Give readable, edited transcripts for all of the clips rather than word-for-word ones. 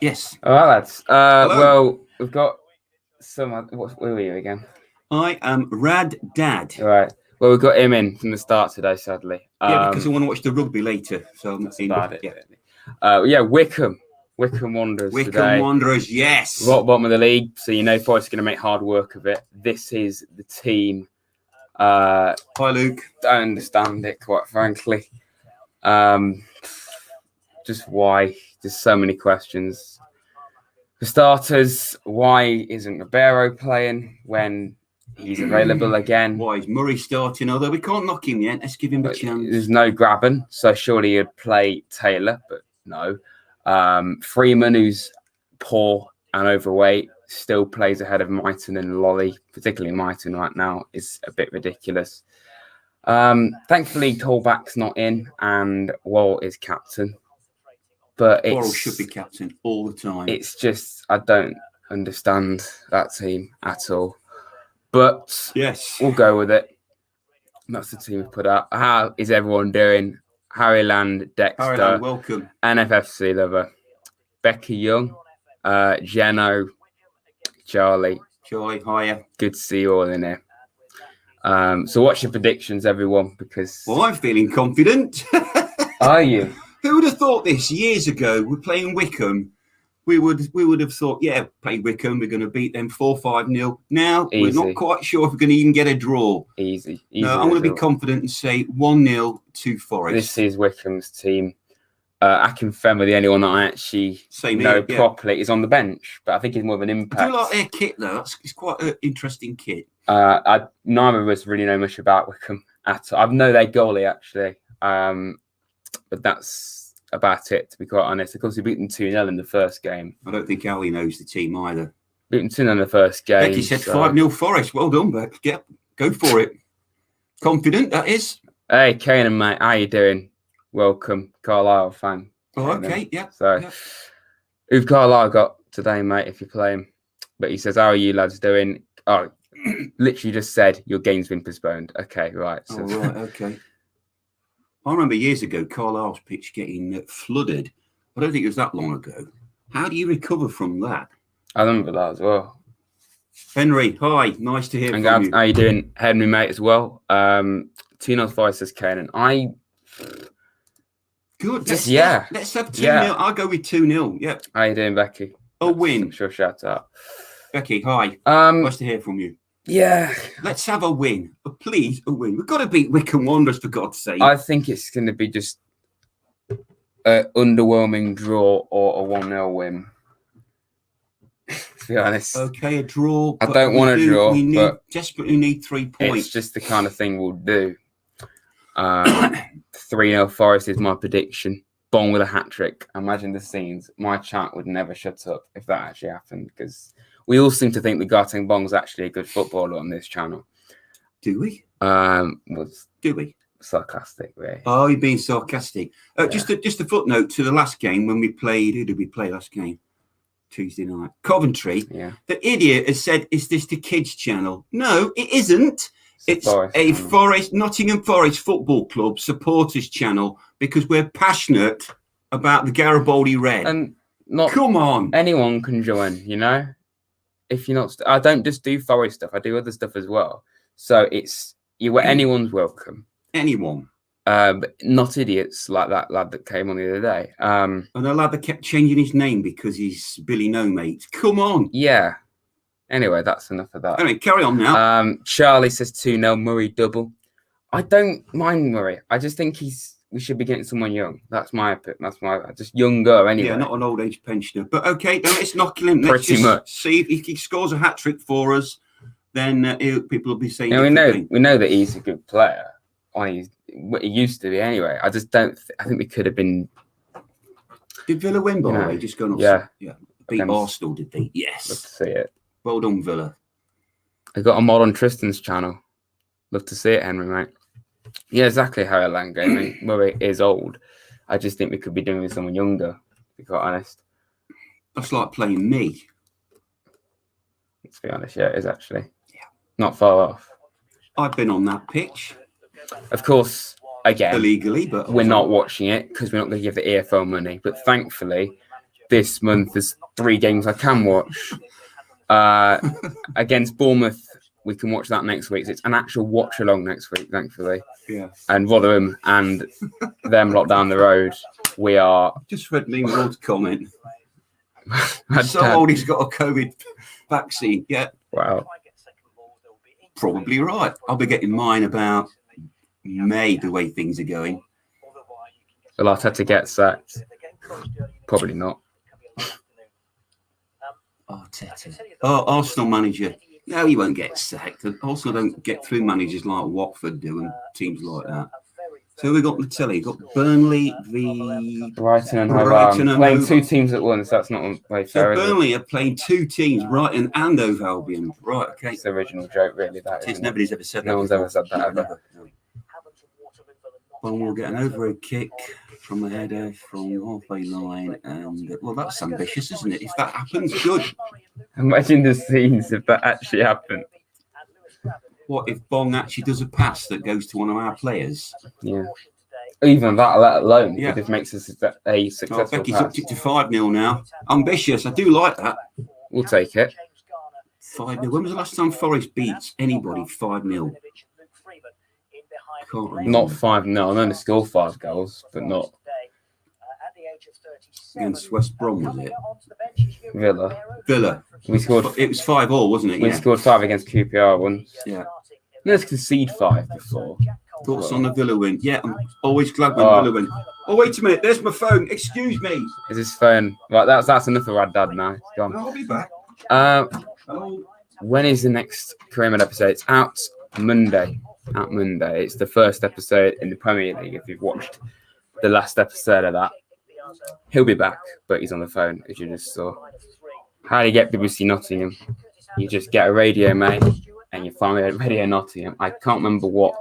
Yes. All right, lads. Hello. Well, we've got some. Where were you again? I am Rad Dad. All right. Well, we've got him in from the start today, sadly. Yeah, because I want to watch the rugby later. So That's about it. Yeah. Wycombe Wanderers Wycombe today. Wanderers, yes. Right bottom of the league, so you know Forest going to make hard work of it. This is the team. Hi, Luke. Don't understand it, quite frankly. Just why? There's so many questions. For starters, why isn't Ribeiro playing when he's available again? Why is Murray starting? Although we can't knock him yet. Let's give him a chance. There's no Graben, so surely you'd play Taylor, but no. Freeman, who's poor and overweight, still plays ahead of Mighton and Lolly, particularly Mighton right now, is a bit ridiculous. Thankfully, Colback's not in and Walt is captain. But Worrell should be captain all the time. It's just, I don't understand that team at all. But yes, we'll go with it. That's the team we've put out. How is everyone doing? Harry Land, Dexter, Harry Land, welcome. NFFC lover, Becky Young, Jeno, Charlie. Joy, hiya. Good to see you all in here. So what's your predictions, everyone? Because I'm feeling confident. Are you? Who would have thought this years ago? We're playing Wycombe. We would have thought, yeah, play Wycombe. We're going to beat them 4-5-0. Now Easy. We're not quite sure if we're going to even get a draw. Easy. No, I'm going to be confident and say 1-0 to Forest. This is Wycombe's team. Akinfenwa, the only one that I actually know properly, is on the bench, but I think he's more of an impact. I do like their kit though. It's quite an interesting kit. Neither of us really know much about Wycombe at all. I know their goalie actually. But that's about it, to be quite honest. Of course, we beat them 2-0 in the first game. I don't think Ali knows the team either. Beat them 2-0 in the first game. Becky said 5-0 Forest. Well done, Beck. Yeah, go for it. Confident, that is. Hey, Kanan, mate. How you doing? Welcome, Carlisle fan. Oh, okay, yeah. So, who've Carlisle got today, mate, if you're playing? But he says, how are you lads doing? Oh, literally just said, your game's been postponed. Okay, right. So. Oh, right, okay. I remember years ago, Carlisle's pitch getting flooded. I don't think it was that long ago. How do you recover from that? I remember that as well. Henry, hi. Nice to hear from you. How you doing, Henry, mate, as well? 2-0 Forest says Kanan. Good. Let's have 2-0. Yeah. I'll go with 2-0. Yep. How you doing, Becky? A win. Sure, shout out. Becky, hi. Nice to hear from you. Yeah. Let's have a win. Please, a win. We've got to beat Wycombe Wanderers, for God's sake. I think it's going to be just an underwhelming draw or a 1-0 win. To be honest. Okay, a draw. I don't want a draw. We desperately need 3 points. It's just the kind of thing we'll do. 3-0 Forest is my prediction. Bong with a hat-trick. Imagine the scenes. My chat would never shut up if that actually happened, because we all seem to think that Garteng Bong's actually a good footballer on this channel. Do we? Do we? Sarcastic, really. Oh, you're being sarcastic. Just a footnote to the last game when we played. Who did we play last game? Tuesday night. Coventry. Yeah. The idiot has said, "Is this the kids' channel?" No, it isn't. It's a Nottingham Forest Football Club supporters channel, because we're passionate about the Garibaldi Red. And come on, anyone can join. You know, if you're not, I don't just do Forest stuff. I do other stuff as well. So anyone's welcome. Anyone. But not idiots like that lad that came on the other day. And the lad that kept changing his name because he's Billy No Mate. Come on. Yeah. Anyway, that's enough of that. Anyway, carry on now. Charlie says 2-0, Murray double. I don't mind Murray. I just think we should be getting someone young. That's my just younger anyway. Yeah, not an old age pensioner. But okay, then let's knock him. Let's Pretty much. See if he scores a hat trick for us. Then people will be saying. We know that he's a good player. He used to be anyway. I just don't. I think we could have been. Did Villa win by the way? Just gone off. Yeah. Beat Arsenal, did they? Yes. Love to see it. Well done, Villa. I got a mod on Tristan's channel. Love to see it, Henry, mate. Yeah, exactly how Lang Gaming. Murray is old. I just think we could be doing with someone younger, to be quite honest. That's like playing me. Let's be honest, yeah, it is actually. Yeah. Not far off. I've been on that pitch. Of course, again. Illegally, but we're not watching it because we're not going to give the EFL money. But thankfully, this month there's 3 games I can watch. Against Bournemouth, we can watch that next week. So it's an actual watch along next week, thankfully. Yeah. And Rotherham and them lot down the road, we are. Just read me Lord's comment. So old he's got a COVID vaccine. Yeah. Wow. Probably right. I'll be getting mine about May, the way things are going. Will Arteta get sacked? Probably not. Arteta. Oh, Arsenal manager. No, he won't get sacked. Arsenal don't get through managers like Watford do and teams like that. So we got the telly. Got Burnley v Brighton and Hove. Playing 2 teams at once. That's not very fair. So Burnley are playing 2 teams, Brighton and Hove Albion. Right. Okay. It's the original joke, really. That is. Nobody's ever said that. No one's ever said that ever. Well, we'll get an overhead kick from the header from halfway line, and well, that's ambitious, isn't it? If that happens, good. Imagine the scenes if that actually happened. What if Bong actually does a pass that goes to one of our players? Yeah. Even that, let alone, it just makes us a successful Becky's pass. upped it to 5-0 now. Ambitious. I do like that. We'll take it. 5-0. When was the last time Forest beats anybody 5-0? Not 5-0. I know they scored 5 goals, but not. Against West Brom, was it? Villa. We scored. It was 5-5, wasn't it? We scored 5 against QPR once. Yeah. Let's concede 5 before. Thoughts on the Villa win? Yeah, I'm always glad when Villa win. Oh, wait a minute. There's my phone. Excuse me. Is his phone? Right, that's enough of Rad Dad now. It's gone. I'll be back. When is the next Career Mode episode? It's out Monday. It's the first episode in the Premier League. If you've watched the last episode of that, he'll be back, but he's on the phone, as you just saw. How do you get BBC Nottingham? You just get a radio, mate, and you find me at Radio Nottingham. I can't remember what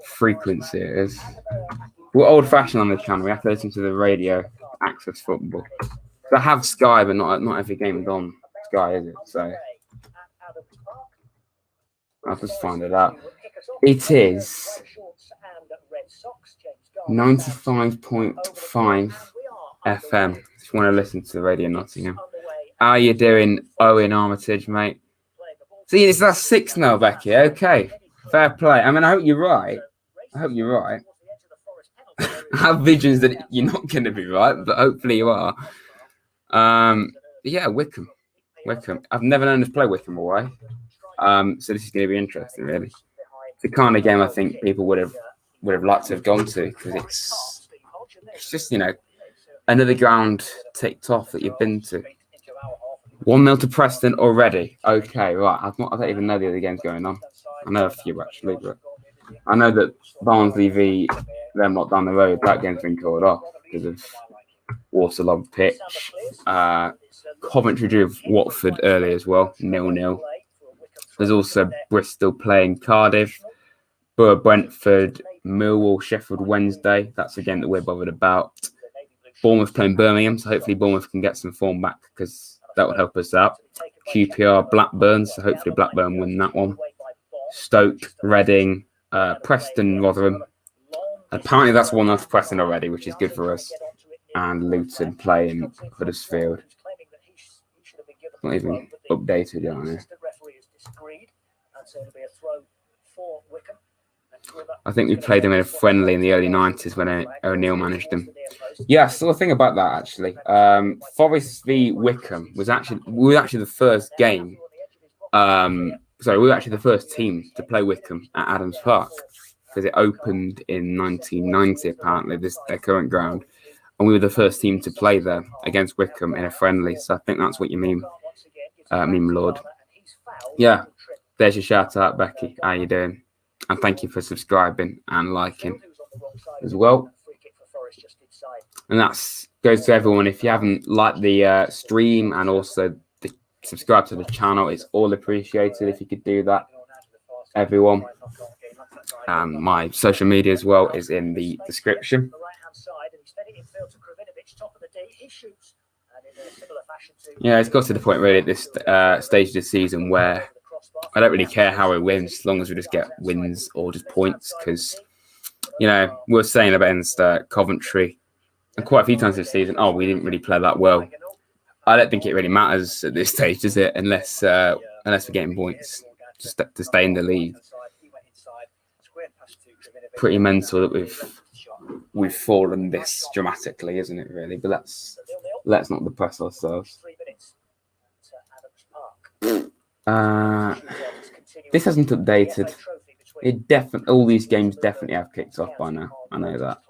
frequency it is. We're old-fashioned on the channel. We have to listen to the radio access football. So I have Sky, but not every game is on Sky, is it? So I'll just find it out. It is 95.5 FM. If you want to listen to the Radio Nottingham. How you doing, Owen Armitage, mate? See, it's that 6 now, Becky. Okay, fair play. I mean, I hope you're right. I have visions that you're not going to be right, but hopefully you are. Yeah, Wycombe. I've never known us play Wycombe away. So this is going to be interesting, really. It's the kind of game I think people would have liked to have gone to, because it's just, another ground ticked off that you've been to. 1-0 to Preston already. Okay, right. I don't even know the other games going on. I know a few actually, but I know that Barnsley v them not down the road, that game's been called off because of waterlogged pitch. Coventry drew Watford early as well, 0-0. There's also Bristol playing Cardiff, Borough Brentford, Millwall Sheffield Wednesday. That's a game that we're bothered about. Bournemouth playing Birmingham, so hopefully Bournemouth can get some form back because that will help us out. QPR Blackburn, so hopefully Blackburn win that one. Stoke, Reading, Preston, Rotherham. Apparently that's 1-0 to Preston already, which is good for us. And Luton playing Huddersfield. Not even updated yet, are I think we played them in a friendly in the early 90s when O'Neill managed them. Yeah, so the thing about that actually, Forest v Wycombe we were actually the first game. We were actually the first team to play Wycombe at Adams Park because it opened in 1990. Apparently, their current ground, and we were the first team to play there against Wycombe in a friendly. So I think that's what you mean, Lord. Yeah, there's your shout out, Becky. How you doing? And thank you for subscribing and liking as well. And that goes to everyone. If you haven't liked the stream and also subscribe to the channel, it's all appreciated if you could do that, everyone. And my social media as well is in the description. Yeah, it's got to the point really at this stage of the season where I don't really care how we win, as long as we just get wins or just points. Because, we were saying against Coventry and quite a few times this season, we didn't really play that well. I don't think it really matters at this stage, does it? Unless we're getting points to stay in the league. Pretty mental that we've fallen this dramatically, isn't it? Really, but let's not depress ourselves. This hasn't updated. All these games definitely have kicked off by now. I know that.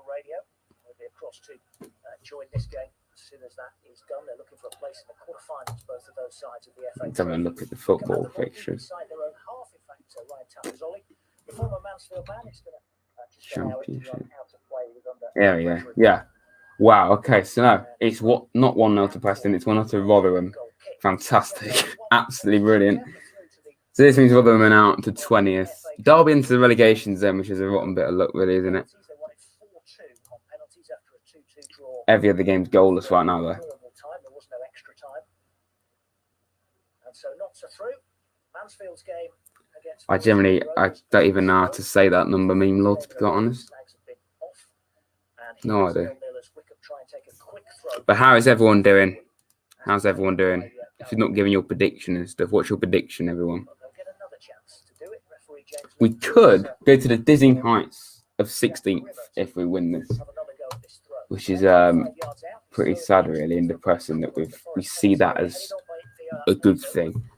Let's have a look at the football fixtures. Championship. Yeah. Wow. Okay. So no, it's not 1-0 to Preston. It's 1-0 to Rotherham. Fantastic. Absolutely brilliant. So this means Rotherham are out to 20th. Derby into the relegation zone, which is a rotten bit of luck, really, isn't it? Every other game's goalless right now, though. I don't even know how to say that number meme, Lord, to be quite honest. No idea. But how is everyone doing? How's everyone doing? If you're not giving your prediction and stuff, what's your prediction, everyone? We could go to the dizzying heights of 16th if we win this, which is pretty sad, really, and depressing that we see that as a good thing.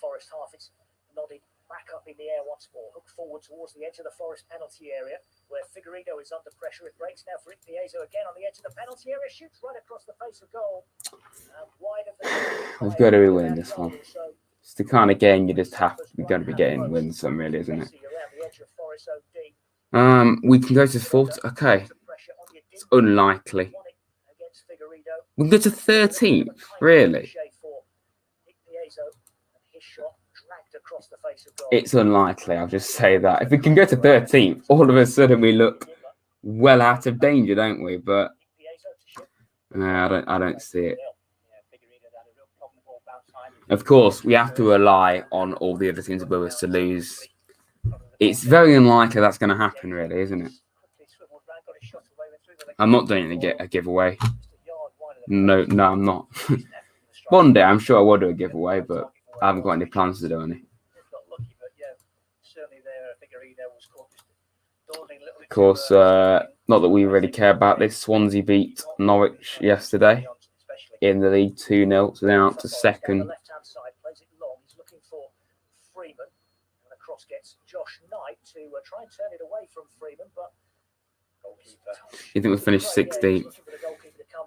Forest half is nodded back up in the air once more, hooked forward towards the edge of the Forest penalty area where Figueiredo is under pressure. It breaks now for Piezo again on the edge of the penalty area, shoots right across the face of goal. Wide of the we've got to be winning this one. It's the kind of game you're going to be getting wins some, really, isn't it? We can go to 4th. Okay, it's unlikely. We can go to 13th, really. It's unlikely, I'll just say that. If we can go to 13th, all of a sudden we look well out of danger, don't we? But I don't see it. Of course, we have to rely on all the other teams above us to lose. It's very unlikely that's going to happen, really, isn't it? I'm not doing it to get a giveaway. No, I'm not. One day, I'm sure I will do a giveaway, but I haven't got any plans to do any. Of course, not that we really care about this. Swansea beat Norwich yesterday in the league 2-0, so they're out to 2nd. You think we'll finish 16th?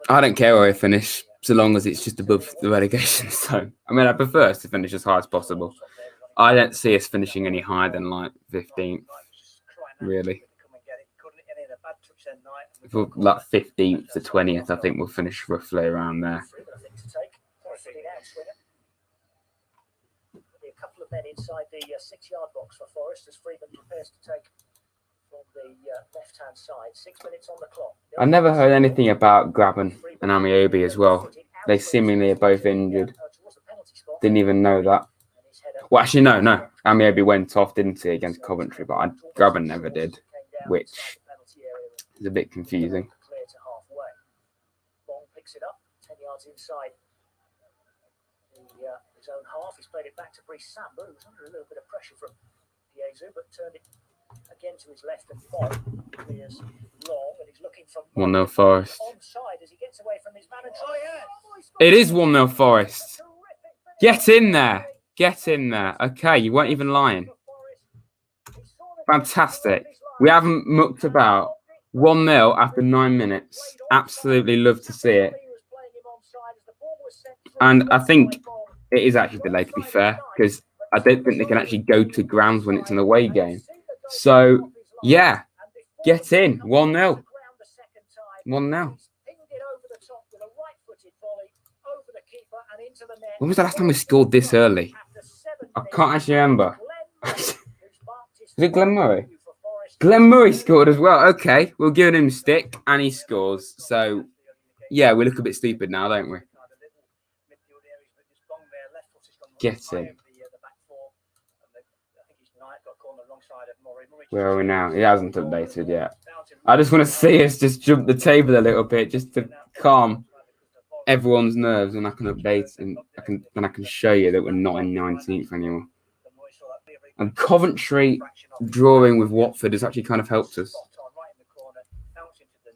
I don't care where we finish, so long as it's just above the relegation zone. I mean, I prefer us to finish as high as possible. I don't see us finishing any higher than like 15th, really. For like 15th to 20th, I think we'll finish roughly around there. A couple of men inside the 6-yard box for Forest as Freeman prepares to take from the left-hand side. 6 minutes on the clock. I never heard anything about Graben and Amiobi as well. They seemingly are both injured. Didn't even know that. Well, actually, no. Amiobi went off, didn't he, against Coventry, but Graben never did, which is a bit confusing. Long picks it up, 10 yards inside his own half. He's played it back to Brice Samba, who was under a little bit of pressure from Piezo, but turned it again to his left and Bob clears long, and he's looking for 1-0 Forest. As he gets away from his man and it is 1-0 Forest. Get in there. Okay, you weren't even lying. Fantastic. We haven't mucked about. 1-0 after 9 minutes. Absolutely love to see it. And I think it is actually delayed, to be fair, because I don't think they can actually go to grounds when it's an away game. So, yeah, get in. 1-0. 1-0. When was the last time we scored this early? I can't actually remember. Was it Glenn Murray? Glenn Murray scored as well. Okay, we'll give him a stick, and he scores. So, yeah, we look a bit stupid now, don't we? Get in. Where are we now? It hasn't updated yet. I just want to see us just jump the table a little bit, just to calm everyone's nerves, and I can update and I can show you that we're not in 19th anymore. And Coventry drawing with Watford has actually kind of helped us.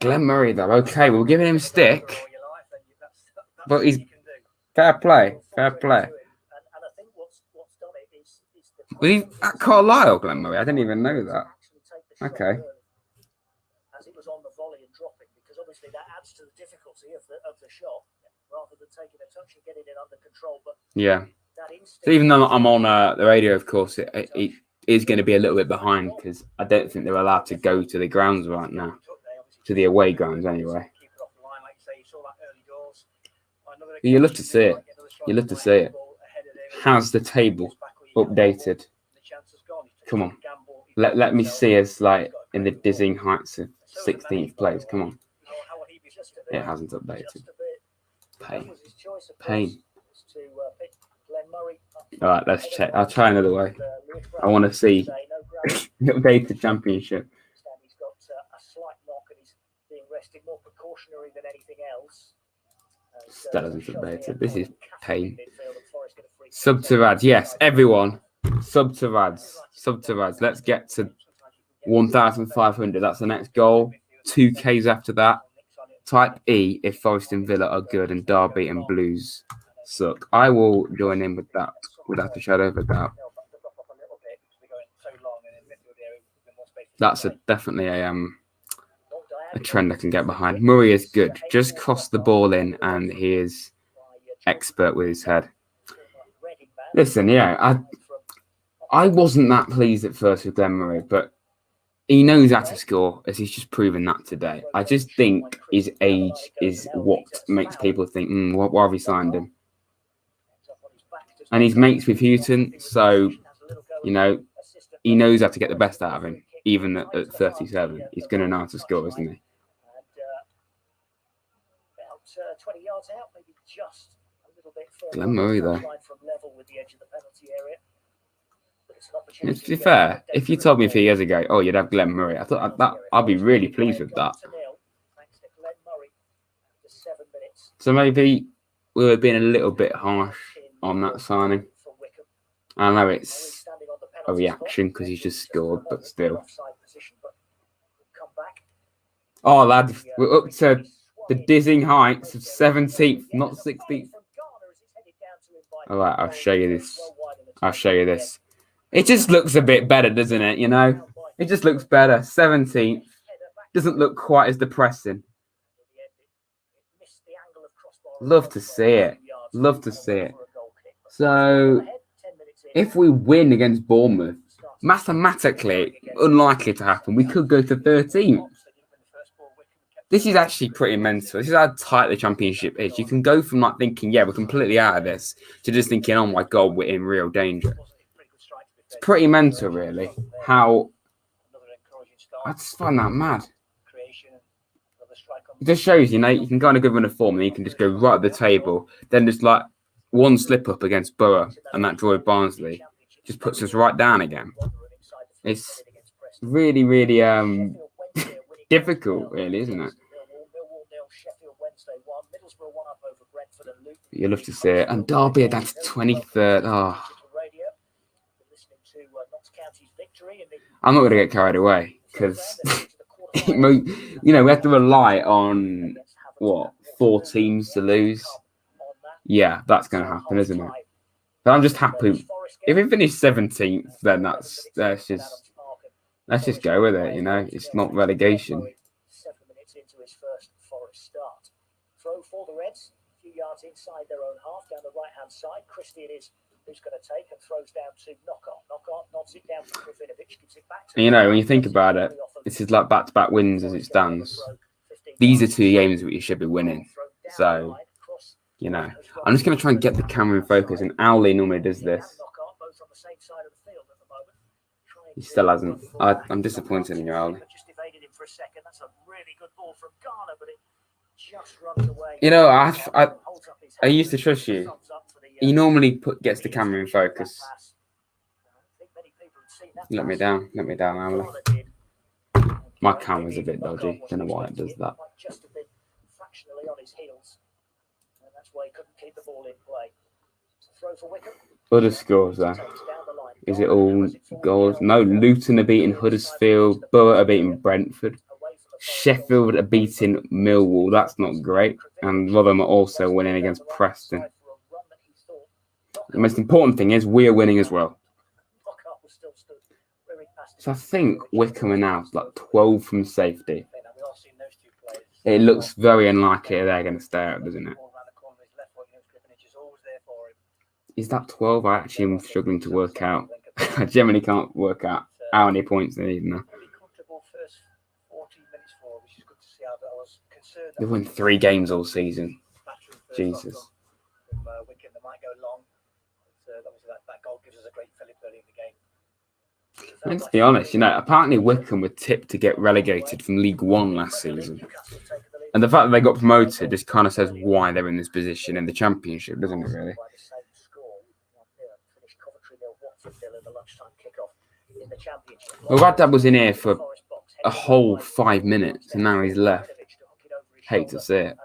Glenn Murray, though, okay, we're giving him stick, but he's fair play, fair play. Was he at Carlisle, Glenn Murray? I didn't even know that. Okay. As it was on the volley and dropping, because obviously that adds to the difficulty of the shot, rather than taking a touch and getting it under control. But yeah. So even though I'm on the radio, of course, it is going to be a little bit behind because I don't think they're allowed to go to the grounds right now, to the away grounds anyway. You love to see it. You love to see it. Has the table updated? Come on. Let me see us like in the dizzying heights of 16th place. Come on. It hasn't updated. Pain. All right, let's check. I'll try another way. I want to see the updated championship. He's got a slight knock and he's being rested, more precautionary than anything else. Still hasn't updated. This is pain. Sub to Rads. Yes, everyone. Sub to Rads. Sub to Rads. Let's get to 1,500. That's the next goal. 2Ks after that. Type E if Forest and Villa are good and Derby and Blues suck. I will join in with that without a shadow of a doubt. That's definitely a trend I can get behind. Murray is good. Just cross the ball in and he is expert with his head. Listen, yeah, I wasn't that pleased at first with Glenn Murray, but he knows how to score, as he's just proven that today. I just think his age is what makes people think, why have we signed him? And he's mates with Houghton, so, you know, he knows how to get the best out of him, even at 37. He's going to know how to score, isn't he? About 20 yards out, maybe just a little bit further. Glenn Murray, though. From level with the edge of the penalty area. To be fair, if you told me a few years ago, oh, you'd have Glenn Murray, I thought I'd be really pleased with that. So maybe we were being a little bit harsh on that signing. I know it's a reaction because he's just scored, but still. Oh, lad, we're up to the dizzying heights of 17th, not 16th. All right, I'll show you this. I'll show you this. It just looks a bit better, doesn't it? You know, it just looks better. 17th doesn't look quite as depressing. Love to see it. Love to see it. So, if we win against Bournemouth, mathematically unlikely to happen. We could go to 13th. This is actually pretty mental. This is how tight the championship is. You can go from like thinking, yeah, we're completely out of this, to just thinking, oh my God, we're in real danger. It's pretty mental, really. How I just find that mad. It just shows, you know, you can kind of go in a form and you can just go right at the table. Then just like one slip up against Borough and that draw with Barnsley just puts us right down again. It's really, really difficult, really, isn't it? You love to see it. And Derby are down to 23rd. Oh. I'm not going to get carried away because, you know, we have to rely on, 4 teams to lose? Yeah, that's going to happen, isn't it? But I'm just happy. If we finish 17th, then let's just go with it, you know. It's not relegation. 7 minutes into his first Forest start. Throw for the Reds, a few yards inside their own half, down the right-hand side. Christian is who's going to take and throws down to Knockout, nods it down to Kravinovic, gives it back to you know, when you think about it, this is like back-to-back wins as it stands. These are 2 games that you should be winning. So, you know, I'm just going to try and get the camera in focus, and Owley normally does this. He still hasn't. I'm disappointed in you, Owley. You know, I used to trust you. He normally gets the camera in focus. Let me down, Emily. My camera's a bit dodgy. Don't know why it does that. Just a bit fractionally on his heels, and that's why he couldn't keep the ball in play. Throw for Wycombe. Other scores there. Is it all goals? No, Luton are beating Huddersfield. Borough are beating Brentford. Sheffield are beating Millwall. That's not great. And Rotherham are also winning against Preston. The most important thing is we are winning as well. So I think Wycombe are now like 12 from safety. It looks very unlikely they're going to stay out, doesn't it? Is that 12? I actually am struggling to work out. I generally can't work out how many points they need now. They've won 3 games all season. Jesus. And to be honest, apparently Wycombe were tipped to get relegated from League One last season. And the fact that they got promoted just kind of says why they're in this position in the Championship, doesn't it, really? Well, Raddad was in here for a whole 5 minutes, and now he's left. Hate to see it.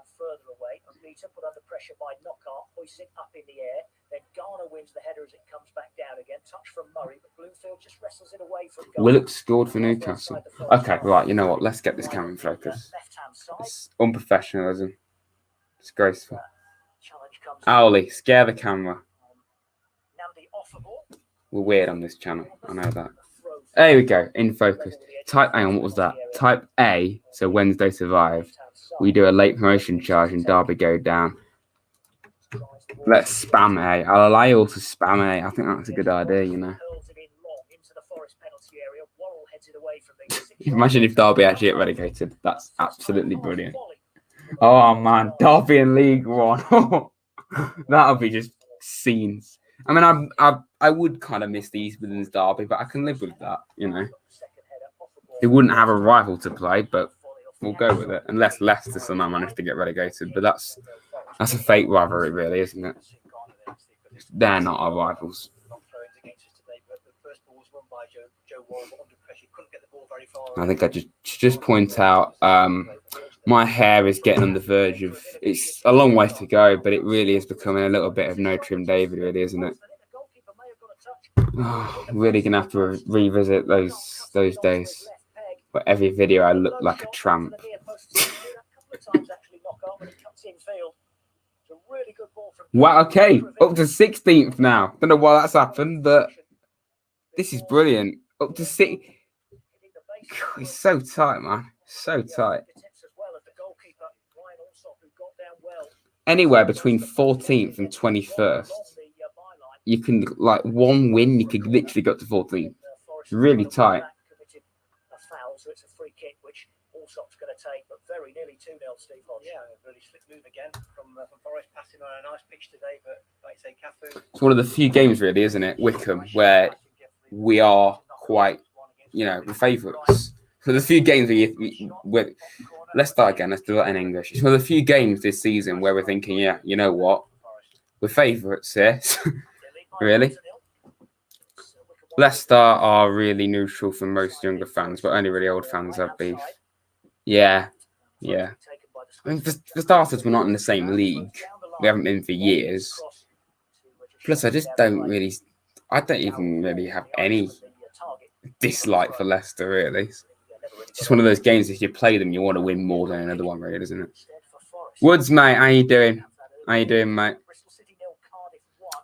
Willock scored for Newcastle. Okay, right, you know what? Let's get this camera in focus. It's unprofessionalism. Disgraceful. Owly, scare the camera. We're weird on this channel. I know that. There we go. In focus. Type A. What was that? Type A. So Wednesday survive. We do a late promotion charge and Derby go down. Let's spam A. I'll allow you all to spam A. I think that's a good idea, Imagine if Derby actually get relegated. That's absolutely brilliant. Oh man, Derby in League One. That'll be just scenes. I mean, I would kind of miss the East Midlands Derby, but I can live with that, They wouldn't have a rival to play, but we'll go with it. Unless Leicester somehow managed to get relegated, but that's a fake rivalry, really, isn't it? They're not our rivals. I think I just point out my hair is getting on the verge of, it's a long way to go, but it really is becoming a little bit of no trim David, really, isn't it? Oh, really gonna have to revisit those days where every video I look like a tramp. Wow, okay, up to 16th now. Don't know why that's happened, but this is brilliant. Up to 6. It's so tight, man. So tight. Anywhere between 14th and 21st, you can, like, one win, you could literally go to 14th. It's really tight. So it's a free kick, which Allsop's going to take, but very nearly 2-0, Steve Hodge. Yeah, a really slick move again from Forest, passing on a nice pitch today, but like you say, Cafu. It's one of the few games, really, isn't it, Wycombe, where we are quite, the favourites. So the few games where let's start again. Let's do that in English. It's one of the few games this season where we're thinking, yeah, you know what, we're favourites here. Really. Leicester are really neutral for most younger fans, but only really old fans have beef. Yeah. I mean, for starters, we're not in the same league. We haven't been for years. Plus, I don't even really have any dislike for Leicester, really. It's just one of those games, if you play them, you want to win more than another one, really, isn't it? Woods, mate, how you doing? How you doing, mate?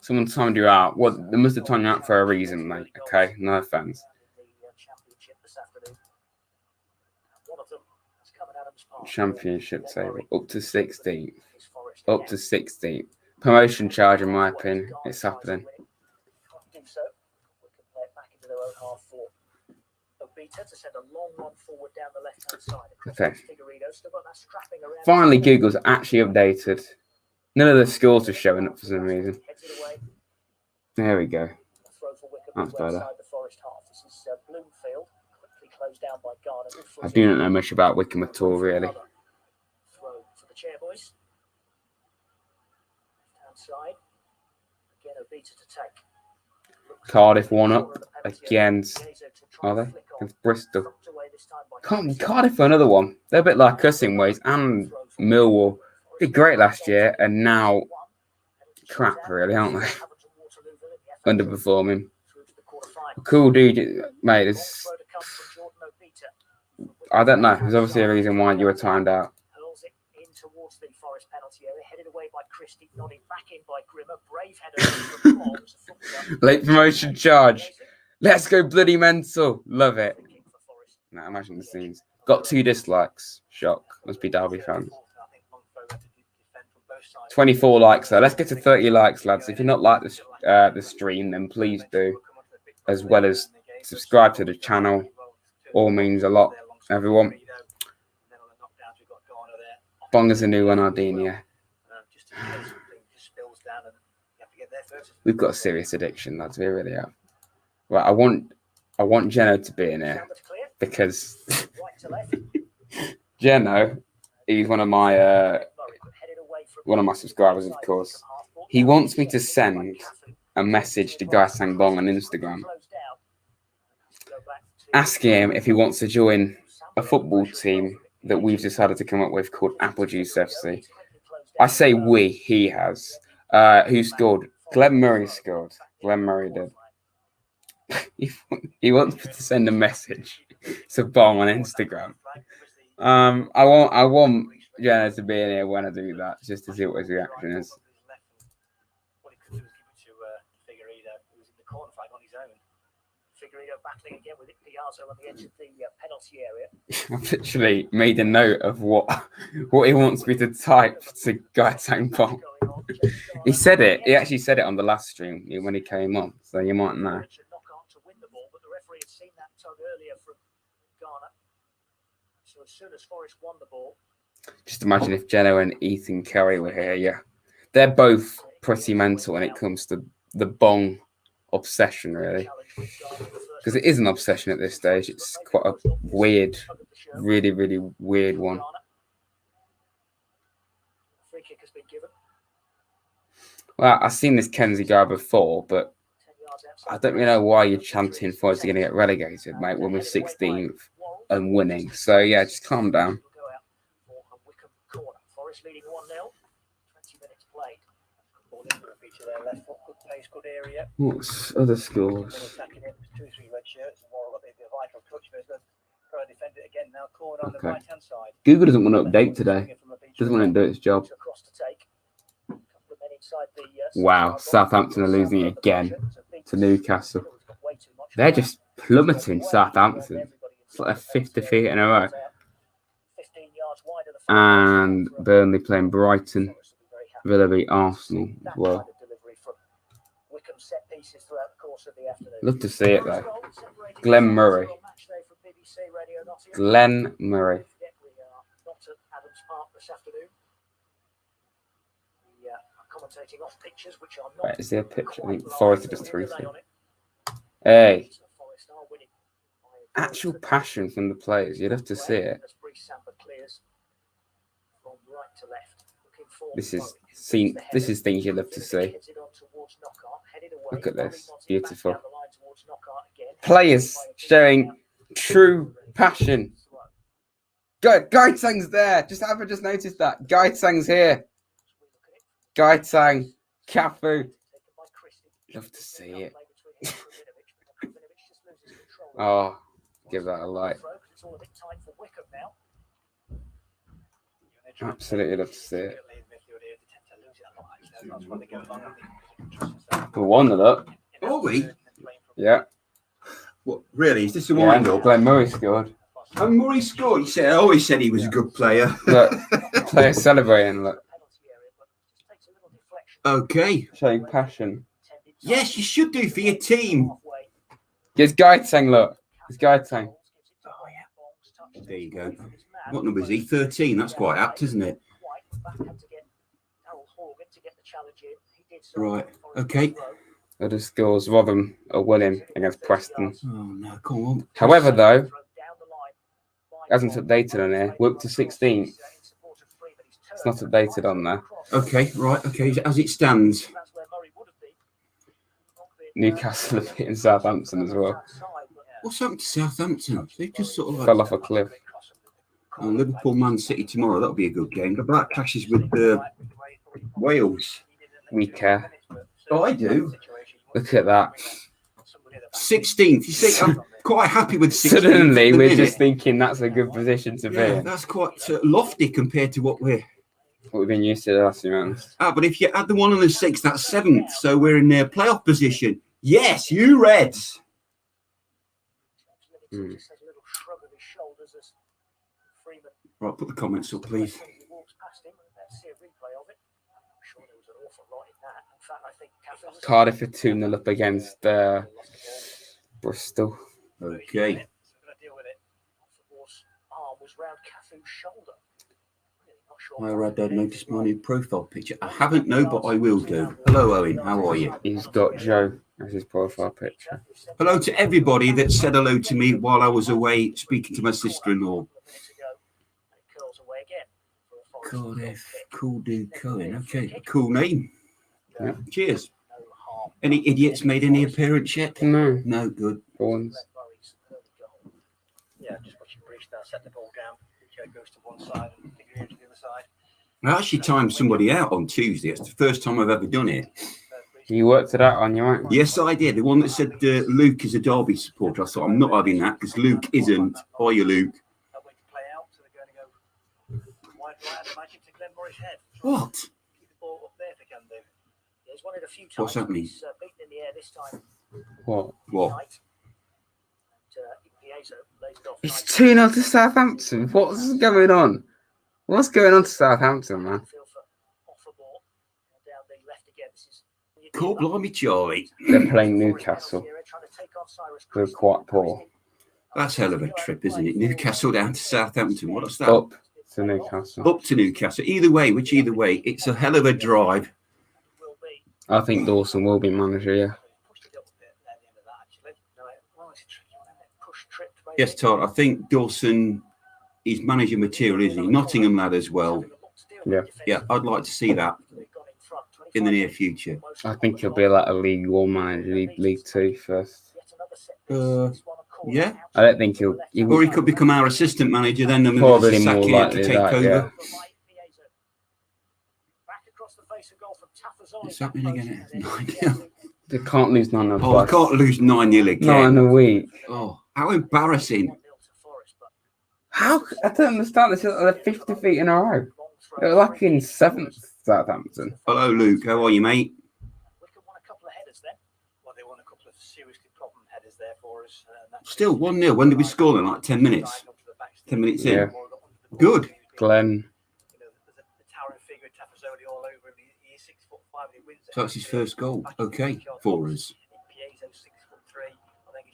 Someone timed you out. Well, they must have timed you out for a reason, mate. Okay, no offense. Championship table up to 16th. Up to 16th. Promotion charge, in my opinion. It's happening. Okay. Finally, Google's actually updated. None of the scores are showing up for some reason. There we go. That's better. I do not know much about Wycombe at all, really. Cardiff 1 up. against, are they? Against Bristol. Cardiff for another one. They're a bit like us in ways, and Millwall did great last year, and now crap, really, aren't they? Underperforming. Cool dude, mate. I don't know. There's obviously a reason why you were timed out. Towards the Forest penalty area, headed away by Christie, nodding back in by Grimmer. Brave header. Late promotion charge. Let's go bloody mental. Love it. Now imagine the scenes. Got 2 dislikes. Shock. Must be Derby fans. 24 likes though. Let's get to 30 likes, lads. If you're not like the stream, then please do, as well as subscribe to the channel. All means a lot, everyone. Bonger's a new one, Ardinia. We've got a serious addiction, lads. We really have. Right, I want Jeno to be in here because Jeno, he's one of my subscribers, of course. He wants me to send a message to Guy Sangbong on Instagram, asking him if he wants to join a football team that we've decided to come up with called Apple Juice FC. I say we, he has. Who scored? Glenn Murray scored. Glenn Murray did. He wants me to send a message to Bong on Instagram. I want Jenna to be in here when I do that, just to see what his reaction is. Battling again with Piazza on the edge of the penalty area. I've literally made a note of what he wants me to type to Guy Sangbong. He said it. He actually said it on the last stream when he came on, so you might know. So as soon as Forest won the ball, just imagine if Jeno and Ethan Curry were here. Yeah, they're both pretty mental when it comes to the Bong obsession, really. Because it is an obsession at this stage. It's quite a weird, really, really weird one. Well, I've seen this Kenzie guy before, but I don't really know why you're chanting for us to get relegated, mate, when we're 16th and winning. So, yeah, just calm down. Forest leading 1-0. 20 minutes played. What's other scores? Okay. Google doesn't want to update today. Doesn't want to do its job. Wow, Southampton are losing again to Newcastle. They're just plummeting, Southampton. It's like their 5th defeat in a row. And Burnley playing Brighton. Villa beat Arsenal as well. Love to see it though. Glenn Murray. Glenn Murray. Right, is there a picture? I think Forest are just 3-3. Hey. Actual passion from the players. You'd have to see it. This is things you love to see. Look at this. Beautiful. Players showing true passion. Guy Tang's there. I've just noticed that. Guy Tang's here. Guy Tang. Cafu. Love to see it. Oh, give that a like. Absolutely love to see it. We won it up. Are we? Yeah. What, really? Is this the wind up? Glenn Murray scored. Oh, Murray scored. I always said he was a good player. Look, players celebrating. Look. Okay. Showing passion. Yes, you should do for your team. There's Guy Tang, look. There's Guy Tang. Oh, yeah. There you go. What number is he? 13. That's quite apt, isn't it? Right. Okay. Other scores. Rotherham are winning against Preston. Oh, no. Come on. However, though, hasn't updated on there. We're up to 16th. It's not updated on there. Okay. Right. Okay. As it stands. Newcastle have beaten Southampton as well. What's happened to Southampton? They just sort of like Fell off a cliff. Liverpool, Man City tomorrow. That'll be a good game. But that clashes with Wales. We care. Oh, I do. Look at that. 16th. You see, I'm quite happy with 16th. Suddenly, we're just thinking that's a good position to be in. That's quite lofty compared to what we've been used to the last few months. But if you add the 1 and the 6, that's 7th. So we're in their playoff position. Yes, you Reds. Right, put the comments up, please. Cardiff are 2-0 up against Bristol. Okay. I read that noticed my new profile picture. I haven't, no, but I will do. Hello, Owen. How are you? He's got Joe as his profile picture. Hello to everybody that said hello to me while I was away speaking to my sister-in-law. Cardiff, cool dude Cohen. Okay, cool name. Yeah. Cheers. Any idiots made any appearance yet? No. No, good. Bournemouth. Yeah, just watching Bruce now set the ball down. Joe goes to one side and Figueroa to the other side. I actually timed somebody out on Tuesday. It's the first time I've ever done it. You worked it out on your own? Yes, I did. The one that said Luke is a Derby supporter. I thought I'm not having that because Luke isn't. Are you, Luke? What? What's happening? What? It's 2-0 to Southampton. What's going on? What's going on to Southampton, man? Cool, blimey, Charlie. They're playing Newcastle. They're quite poor. That's a hell of a trip, isn't it? Newcastle down to Southampton. What's that? Up to Newcastle. Up to Newcastle. Either way, it's a hell of a drive. I think Dawson will be manager, yeah. Yes, Todd, I think Dawson is manager material, isn't he? Nottingham lad as well. Yeah. Yeah, I'd like to see that in the near future. I think he'll be like a League One manager, League Two first. Yeah. I don't think he'll or he could become our assistant manager then, and probably sack more him likely to take that, over. yeah. It's happening again. 9-0. They can't lose 9-0. Oh, I can't lose 9-0 again. 9 a week. Oh, how embarrassing. How? I don't understand. This is like 50 feet in a row. They're like in 7th, Southampton. Hello, Luke. How are you, mate? Wycombe won a couple of headers then. Well, they won a couple of seriously problem headers there for us. Still 1-0. When did we score in? Like 10 minutes? 10 minutes in? Yeah. Good. Glenn. So that's his first goal. Okay, for us.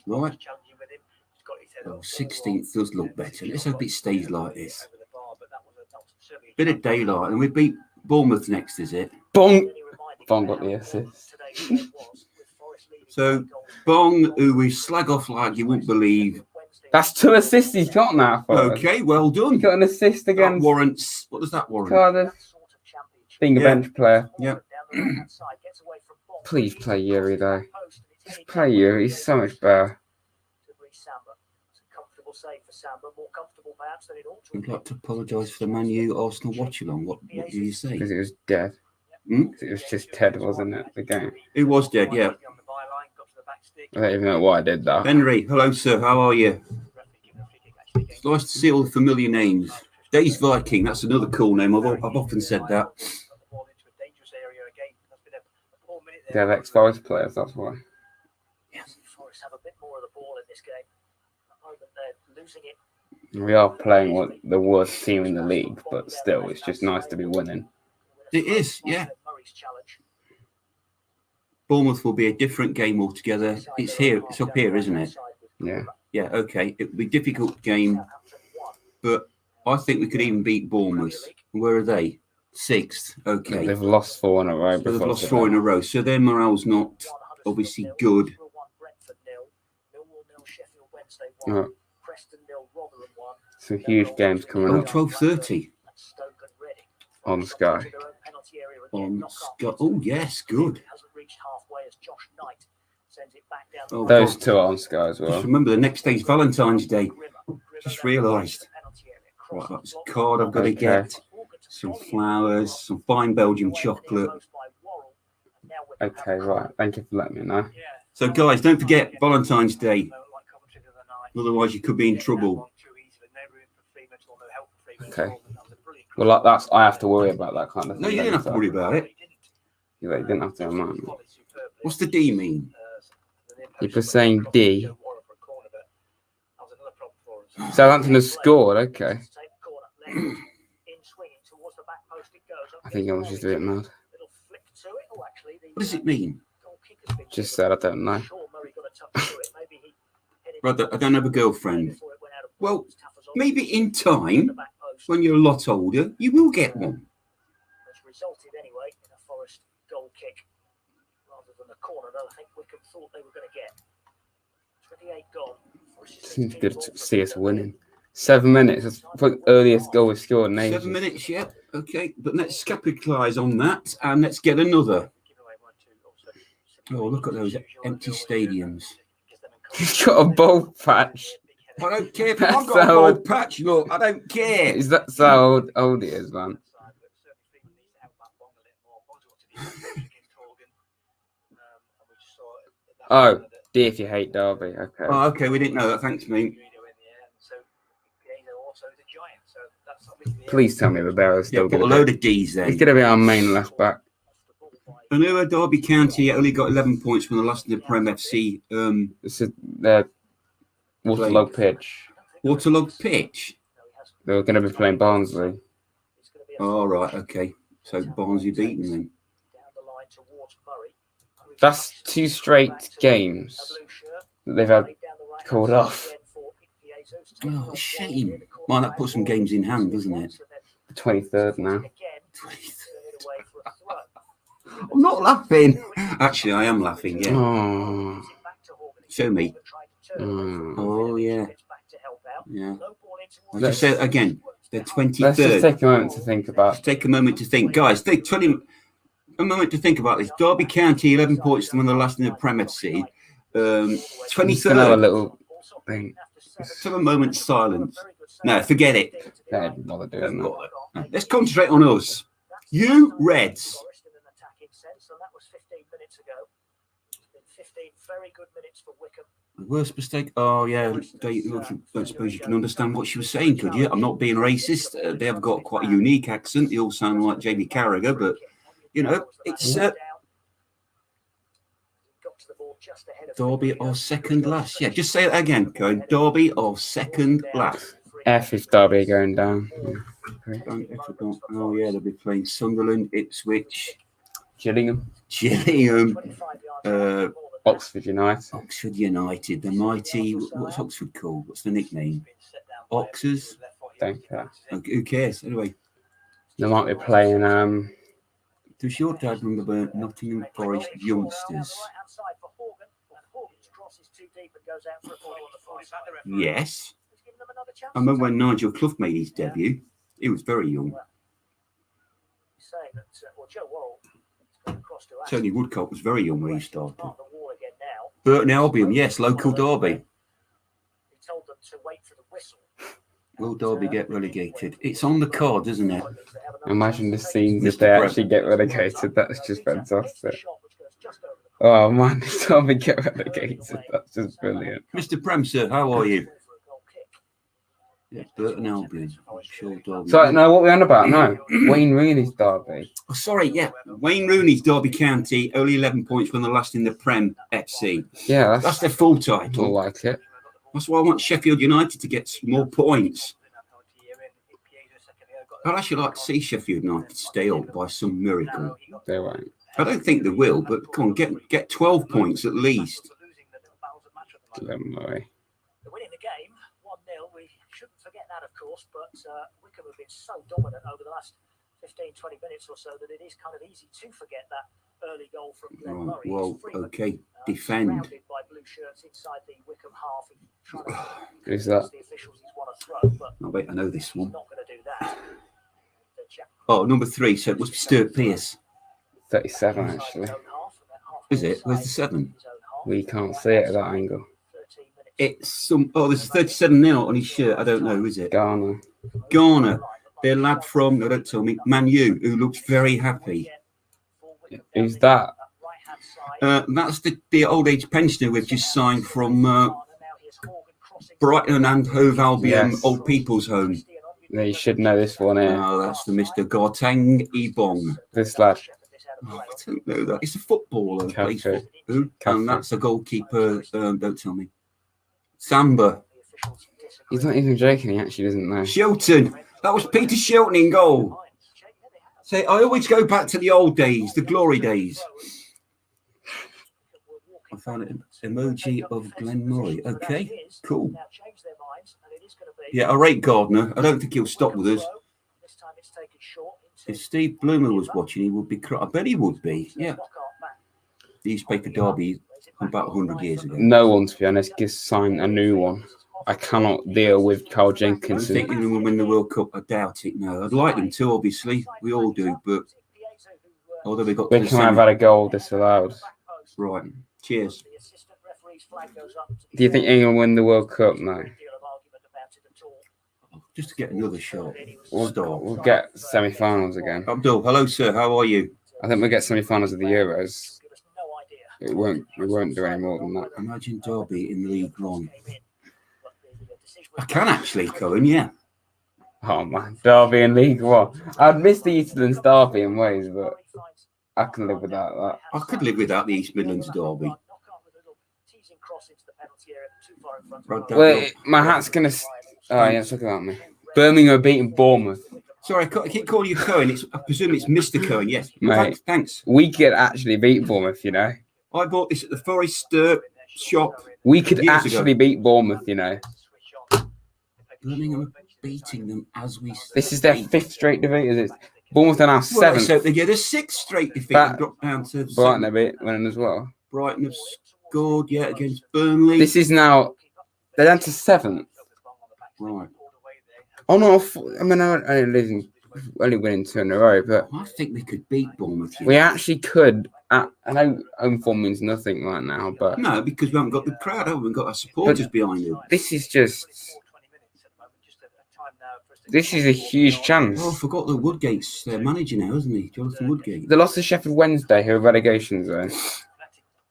Right. Oh, 16th does look better. Let's hope it stays like this. Bit of daylight. And we beat Bournemouth next, is it? Bong got the assist. So, Bong, who we slag off like you wouldn't believe. That's 2 assists he's got now. Okay, well done. He got an assist again. That warrants. What does that warrant? Cardiff. Being a bench player. Yeah. Please play Yuri though. Just play Yuri. He's so much better. I'd like to apologise for the Man U Arsenal watch along. What did you say? Because it was dead. It was just dead, wasn't it? The game. It was dead, yeah. I don't even know why I did that. Henry, hello, sir. How are you? It's nice to see all the familiar names. Days Viking, that's another cool name. I've often said that. They have ex-Forest players, that's why. Forest have a bit more of the ball in this game. At the moment, they're losing it. We are playing the worst team in the league, but still, it's just nice to be winning. It is, yeah. Bournemouth will be a different game altogether. It's here, it's up here, isn't it? Yeah. Yeah, okay. It will be a difficult game, but I think we could even beat Bournemouth. Where are they? 6th. Okay. They've lost 4 in a row. So they've lost 4 in a row. So their morale's not obviously good. Oh. Some huge games coming up. 12:30 on Sky. On Sky. Oh yes, good. Oh, Those God. two are on Sky as well. Just remember the next day's Valentine's Day. Just realised. Right, that's a card I've got to get. Some flowers, some fine Belgian chocolate. Okay, right. Thank you for letting me know. So, guys, don't forget Valentine's Day. Otherwise, you could be in trouble. Okay. Well, like that's I have to worry about that kind of thing. No, you didn't have to worry about it. Yeah, you didn't have to remind me. What's the D mean? If you're saying D. Southampton has scored. Okay. I think I was just a bit mad. What does it mean? Just said I don't know. Brother, I don't have a girlfriend. Well, maybe in time, when you're a lot older, you will get one. Has resulted anyway in a Forest goal kick rather than a corner that I think Wycombe thought they were going to get. 28 gone. Seems good to see us winning. 7 minutes. That's the earliest goal we scored in ages. 7 minutes, yeah. Okay, but let's capitalise on that and let's get another. Oh, look at those empty stadiums. He's got a ball patch. I don't care if I've got a gold patch. Look, I don't care. Is that so old he is, man? Oh, D if you hate Derby. Okay. Oh, okay, we didn't know that. Thanks, mate. Please tell me the Bears still put a load of D's there. He's going to be our main left back. I know Derby County only got 11 points from the last in the Prem FC. This is their waterlogged pitch. Waterlogged pitch? They were going to be playing Barnsley. Oh, right, okay. So Barnsley beaten them. That's 2 straight games that they've had called off. Oh, shame. Well, that puts some games in hand, doesn't it? The 23rd now. I'm not laughing. Actually, I am laughing, yeah. Oh. Show me. Oh, yeah. Yeah. I just said again, the 23rd. Let's just take a moment to think about it. Take a moment to think. Guys, take a moment to think about this. Derby County, 11 points from the last in the Premier League. 23rd. Have a little thing. Let's have a moment's silence. No, forget it. Yeah, bother doing that. Let's concentrate on us. You Reds. The worst mistake. Oh yeah, I don't suppose you can understand what she was saying, could you? I'm not being racist. They have got quite a unique accent. They all sound like Jamie Carragher, but you know, it's Derby or second last. Yeah, just say it again, going Derby or second last. F if Derby going down. Oh yeah, they'll be playing Sunderland, Ipswich, Gillingham, Oxford United. Oxford United, the mighty. What's Oxford called? What's the nickname? Oxers. Don't care. Who cares? Anyway, they might be playing. Does your dad remember Nottingham Forest youngsters? Yes. I remember when Nigel Clough made his debut. He was very young. Tony Woodcock was very young when he started. Burton Albion, yes, local Derby. Will Derby get relegated? It's on the card, isn't it? Imagine the scenes if they actually get relegated. That's just fantastic. Oh man, if Derby get relegated, that's just brilliant. Mr. Prem, sir, how are you? Yeah, Burton Albion. Sure, Derby. So, no, what are we on about? No, Wayne Rooney's Derby. Oh, sorry, yeah. Wayne Rooney's Derby County, only 11 points from the last in the Prem FC. Yeah, that's their full title. I like it. That's why I want Sheffield United to get more points. I'd actually like to see Sheffield United stay up by some miracle. They won't. I don't think they will, but come on, get 12 points at least. Let them know. Winning the game 1-0, we shouldn't forget that, of course, but Wycombe have been so dominant over the last 15-20 minutes or so that it is kind of easy to forget that early goal from Glenn Murray. Well, okay, defend. By blue shirts inside the Wycombe half. Who's that? The officials he's won a throw, but oh, wait, I know this one. Not going to do that. Oh, number 3, so it must be Stuart Pearce. 37, actually. Is it? Where's the 7? We can't see it at that angle. It's some. Oh, there's a 37-0 on his shirt. I don't know, is it? Ghana. Their lad from, no, don't tell me, Man U, who looks very happy. Who's that? That's the old age pensioner we've just signed from Brighton and Hove Albion Old People's Home. Yeah, you should know this one here. Oh, that's the Mr. Garteng Ebong. This lad. Oh, I don't know that. It's a footballer. Cafe. Who? And that's a goalkeeper. Don't tell me. Samba. He's not even joking. He actually doesn't know. Shilton. That was Peter Shilton in goal. Say, I always go back to the old days, the glory days. I found an emoji of Glenn Murray. Okay, cool. Yeah, I rate Gardner. I don't think he'll stop with us. If Steve Bloomer was watching, he would be. I bet he would be. Yeah. The newspaper derby about 100 years ago. No one, to be honest, just sign a new one. I cannot deal with Carl Jenkins. I don't think anyone will win the World Cup. I doubt it. No, I'd like them to. Obviously, we all do. But although we can have had a goal disallowed. Right. Cheers. Do you think England will win the World Cup? No. Just to get another shot. We'll get semi-finals again. Abdul, hello, sir. How are you? I think we'll get semi-finals of the Euros. We won't do any more than that. Imagine Derby in League One. I can actually, Cohen, yeah. Oh man, Derby in League One. I'd miss the East Midlands Derby in ways, but I can live without that. I could live without the East Midlands Derby. Well, my hat's gonna. Oh yeah, talk about me. Birmingham are beating Bournemouth. Sorry, I keep calling you Cohen. I presume it's Mr. Cohen. Yes, mate. Thanks. We could actually beat Bournemouth, you know. I bought this at the Forest shop. We could actually beat Bournemouth, you know. Birmingham are beating them as we speak. This is their 5th straight defeat, is it? Bournemouth are now 7th. So they get a 6th straight defeat and drop down to Brighton a bit winning as well. Brighton have scored, against Burnley. This is now, they're down to 7th. Right. Oh no, I mean, only winning 2 in a row, but I think we could beat Bournemouth. We actually could. I know home form means nothing right now, but no, because we haven't got the crowd, we haven't got our supporters behind it. This is just. This is a huge chance. Oh, I forgot that Woodgate's their manager now, isn't he? Jonathan Woodgate. They lost to Sheffield Wednesday, who are relegation zone.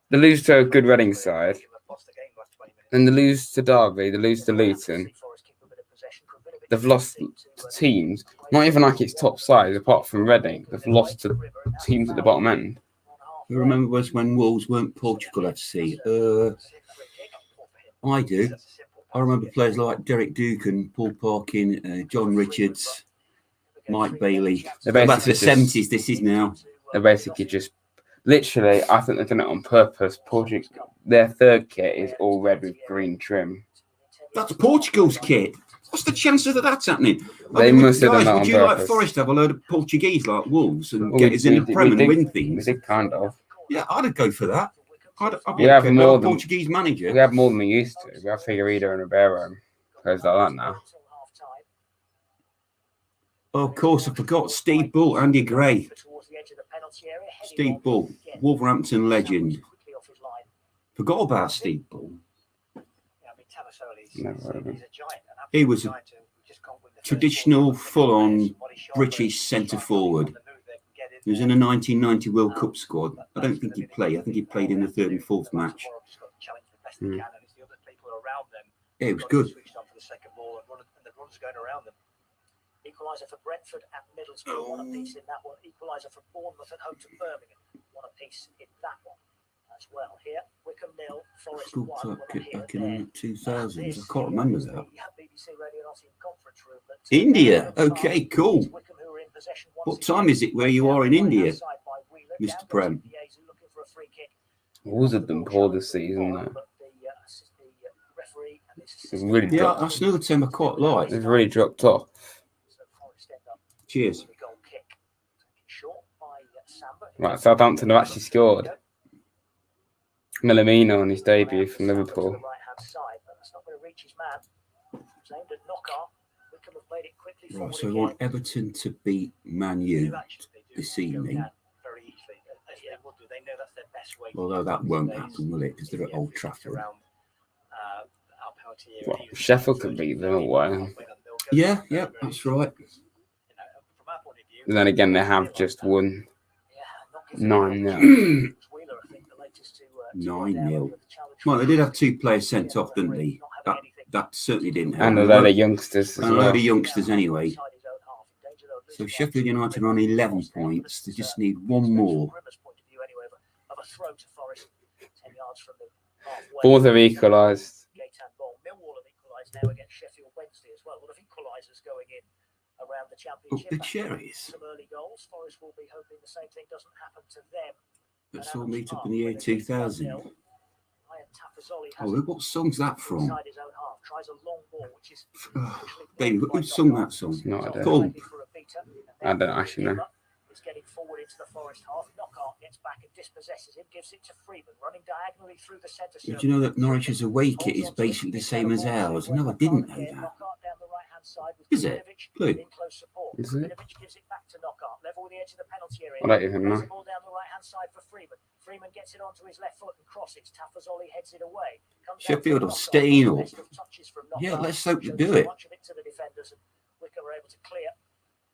They lose to a good Reading side. Then they lose to Derby. They lose to Luton. They've lost to teams, not even like it's top side, apart from Reading. They've lost to teams at the bottom end. I remember when Wolves weren't Portugal FC. I do. I remember players like Derek Ducan, Paul Parkin, John Richards, Mike Bailey. That's the 70s, this is now. They're basically just, literally, I think they've done it on purpose. Their 3rd kit is all red with green trim. That's Portugal's kit. What's the chances of that happening? They must have done that on purpose. Would you like Forest to have a load of Portuguese like Wolves and get us in the Prem and win things? We did kind of. Yeah, I'd go for that. We have more than Portuguese manager. We have more than we used to. We have Figueiredo and Ribeiro. Players like that now. Oh, of course, I forgot Steve Bull, Andy Gray. Steve Bull, Wolverhampton legend. Forgot about Steve Bull. He was a traditional, full-on British centre forward. He was in a 1990 World Cup squad. I don't think he played. I think he played in the 3rd and 4th match. Yeah, it was good. Equaliser for Brentford at Middlesbrough, 1 apiece in that one. Equaliser for Bournemouth at home to Birmingham, 1 apiece in that one as well. Here, Wycombe 0, Forest 1. Back in the 2000s. I can't remember that. India. Okay, cool. What time is it where you are in India, Mr. Prem? Wolves have been poor this season, though. Really that's another team I quite like. They've really dropped off. Cheers. Right, Southampton have actually scored. Millamino on his debut from Liverpool. Right, so we want Everton to beat Man U this evening. Although that won't happen, will it? Because they're at Old Trafford. Well, Sheffield could beat them away. Yeah, that's right. And then again, they have just won 9-0. 9-0. Well, they did have 2 players sent off, didn't they? That certainly didn't help. And a load of youngsters as And a well. load of youngsters anyway. So Sheffield United are on 11 points. They just need one more. Bournemouth have equalised. Now against Sheffield Wednesday as well. A lot of equalisers going in around the championship. The Cherries. Some early goals. Forest will be hoping the same thing doesn't happen to them. Let's all meet up in the year 2000. Oh, what song's that from? Baby, who sung that song? No idea. Paul. I don't actually know. Is getting forward into the Forest half. Knockout gets back and dispossesses him, gives it to Freeman, running diagonally through the centre circle. Did you know that Norwich's away kit is basically the same as ours? No, I didn't know that. Is it? Blue. Is it? Gives it back to Knockout, level with the edge of the penalty area. I don't even know. Ball down the right-hand side for Freeman. Freeman gets it onto his left foot and crosses. Taffazoli heads it away. Sheffield will stay up. Yeah, let's hope to do it. Much of it to the defenders, and Wycombe are able to clear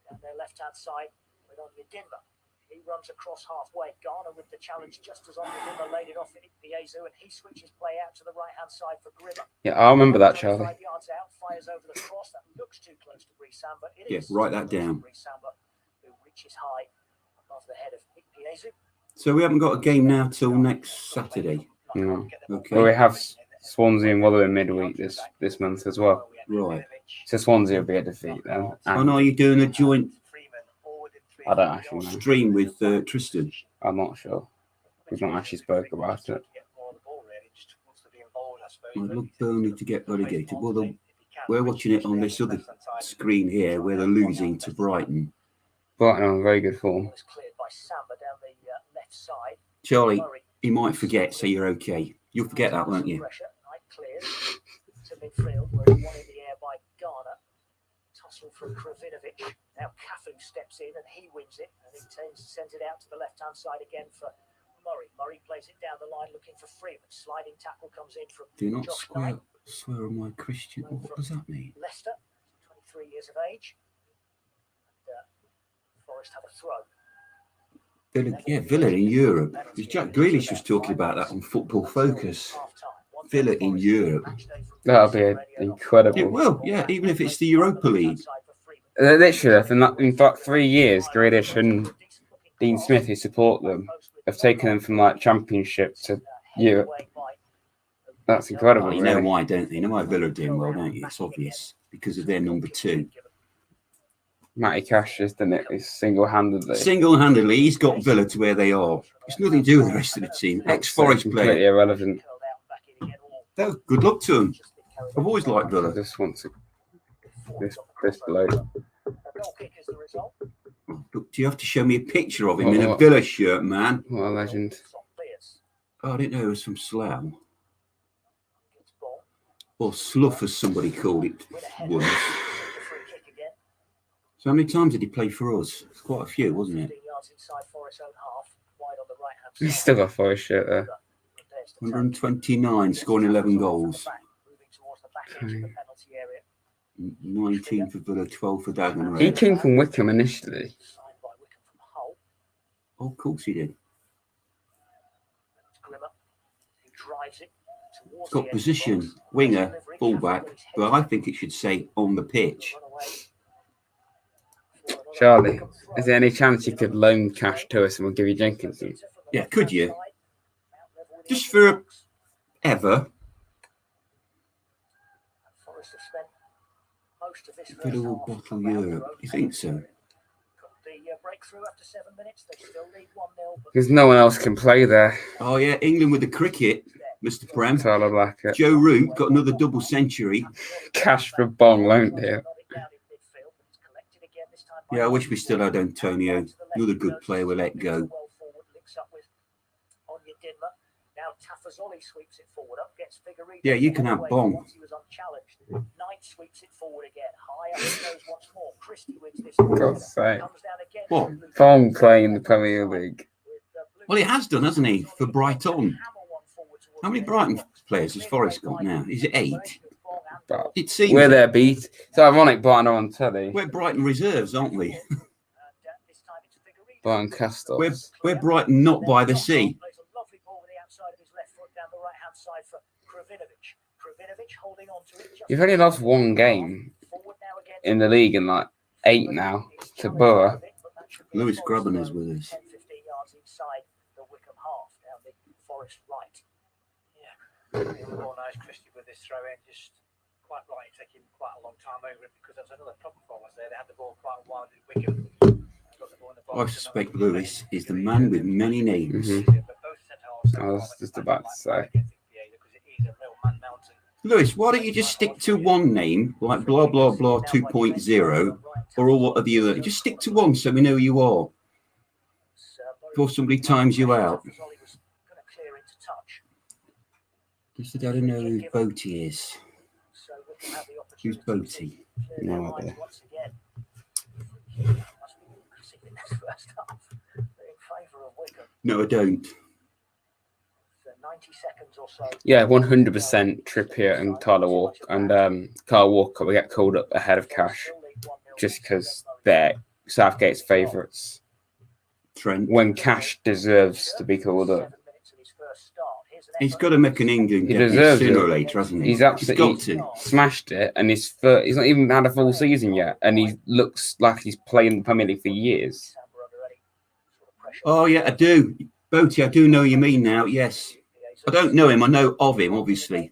down their left-hand side with Onyedinma. He runs across halfway. Garner with the challenge just as Onyedinma laid it off at Piezu, and he switches play out to the right-hand side for Grimmer. Yeah, I remember that, Charlie. 5 yards out, fires over the cross. That looks too close to Brisamba. Yeah, write that down. Brisamba, who reaches high above the head of Piezu. So we haven't got a game now till next Saturday. No. Okay. Well, we have Swansea and Rotherham midweek this month as well. Right. So Swansea will be a defeat then. And are you doing a joint I don't actually know. stream with Tristan? I'm not sure. We've not actually spoke about it. I'd love Burnley to get relegated. Well, we're watching it on this other screen here where they're losing to Brighton. Brighton are in very good form. Charlie, he might forget, so you're okay. You'll forget that, won't you? Tussle from Kravinovic. Now Cafu steps in and he wins it, and he sends it out to the left-hand side again for Murray. Murray plays it down the line looking for Freeman. Sliding tackle comes in from Do not Josh swear on my Christian. What does that mean? Leicester, 23 years of age. And, Forest have a throw. Villa in Europe. Jack Grealish was talking about that on Football Focus. Villa in Europe. That'll be incredible. It will, yeah, even if it's the Europa League. Literally, in fact, 3 years, Grealish and Dean Smith, who support them, have taken them from like Championship to Europe. That's incredible. You know why, don't they? You know why Villa are doing well, don't you? It's obvious. Because of their number 2. Matty Cash has done it single-handedly. Single-handedly, he's got Villa to where they are. It's nothing to do with the rest of the team. Ex-Forest player. Completely irrelevant. No, good luck to him. I've always liked Villa. I just want to this bloke. Look, do you have to show me a picture of him in a Villa shirt, man? What a legend. Oh, I didn't know it was from Slough. Or Slough, as somebody called it once. So how many times did he play for us? It's quite a few, wasn't it? He's still got a Forest shirt there. 129, scoring 11 goals. 19 for Villa, 12 for Dagenham. He came from Wycombe initially. Oh, of course he did. It's got position, winger, fullback, but I think it should say on the pitch. Charlie, is there any chance you could loan Cash to us and we'll give you Jenkinson? Yeah, could you? Just for ever. Villa will bottle Europe. You think so? Because no one else can play there. Oh yeah, England with the cricket, Mr. Prem. Tyler Blackett. Joe Root got another double century. Cash for Bong loaned here. Yeah, I wish we still had Antonio. Another good player we let go. Yeah, you can have Bong. God's sake. What? Bong playing the Premier League. Well, he has done, hasn't he, for Brighton? How many Brighton players has Forest got now? Is it 8? But It seems we're their beat. It's ironic Brighton are on telly. we're Brighton reserves, aren't we? Brighton Castles. We're Brighton not by the sea. You've only lost one game in the league in like 8 now to Borough. Lewis Grubban is with us. 10-15 yards inside the Wycombe half down the Forest right. Yeah, more nice Christie with this throw in, just quite right, taking quite a long time over it because there was another problem for us there. They had the ball quite a while at Wycombe. I suspect Lewis is the man with many names. I was just about to say. Lewis, why don't you just stick to one name, like blah, blah, blah 2.0, or all what have you? Just stick to one so we know who you are. Before somebody times you out. Just I don't know who Boaty is. Who's Boaty? No idea. No, I don't. 90 seconds or so. Yeah, 100% Trippier and Tyler Walker and Kyle Walker will get called up ahead of Cash just because they're Southgate's favourites. Trent. When Cash deserves to be called up. He's got to make an England He debut deserves sooner it. or later, hasn't he? He's absolutely got to. smashed it, and he's not even had a full season yet, and he looks like he's playing the Premier League for years. Oh, yeah, I do. Boaty, I do know what you mean now, yes. I don't know him. I know of him, obviously.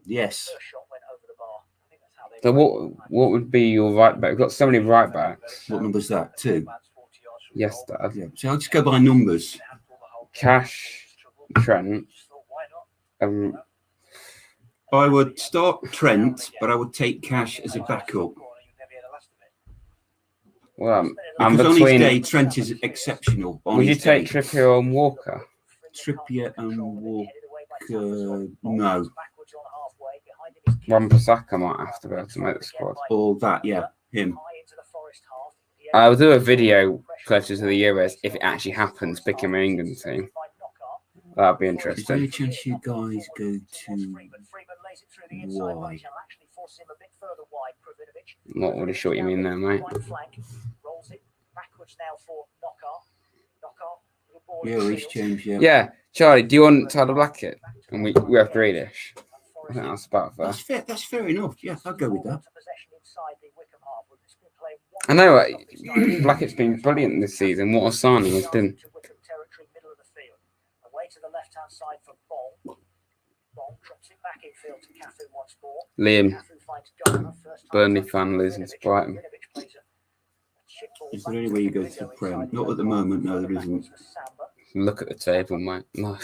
Yes. So what would be your right back? We've got so many right backs. What number's that? 2? Yes, Dad. Yeah. So I'll just go by numbers. Cash, Trent. I would start Trent, but I would take Cash as a backup. Well, I'm Because on his day, between. Trent is exceptional. Would you take Trippier and Walker? Trippier and Walker? No. Wan-Bissaka might have to go to make the squad. All that, yeah, him. I'll do a video closer to the Euros if it actually happens, picking my England team. That'd be Is there any interesting. chance you guys go to Y? Not really sure what you mean there, mate. Yeah, Reece James, yeah. Yeah, Charlie, do you want Tyler Blackett? And we have Grealish. I think that's about fair. That's fair enough. Yeah, I'll go with that. I know Blackett's been brilliant this season. What a signing he's been. Liam, Burnley fan losing to Brighton. Is there any way you go to the Prem? Not at the moment, no, there isn't. Look at the table, mate. No.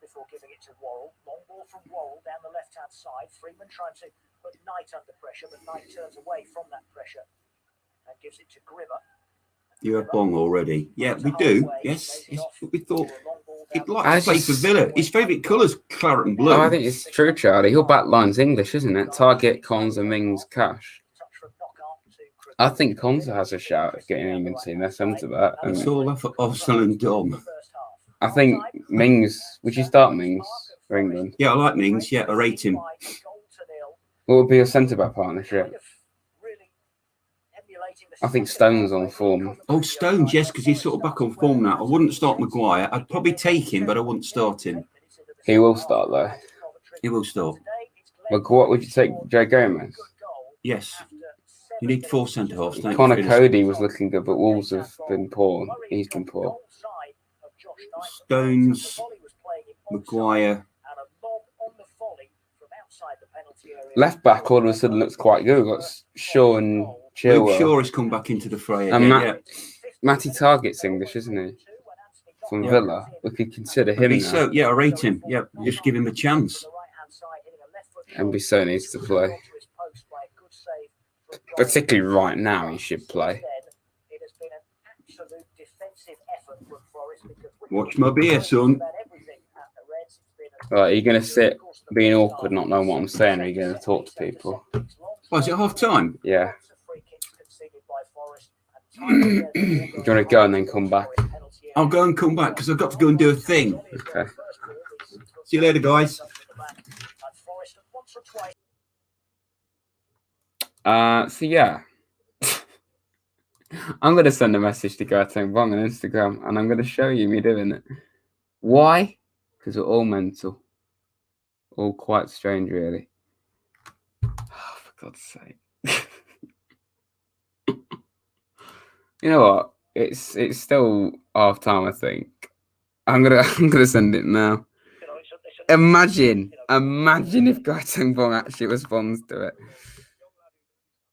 Before giving it to Worrell. Long ball from Worrell down the left-hand side. Freeman trying to put Knight under pressure, but Knight turns away from that pressure and gives it to Grimmer. You have Bong already. Yeah, we do. Yes, we thought he'd like to play for Villa. His favourite colour's claret and blue. Oh, I think it's true, Charlie. Your backline's English, isn't it? Target, Konza, Mings, Cash. I think Konza has a shout at getting England team. They're centre back. It's all off of Arsenal and Dom. I think Mings. Would you start Mings for England? Yeah, I like Mings. Yeah, I rate him. What would be your centre back partnership? I think Stone's on form. Oh, Stones, yes, because he's sort of back on form now. I wouldn't start Maguire. I'd probably take him, but I wouldn't start him. He will start though. He will start. But what would you take, Joe Gomez? Yes. You need 4 centre halves. Connor Cody was looking good, but Wolves have been poor. He's been poor. Stones, Maguire. Left back all of a sudden looks quite good. We've got Shaw and Luke Chilwell. Shaw has come back into the fray And again. Matty Target's English, isn't he? From Yeah. Villa. We could consider Yeah. him now. So, yeah, I rate him. Yeah, just give him a chance. And Bissau needs to play. Particularly right now, he should play. Watch my beer, son. Right, are you going to sit being awkward, not knowing what I'm saying, or are you going to talk to people? Oh, is it half time? Yeah. Do you want to go and then come back? I'll go and come back because I've got to go and do a thing. Okay. See you later, guys. So yeah, I'm going to send a message to Gauteng Bong on Instagram and I'm going to show you me doing it. Why? Because we're all mental. All quite strange, really. Oh, for God's sake. You know what? It's still half time, I think. I'm gonna send it now. Imagine if Gauteng Bong actually responds to it.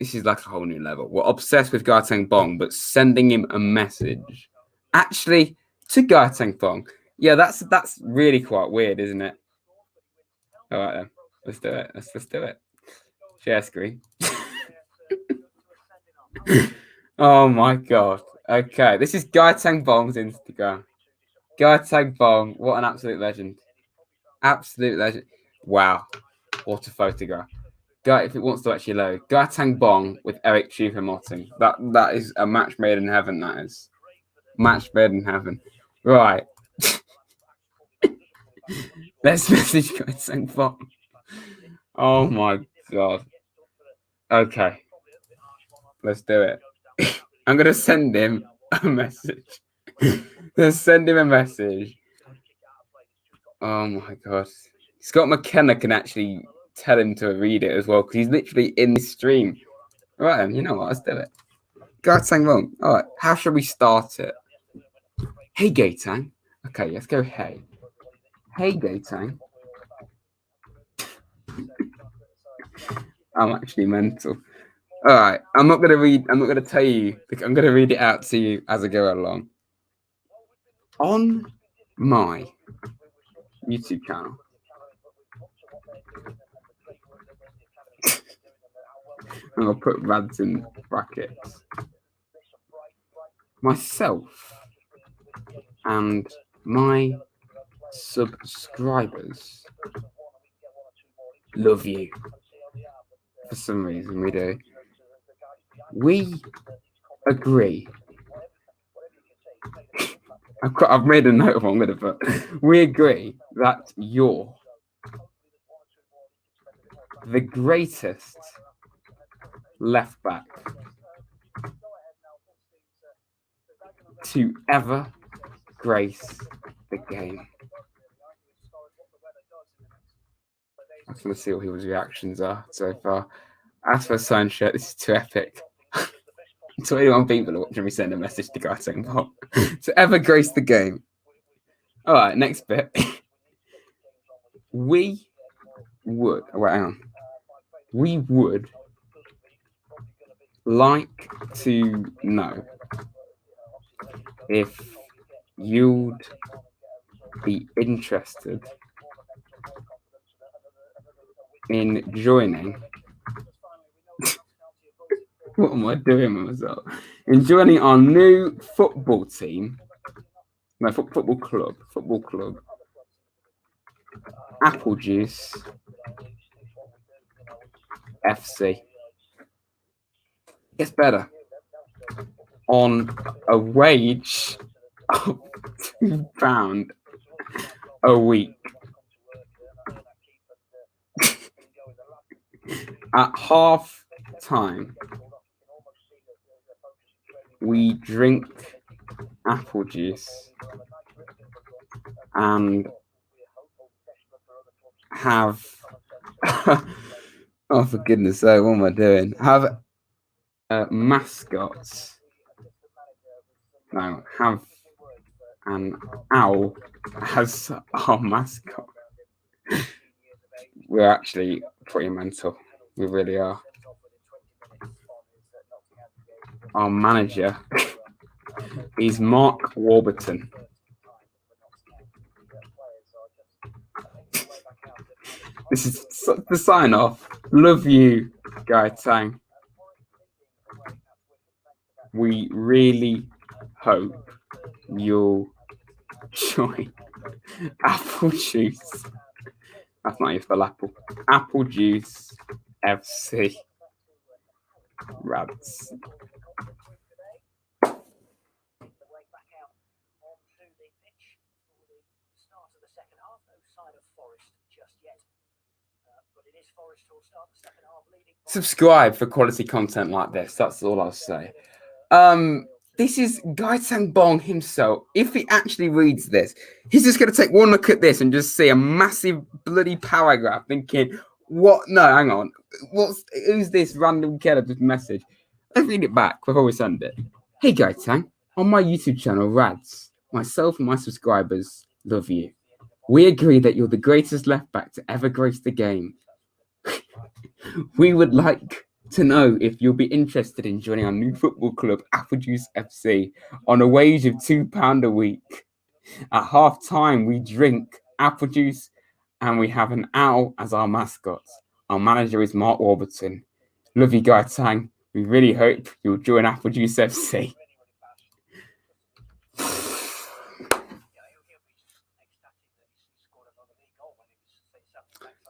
This is like a whole new level. We're obsessed with Gauteng Bong, but sending him a message actually to Gauteng Bong. Yeah, that's really quite weird, isn't it? All right then, let's do it. Let's do it. Share screen. Oh my God. Okay, this is Gauteng Bong's Instagram. Gauteng Bong, what an absolute legend. Absolute legend. Wow, what a photograph. If it wants to actually load, Gauteng Bong with Eric Choupo-Moting. That is a match made in heaven. That is match made in heaven. Right. Let's message Gauteng Bong. Oh my God. Okay. Let's do it. I'm gonna send him a message. Let's send him a message. Oh my God. Scott McKenna can actually tell him to read it as well because he's literally in the stream. Right then, you know what? Let's do it. Gauteng Bong. All right. How should we start it? Hey Gauteng. Okay, let's go. Hey. Hey Gauteng. I'm actually mental. All right. I'm not gonna tell you. I'm gonna read it out to you as I go along. On my YouTube channel. And I'll put rads in brackets. Myself and my subscribers love you. For some reason we do. We agree. I've made a note of what I'm going to put. We agree that you're the greatest left back to ever grace the game. I just want to see what people's reactions are so far. As for a signed shirt, this is too epic. 21 people are watching me send a message to Gauteng Bong to ever grace the game. All right, next bit. We would like to know if you'd be interested in joining. What am I doing with myself? In joining our new football team. No, football club. Apple Juice FC. Gets better. On a wage of £2 a week. At half time, we drink apple juice and have oh, for goodness sake, what am I doing? Have mascots. No, have an owl as our mascot. We're actually pretty mental. We really are. Our manager is Mark Warburton. This is the sign off. Love you, Gauteng. We really hope you'll join Apple Juice. That's not your full apple. Apple Juice FC. Rads. Subscribe for quality content like this. That's all I'll say. This is Gaitang Bong himself. If he actually reads this, he's just going to take one look at this and just see a massive bloody paragraph thinking, what? No, hang on. Who's this random kid of this message? Let's read it back before we send it. Hey, Gaitang. On my YouTube channel, Rads, myself and my subscribers love you. We agree that you're the greatest left back to ever grace the game. We would like to know if you'll be interested in joining our new football club, Apple Juice FC, on a wage of £2 a week. At half time, we drink apple juice and we have an owl as our mascot. Our manager is Mark Warburton. Love you, Gaitang. We really hope you'll join Apple Juice FC.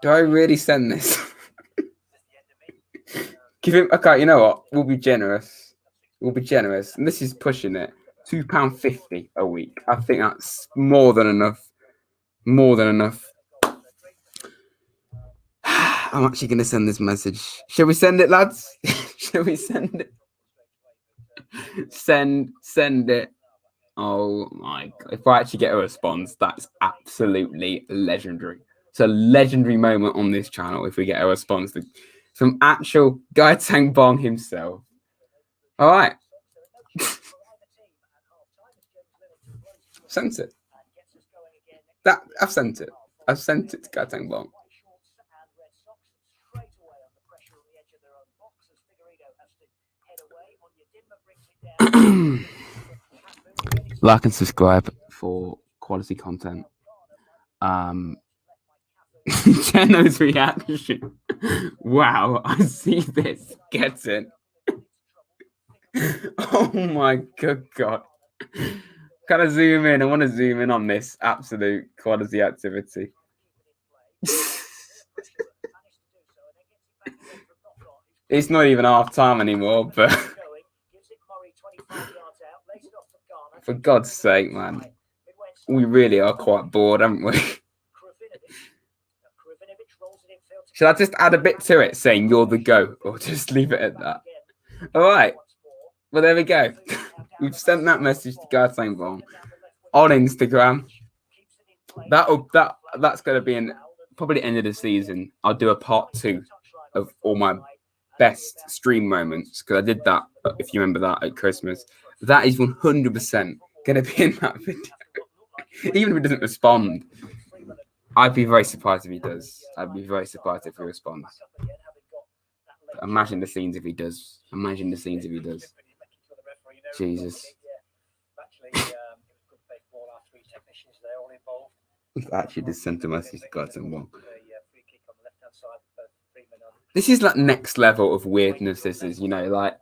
Do I really send this? Give him, okay, you know what? We'll be generous. We'll be generous. And this is pushing it. £2.50 a week. I think that's more than enough. More than enough. I'm actually going to send this message. Shall we send it, lads? Shall we send it? Send it. Oh my God. If I actually get a response, that's absolutely legendary. It's a legendary moment on this channel if we get a response from actual Gaitang Bong himself. All right. Sent it. I've sent it. I've sent it to Gaitang Bong. Like and subscribe for quality content. Geno's reaction. Wow, I see this. Get it. Oh my good God. Can I zoom in? I want to zoom in on this absolute quality activity. It's not even half time anymore, but for God's sake, man. We really are quite bored, haven't we? Should I just add a bit to it saying you're the GOAT, or just leave it at that? All right. Well, there we go. We've sent that message to Gaitang Bong on Instagram. That's going to be in probably end of the season. I'll do a part 2 of all my best stream moments, because I did that, if you remember that, at Christmas. That is 100% going to be in that video. Even if he doesn't respond, I'd be very surprised if he does. I'd be very surprised if he responds. But imagine the scenes if he does. Imagine the scenes if he does. Jesus. We've actually just sent a message to Gaitang Bong. This is like next level of weirdness. This is, you know, like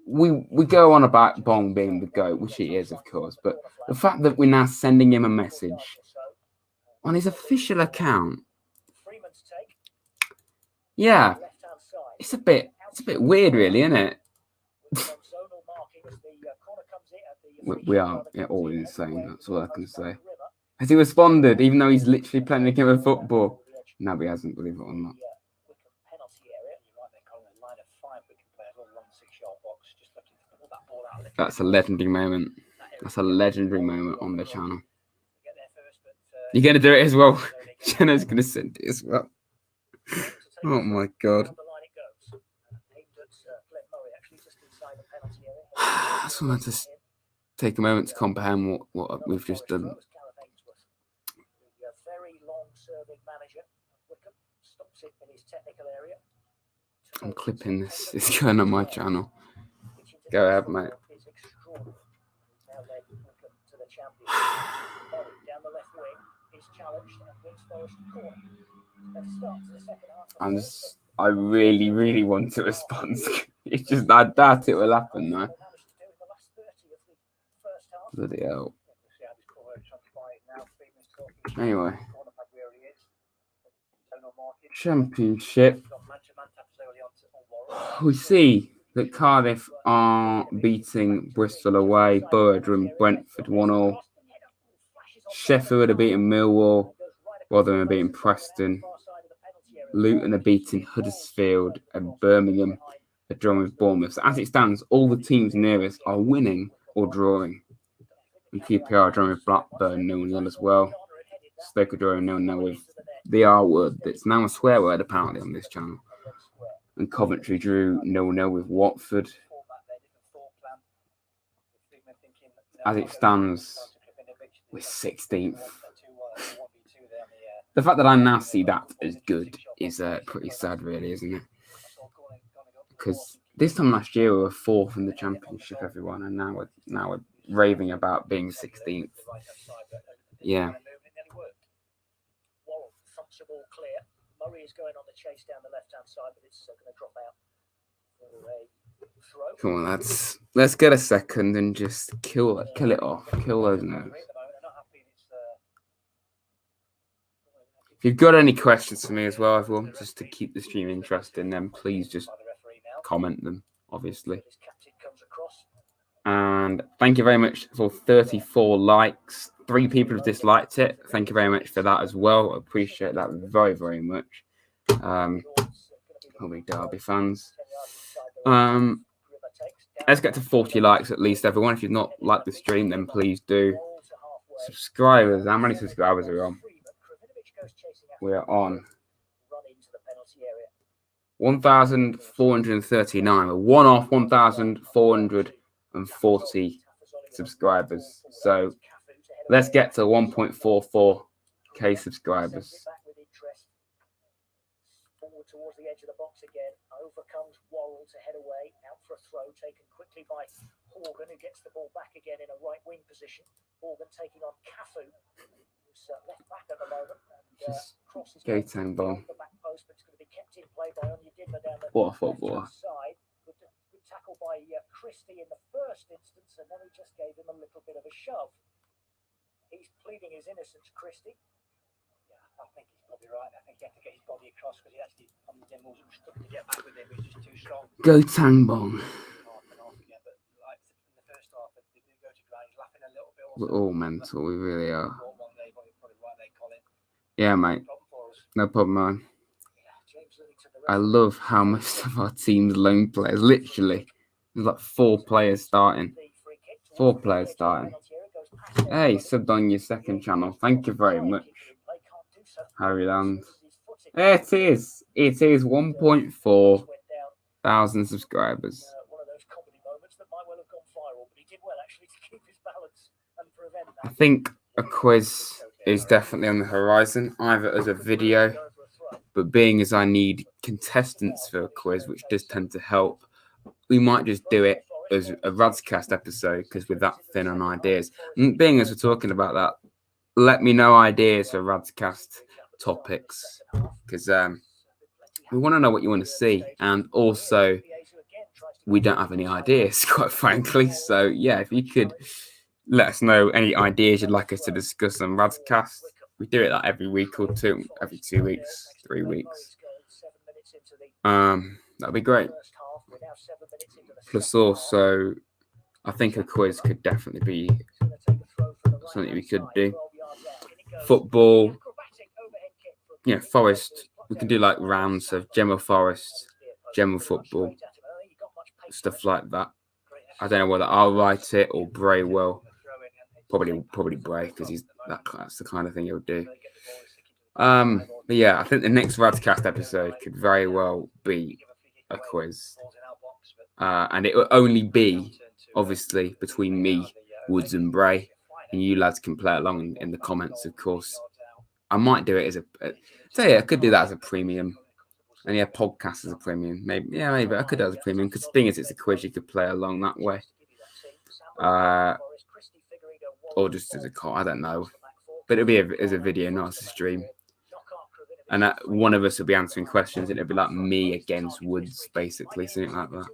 we go on about Bong being the GOAT, which he is, of course, but the fact that we're now sending him a message on his official account, yeah, it's a bit weird, really, isn't it? We are all insane. That's all I can say. Has he responded, even though he's literally playing a game of football? No, he hasn't, believe it or not. That's a legendary moment. That's a legendary moment on the channel. You're going to do it as well. Jenna's going to send it as well. Oh my God. I just wanted to take a moment to comprehend what we've just done. I'm clipping this. It's going on my channel. Go ahead, mate. I really, really want to respond. It's just, I doubt it will happen, though. Bloody hell. Anyway. Championship. We see that Cardiff are beating Bristol away, Borough, Brentford 1-0. Sheffield are beating Millwall, Rotherham are beating Preston. Luton are beating Huddersfield and Birmingham are drawing with Bournemouth. So as it stands, all the teams nearest are winning or drawing. And QPR are drawing with Blackburn 0-0 as well. Stoke are drawing 0-0 with the R word. It's now a swear word apparently on this channel. And Coventry drew 0-0 with Watford. As it stands, we're 16th. The fact that I now see that as good is pretty sad, really, isn't it? Because this time last year we were 4th in the Championship, everyone, and now we're raving about being 16th. Yeah. Murray is going on the chase down the left-hand side, but it's going to drop out for a throw. Come on, lads. Let's get a second and just kill it off. Kill those nerves. If you've got any questions for me as well, everyone, just to keep the stream interesting, then please just comment them, obviously. And thank you very much for 34 likes. 3 people have disliked it. Thank you very much for that as well. I appreciate that very, very much. Probably Derby fans. Let's get to 40 likes at least, everyone. If you've not liked the stream, then please do. Subscribers. How many subscribers are we on? We're on 1,439. A one-off 1,440 subscribers. So let's get to 1.44k subscribers. Forward towards the edge of the box again. Overcomes Worrell to head away. Out for a throw taken quickly by Horgan, who gets the ball back again in a right wing position. Horgan taking on Cafu, who's left back at the moment. And crosses Go Tangball. the back post, but it's going to be kept in play by Onyedinma down the What a footballer. side. Good tackle by Christie in the first instance, and then he just gave him a little bit of a shove. He's pleading his innocence, Christie. Yeah, I think he's probably right. I think he had to get his body across because he actually, Onyedinma wasn't stuck to get back with him. He was just too strong. Go Tangball. We're all mental. We really are. Yeah, mate. No problem, man. I love how most of our team's lone players, literally, there's like 4 players starting. 4 players starting. Hey, subbed on your second channel. Thank you very much, Harry Land. It is 1.4 thousand subscribers. I think a quiz is definitely on the horizon, either as a video, but being as I need contestants for a quiz, which does tend to help, we might just do it as a Radscast episode, because we're that thin on ideas. And being as we're talking about that, let me know ideas for Radscast topics, because we want to know what you want to see, and also we don't have any ideas, quite frankly. So yeah, if you could let us know any ideas you'd like us to discuss on Radscast. We do it like every week or two, every 2 weeks, 3 weeks. That'd be great. Plus also, I think a quiz could definitely be something we could do. Football, yeah, Forest. We can do like rounds of general Forest, general football, stuff like that. I don't know whether I'll write it or Bray will. Probably Bray, because that's the kind of thing he'll do. But yeah, I think the next Radscast episode could very well be a quiz. And it will only be, obviously, between me, Woods and Bray. And you lads can play along in the comments, of course. I might do it as I could do that as a premium. And yeah, podcast as a premium. Maybe I could do it as a premium. Because the thing is, it's a quiz, you could play along that way. Or just as a call, I don't know. But it'll be as a video, not as a stream. And one of us will be answering questions, and it'll be like me against Woods, basically, something like that.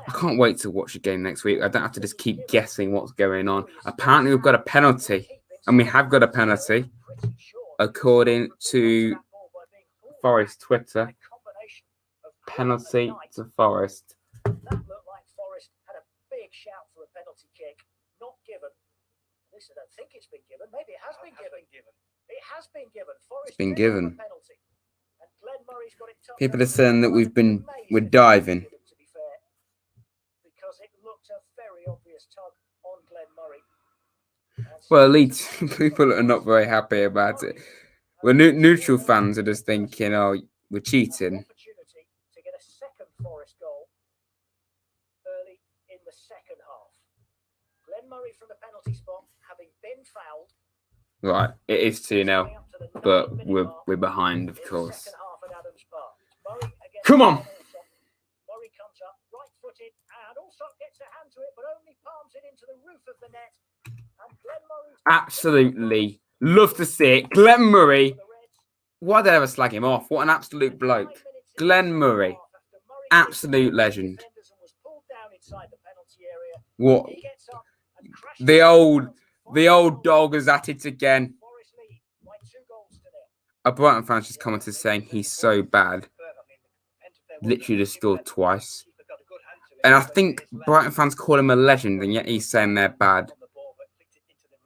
I can't wait to watch the game next week. I don't have to just keep guessing what's going on. Apparently, we've got a penalty, and we have got a penalty, according to Forest Twitter. Penalty to Forest. That looked like Forest had a big shout for a penalty kick, not given. At least I don't think it's been given. Maybe it has been given. has been given. It's been given. Penalty. And Glenn Murray's got it tucked People are under. saying that we're diving. To be fair, because it looked a very obvious tug on Glenn Murray. Well, Leeds people are not very happy about it. Well, neutral fans are just thinking, "Oh, we're cheating." Opportunity to get a second Forest goal early in the second half. Glenn Murray from the penalty spot, having been fouled. Right, it is 2-0, but we're behind, of course. Come on. Murray comes up right-footed and also gets a hand to it, but only palms it into the roof of the net. And Glenn Murray Absolutely love to see it. Glenn Murray. Why did I ever slag him off? What an absolute bloke. Glenn Murray. Absolute legend. What? The old dog is at it again. A Brighton fan just commented saying he's so bad. Literally just scored twice. And I think Brighton fans call him a legend, and yet he's saying they're bad.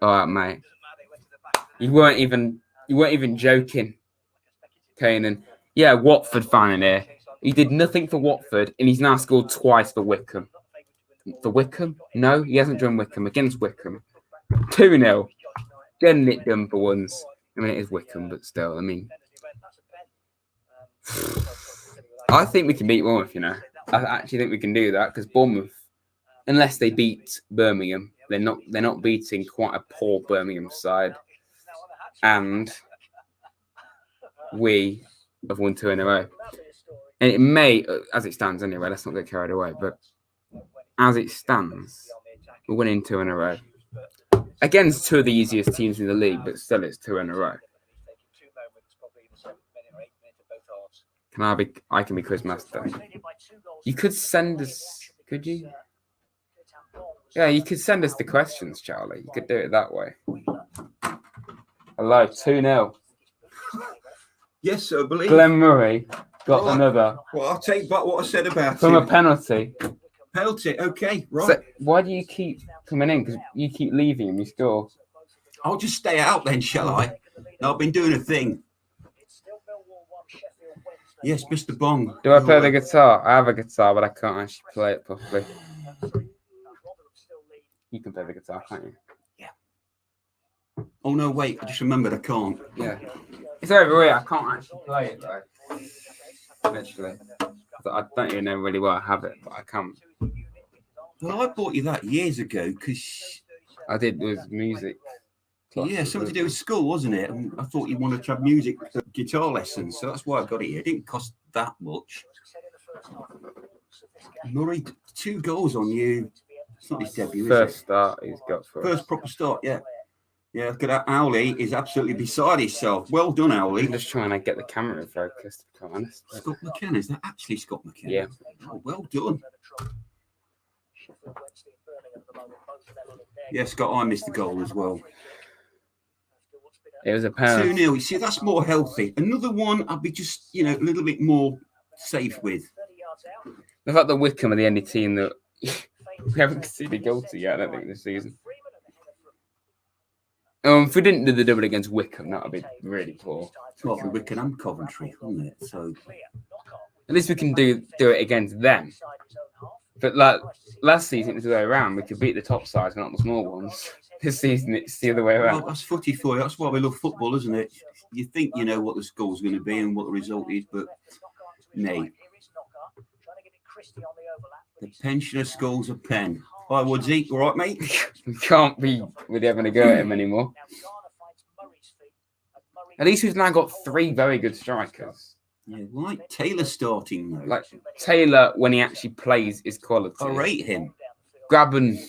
Alright, mate. You weren't even joking, Kanan. Yeah, Watford fan in here. He did nothing for Watford, and he's now scored twice for Wycombe. For Wycombe? No, he hasn't joined Wycombe. Against Wycombe. 2-0. Getting it done for once. I mean, it is Wycombe, but still, I mean. I think we can beat Bournemouth, you know. I actually think we can do that, because Bournemouth, unless they beat Birmingham, they're not beating quite a poor Birmingham side. And we have won 2 in a row. And it may, as it stands anyway, let's not get carried away, but as it stands, we're winning 2 in a row. Against 2 of the easiest teams in the league, but still it's 2 in a row. I can be quizmaster. You could send us, could you? Yeah, you could send us the questions, Charlie. You could do it that way. Hello, 2-0. Yes, I believe. Glenn Murray got another. Well, I'll take back what I said about from him. A penalty. Penalty, okay, right. So why do you keep coming in? Because you keep leaving him, you score. I'll just stay out then, shall I? I've been doing a thing. Yes, Mr. Bong. Do I play the guitar? I have a guitar, but I can't actually play it properly. You can play the guitar, can't you? Yeah. Oh, no, wait. I just remembered I can't. Yeah. It's over here. I can't actually play it, though. Literally. I don't even know really where I have it, but I can't. Well, I bought you that years ago because... I did with music. Yeah, something to do with school, wasn't it? And I thought you wanted to have music, guitar lessons, so that's why I got it here. It didn't cost that much. Murray, 2 goals on you. It's not his debut, First start he's got for First proper start, yeah. Yeah, look at that. Owley is absolutely beside himself. Well done, Owley. I'm just trying to get the camera in focus, to be honest. Scott McKenna, is that actually Scott McKenna? Yeah. Oh, well done. Yeah, Scott, I missed the goal as well. It was a penalty. 2-0. You see, that's more healthy. Another one, I'd be just, a little bit more safe with. The fact that Wycombe are the only team that we haven't conceded goal to yet, I don't think, this season. If we didn't do the double against Wycombe, that would be really poor. Well, for Wycombe and Coventry, wouldn't it? So at least we can do it against them. But like last season, it was the way around. We could beat the top sides, not the small ones. This season, it's the other way around. Well, that's footy for you. That's why we love football, isn't it? You think you know what the score's going to be and what the result is, but nay. The pensioner scores a pen. Hi, Woodsy. All right, mate? We can't be really having a go at him anymore. At least we've now got 3 very good strikers. Yeah, like Taylor starting, though. Like Taylor, when he actually plays, is quality. I rate him. Grabban,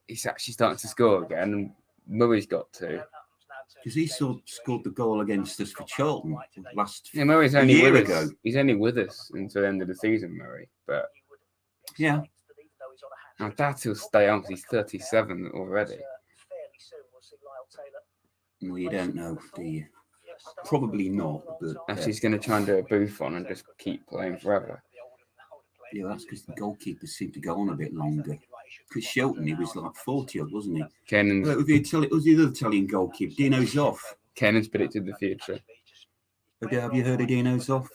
he's actually starting to score again, and Murray's got 2. Because he scored the goal against us for Charlton last Murray's only year with ago. Us. He's only with us until the end of the season, Murray. But yeah, I doubt he'll stay on because he's 37 already. Well, you don't know, do you? Probably not. But actually, he's going to try and do a booth on and just keep playing forever. Yeah, that's because the goalkeepers seem to go on a bit longer. Because Shelton, he was like 40 odd, wasn't he? Kenan. Who's the other Italian goalkeeper? Dino's off. Ken has predicted the future. Have you heard of Dino Zoff?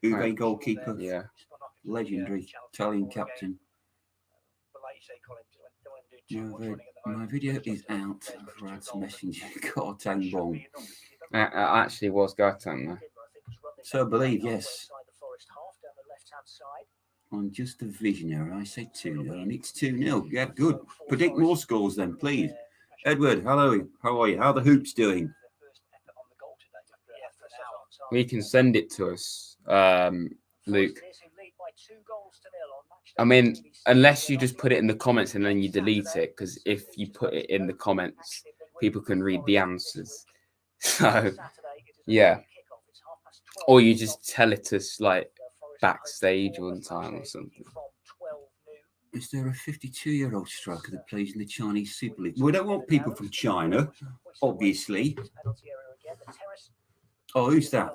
Uwe goalkeeper. Yeah. Legendary Italian captain. My video is out for Rad's Messenger. Cartang Bong. It actually was Gartan though. So I believe, yes. I'm just a visionary. I say 2-0 and it's 2-0. Yeah, good. Predict more scores then, please. Edward, hello. How are you? How are the hoops doing? You can send it to us, Luke. I mean, unless you just put it in the comments and then you delete it, because if you put it in the comments, people can read the answers. So, yeah. Or you just tell it to us like backstage one time or something. Is there a 52-year-old striker that plays in the Chinese Super League? We don't want people from China, obviously. Oh, who's that?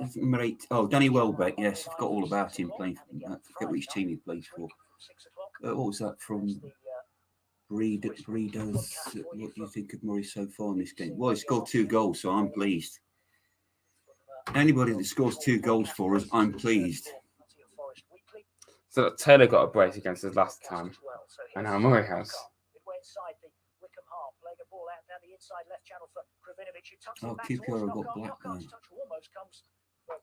Oh, Danny Welbeck. Yes, I've got all about him playing. I forget which team he plays for. What was that from? Breeders. What do you think of Murray so far in this game? Well, he scored 2 goals, so I'm pleased. Anybody that scores 2 goals for us, I'm pleased. So Taylor got a brace against us last time, and now Murray has. Oh, QPR got black now.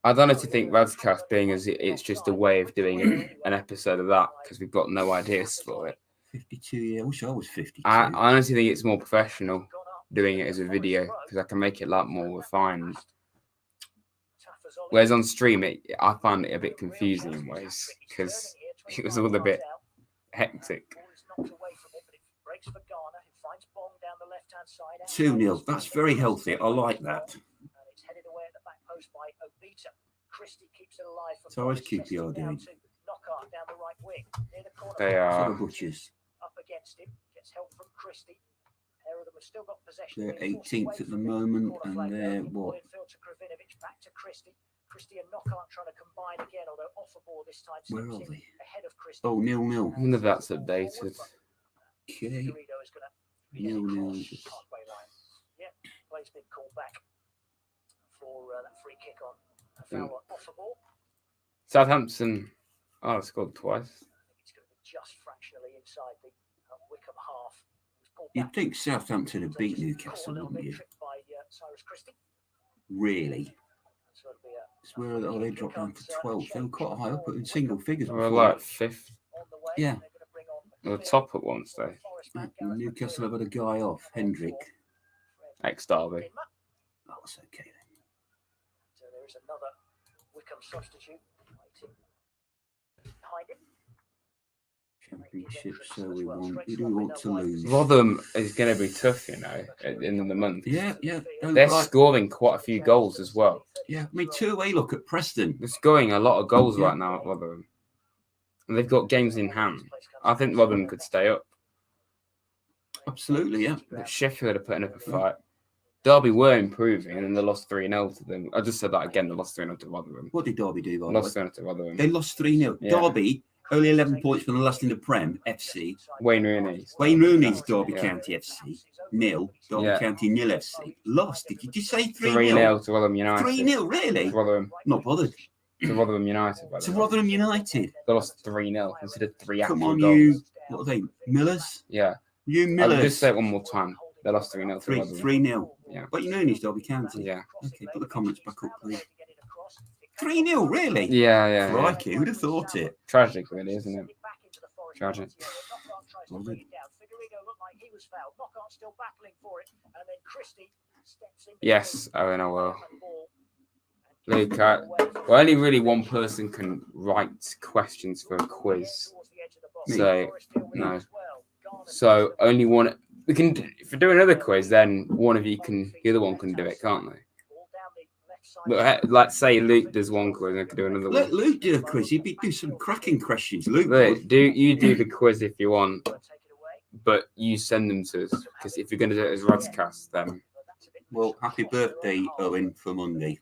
I don't honestly think Radscast being as it's just a way of doing an episode of that because we've got no ideas for it. 52, yeah. I wish I was 52. I honestly think it's more professional doing it as a video because I can make it a lot more refined. Whereas on stream, I found it a bit confusing in ways because it was all a bit hectic. 2-0. That's very healthy. I like that. So how's QPR doing? They are. Butchers. They're 18th at the moment, and they're what? Where are they? Oh, 0-0. I wonder if that's updated. Okay. 0-0. Plays big call back for that free kick on foul off the ball. Southampton. Oh, I scored twice. It's going to be just fractionally inside the Wycombe half. You'd think Southampton would beat Newcastle, wouldn't you? Really? It's where they dropped down to 12. They were quite high up in single figures. We're like 5th. Yeah. They were top at once though. Newcastle have had a guy off, Hendrick. Ex-Derby. Oh, it's okay then. So there is another Wycombe substitute behind him. Championship, so we want. We do want to lose. Rotherham is going to be tough, you know, at the end of the month. Yeah. They're scoring quite a few goals as well. Yeah, me too. Hey, look at Preston. They're scoring a lot of goals right now at Rotherham. And they've got games in hand. I think Rotherham could stay up. Absolutely, yeah. But Sheffield are putting up a fight. Derby were improving, and then they lost 3-0 to them. I just said that again. They lost 3-0 to Rotherham. What did Derby do? By Lost 3-0 to Rotherham. They lost 3-0. Yeah. Derby, only 11 points from the last in the Prem, FC. Wayne Rooney's Derby County FC. 0. Derby County 0 FC. Lost. Did you say 3-0? 3-0 to Rotherham United. 3-0, really? To Rotherham. Not bothered. To Rotherham United. To Rotherham United. They lost 3-0 instead of 3 Come actual on, goals. you. What are they? Millers? Yeah. You Millers. I'll just say it one more time. They lost 3-0 to Rotherham. 3-0. Yeah. But you know he's Derby County. Yeah. Okay, put the comments back up, please. 3-0, really? Yeah. Crikey, who'd have thought it? Tragic, really, isn't it? Tragic. Yes, Owen, I will. Luke, well, only really one person can write questions for a quiz. So, no. So, only one. We can, if we do another quiz, then one of you can, the other one can do it, can't they? But let's say Luke does one quiz and I can do another one. Let Luke do a quiz. He'd do some cracking questions. Luke, you do the quiz if you want, but you send them to us because if you're going to do it as Radscast, then. Well, happy birthday, Owen, for Monday.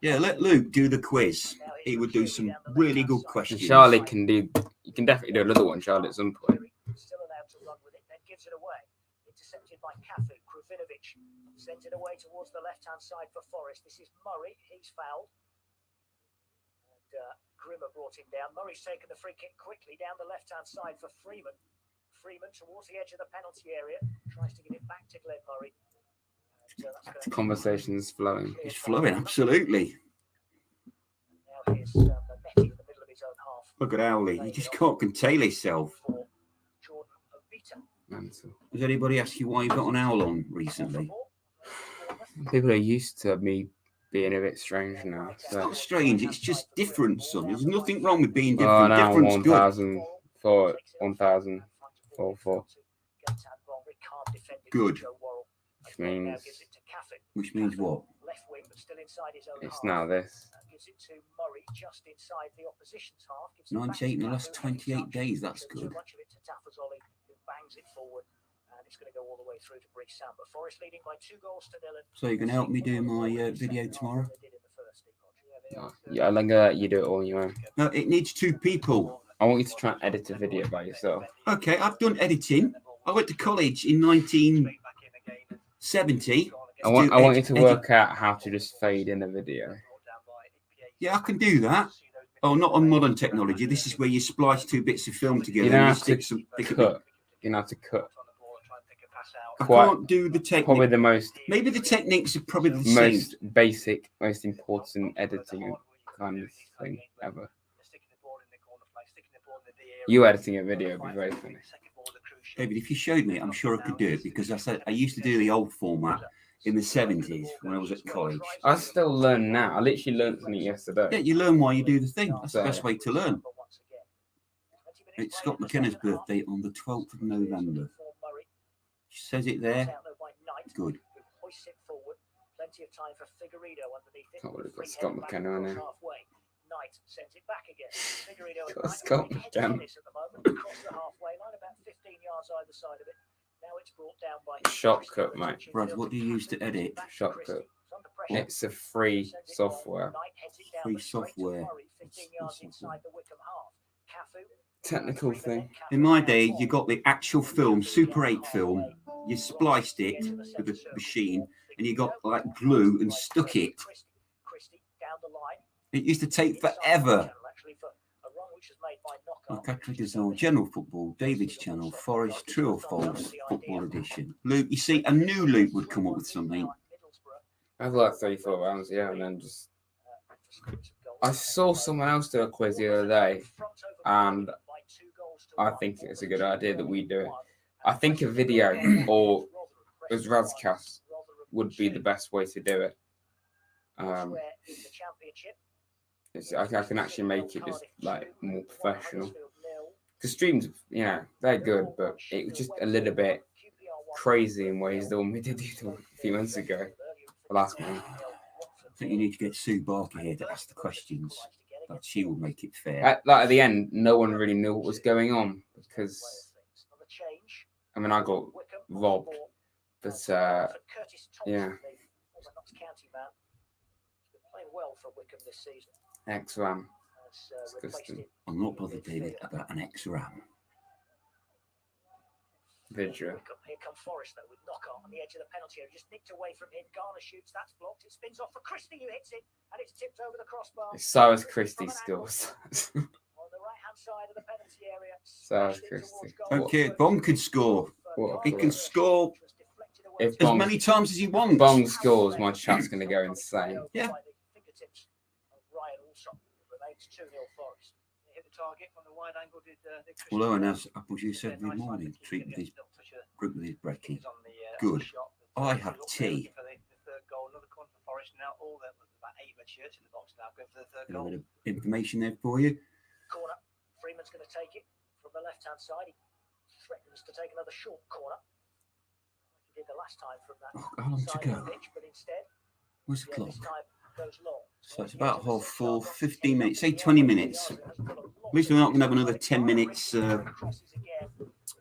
Yeah, let Luke do the quiz. He would do some really good questions. And Charlie can do. You can definitely do another one, Charlie, at some point. Still allowed to run with it, then gives it away. Intercepted by Cafu, Kruvinovic sends it away towards the left-hand side for Forest. This is Murray. He's fouled. And Grimmer brought him down. Murray's taken the free kick quickly down the left-hand side for Freeman. Freeman towards the edge of the penalty area. Tries to give it back to Glenn Murray. The conversation's flowing. It's flowing, absolutely. Now here's Manetti in the middle of his own half. Look at Owley. He just can't contain himself. Jordan Obita. Mental. Does anybody ask you why you got an owl on recently? People are used to me being a bit strange now. It's So. not strange. It's just different, son. There's nothing wrong with being Oh, different. now Different's good. 1,044. Good. Which means Which means what? it's now this. Gives it to Murray just inside the opposition's half. 98 in the last 28 days. That's good. Much of it to Tafazoli, who bangs it forward, and it's going to go all the way through to Breach Sound. But Forest leading by 2 goals to 0. So you're going to help me do my video tomorrow? Yeah, I'm gonna let you do it all on your own. No, it needs 2 people. I want you to try and edit a video by yourself. Okay, I've done editing. I went to college in 1970. I want you to work out how to just fade in a video. Yeah, I can do that. Oh, not on modern technology. This is where you splice 2 bits of film together. You don't and have stick to some. cut. You don't have to cut. I Quite- can't do the technique. Probably the most Maybe the techniques are probably the same. basic, most important editing kind of thing ever. You editing a video would be very funny. David, if you showed me, I'm sure I could do it because I used to do the old format in the 70s when I was at college. I still learn now. I literally learned something yesterday. Yeah, you learn while you do the thing. That's the best way to learn. It's Scott McKenna's birthday on the 12th of November. Says it there. Good. Plenty of time for Figueiredo underneath it. Oh, we've got Scott McKenna on there. Knight sends it back again. Figueiredo Got Scott McKenna. at the moment, across the halfway line, about 15 yards either side of it. Now it's brought down by Shortcut, mate. Brad, what do you use to edit? Shortcut. It's a free software. Free software. 15 yards inside the Wycombe half. Cafu. Technical thing. In my day, you got the actual film, Super 8 film. You spliced it with a machine, and you got like glue and stuck it. It used to take forever. Okay, triggers on General Football, David's channel, Forest, True or False, Football Edition. Luke, you see, I knew Luke would come up with something. I had like 34 rounds, yeah, and then just. I saw someone else do a quiz the other day, and I think it's a good idea that we do it. I think a video or as Razcast would be the best way to do it. I can actually make it just like more professional. The streams, they're good, but it was just a little bit crazy in ways the one we did a few months ago, last month. I think you need to get Sue Barker here to ask the questions. That she will make it fair. At the end, no one really knew what was going on because, I mean, I got robbed, but yeah. X-Ram. Disgusting. I'm not bothered, David, about an X-Ram. Vidra. Here come Forest though with Knockout on the edge of the penalty area. Just nicked away from him. Garner shoots. That's blocked. It spins off for Christie, who hits it, and it's tipped over the crossbar. It's Cyrus Christie scores. On the right-hand side of the penalty area. Cyrus Christie. Okay, Bong can score. He can score If as many times as he wants. Bong scores, my chat's going to go insane. Yeah. Well, Owen, as you said every morning, treat with his group with his brekkie. Good. I had tea. A little bit of information there for you. Corner. Freeman's going to take it from the left-hand side. He threatens to take another short corner. He did the last time from that How long to side go? of the pitch, but instead, Where's the clock? this time goes long. So it's about 4:30, 15 minutes, say 20 minutes. At least we're not going to have another 10 minutes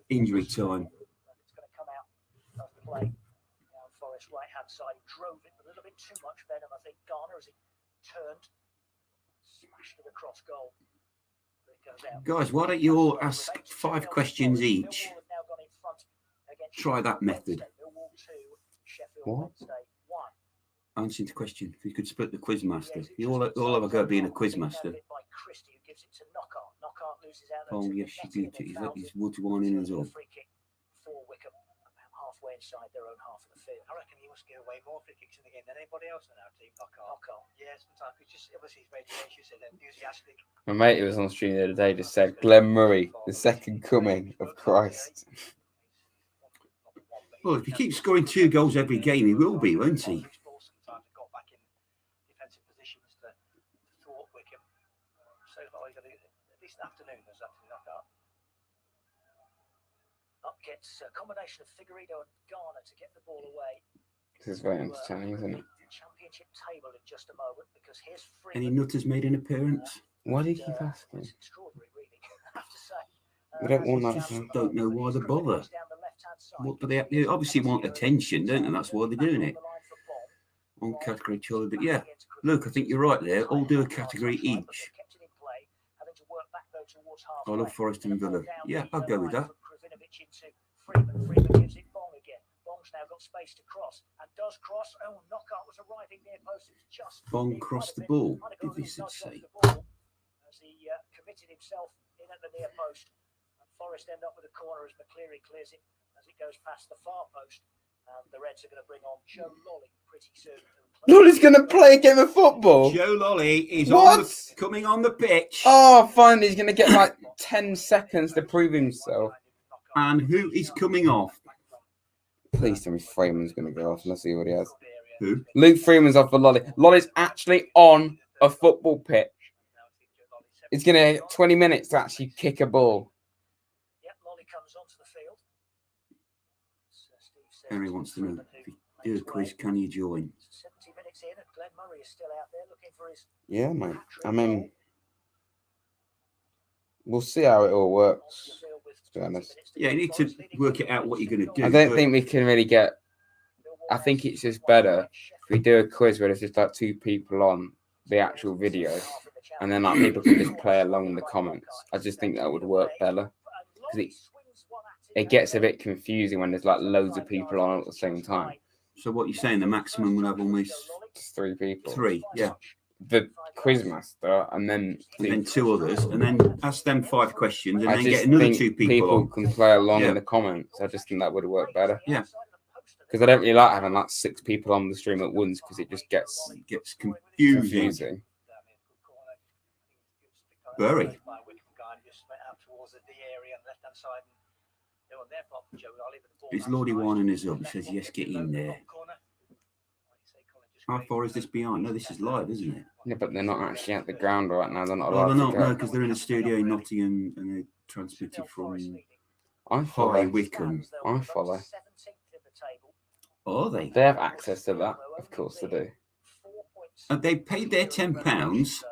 injury time. It's going to come out of play. Now Forest right-hand side drove it a little bit too much venom, I think. Garner, as he turned, smashed it across goal. It goes out. Guys, why don't you all ask 5 questions each? Try that method. What? answering the question. If you could split the quiz master. You all have a go at being a quiz master. Oh, yes, you do. He's Woods winding us up. Halfway inside their own half of the field. I reckon he must give away more free kicks in the game than anybody else in our team. Knock on. Yeah, sometimes it's just obviously he's very tenacious and enthusiastic. My mate who was on stream the other day just said Glenn Murray, the second coming of Christ. Well, if he keeps scoring 2 goals every game, he will be, won't he? Sometimes got back in defensive positions to thwart Wycombe. So far, he's had a decent afternoon. There's actually knockout. Up gets a combination of Figueiredo and Garner to get the ball away. This is very entertaining, isn't it? Championship table in just a moment because here's Any nutters made an appearance? Why do you keep asking? It's extraordinary, really. I have to say. We don't want that. Just don't know why they bother. What do they obviously want attention, don't they? That's why they're doing it. One category, Charlie. But yeah, Luke, I think you're right there. All do a category each. I love Forest and Villa. Yeah, I'll go with that. Freeman gives it Bong again. Bong's now got space to cross and does cross. Oh, Knockout was arriving near post. Just Bong crossed the ball. Did this say? As he committed himself in at the near post, and Forest end up with a corner as McCleary clears it as it goes past the far post. And the Reds are going to bring on Joe Lolly pretty soon. Lolly's going to play a game of football. Joe Lolly is coming on the pitch. Oh, finally, he's going to get like 10 seconds to prove himself. And who is coming off? Please tell me Freeman's going to go off. Let's see what he has. Who? Luke Freeman's off for Lolly. Lolly's actually on a football pitch. It's going to take 20 minutes to actually kick a ball. Yep, Lolly comes onto the field. Henry wants to know, if you do a quiz, can you join? 70 minutes in and Glenn Murray is still out there looking for his... Yeah, mate. I mean, we'll see how it all works, to be honest. Yeah, you need to work it out what you're going to do. I don't think we can really get... I think it's just better if we do a quiz where there's just like 2 people on the actual video and then like people can just play along in the comments. I just think that would work better because it gets a bit confusing when there's like loads of people on at the same time. So what you're saying, the maximum will have almost... Just 3 people. 3, yeah. The quizmaster and then 2 others, and then ask them 5 questions, and then get another 2 people. People can play along in the comments. I just think that would work better. Yeah. Because I don't really like having like 6 people on the stream at once because it just gets confusing. Very. It's Lordy winding us up. He says, yes, get in there. How far is this behind? No, this is live, isn't it? Yeah, but they're not actually at the ground right now. They're not allowed they're not, to go. no, because they're in a studio in Nottingham and they're transmitted from Wycombe. I follow. Are they? They have access to that. Of course they do. And they paid their £10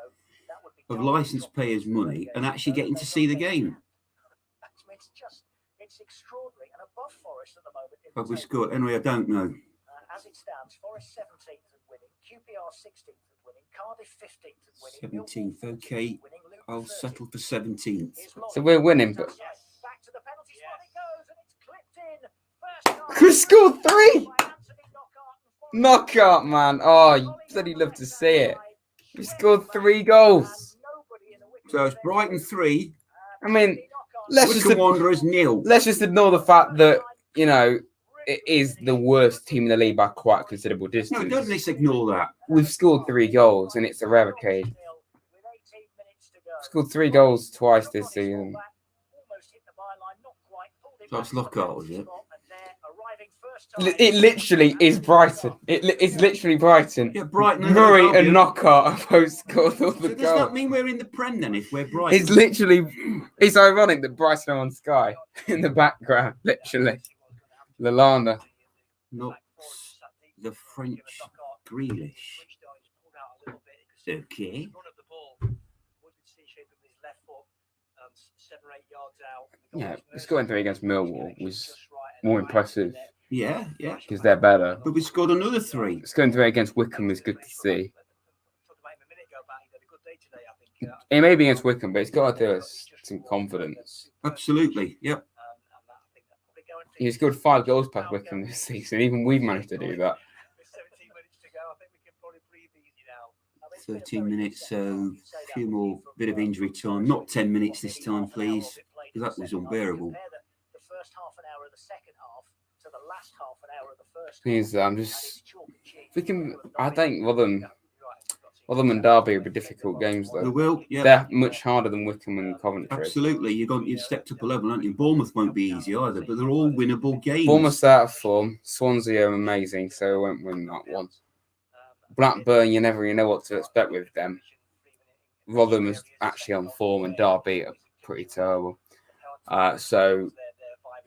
of licence payers' money and actually getting to see the game. It's extraordinary and above Forest at the moment. Have we scored? Anyway, I don't know. As it stands, Forest 17th and winning, QPR 16th and winning, Cardiff 15th and winning. 17th, okay. I'll settle for 17th. So we're winning, but Back to the penalty spot it goes and it's clipped in. Chris scored 3. Knockout, man. Oh, you bloody love to see it. We scored 3 goals. So it's Brighton 3. I mean, let's just Wanderers 0. Let's just ignore the fact that, you know, it is the worst team in the league by quite a considerable distance. No, don't let's ignore that. We've scored 3 goals and it's a rare occasion. Scored 3 goals twice this season. So that's Lockhart, was it? It literally is Brighton. It's literally Brighton. Yeah, Brighton. Murray and Knockout have both scored all the so goals. Does that mean we're in the Prem then if we're Brighton? It's literally, it's ironic that Brighton are on Sky in the background, literally. Lalana. Not the French Grealish. Okay. Yeah, scoring 3 against Millwall was more impressive. Yeah, yeah. Because they're better. But we scored another 3. Scoring 3 against Wycombe was good to see. It may be against Wycombe, but it's got to do us some confidence. Absolutely, yep. He scored 5 goals past Wycombe this season. Even we've managed to do that. 13 minutes, so a few more, bit of injury time. Not 10 minutes this time, please, because that was unbearable. The first half an hour of the second half to the last half an hour of the first. Please, I'm just. We can. I think Rotherham and Derby will be difficult games, though. They will, yeah. They're much harder than Wycombe and Coventry. Absolutely. You've stepped up a level, haven't you? Bournemouth won't be easy either, but they're all winnable games. Bournemouth's out of form. Swansea are amazing, so they won't win that one. Blackburn, you never really know what to expect with them. Rotherham is actually on form, and Derby are pretty terrible. So,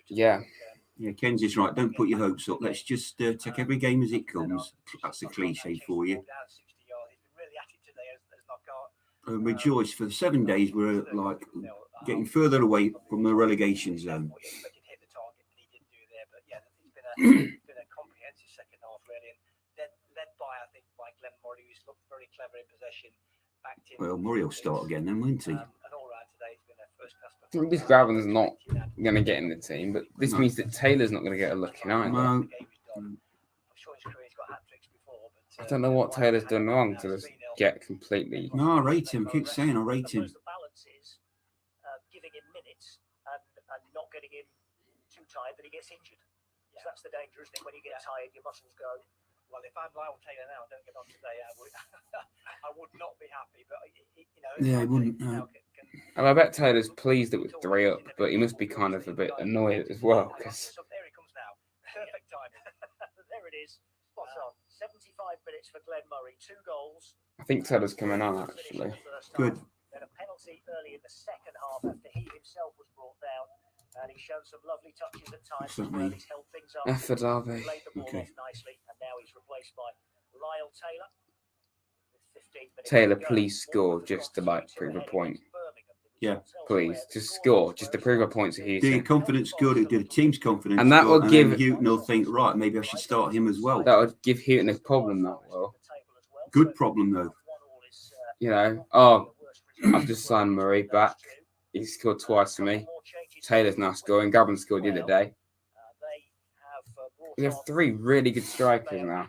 yeah. Yeah, Kenzie's right. Don't put your hopes up. Let's just take every game as it comes. That's a cliche for you. Rejoice for the 7 days. We're like getting further away from the relegation zone. It's been a comprehensive second half, really, and led by, I think, by Glenn Murray, who's looked very clever in possession. Well, Murray will start again then, won't he? And all right today, it's been a first class. This Graven's not going to get in the team, but this means that Taylor's not going to get a look in either. No. I'm sure his career's got hat-tricks before, but I don't know what Taylor's done wrong to just get completely. No, I rate him. I keep saying I rate him. The balance is giving him minutes and not getting him too tired that he gets injured. So that's the danger, isn't it? When you get tired, your muscles go. Well, if I'm Lyle Taylor now and don't get on today, I would not be happy. But Yeah, I wouldn't. No. I bet Taylor's pleased that we're 3 up, but he must be kind of a bit annoyed as well. Cause... So there he comes now. Perfect timing. There it is. Spot on. 75 minutes for Glenn Murray. 2 goals. I think Taylor's coming on, actually. Good. Then a penalty early in the second half after he himself was brought down. And he's shown some lovely touches at times. Where he's held things up. F for Derby. Played the ball off nicely, and now he's replaced by Lyle Taylor. With 15 minutes Taylor, to go. please score just to prove a point. Yeah, please, just score, just to prove a point to Do your Houston. confidence good? It did the team's confidence. And that good, will and give- then Houghton will think, right, maybe I should start him as well. That would give Houghton a problem, that will. Good problem though. You know, oh, I've just signed Murray back. He scored twice for me. Taylor's now scoring. Gavin scored the other day. We have 3 really good strikers now.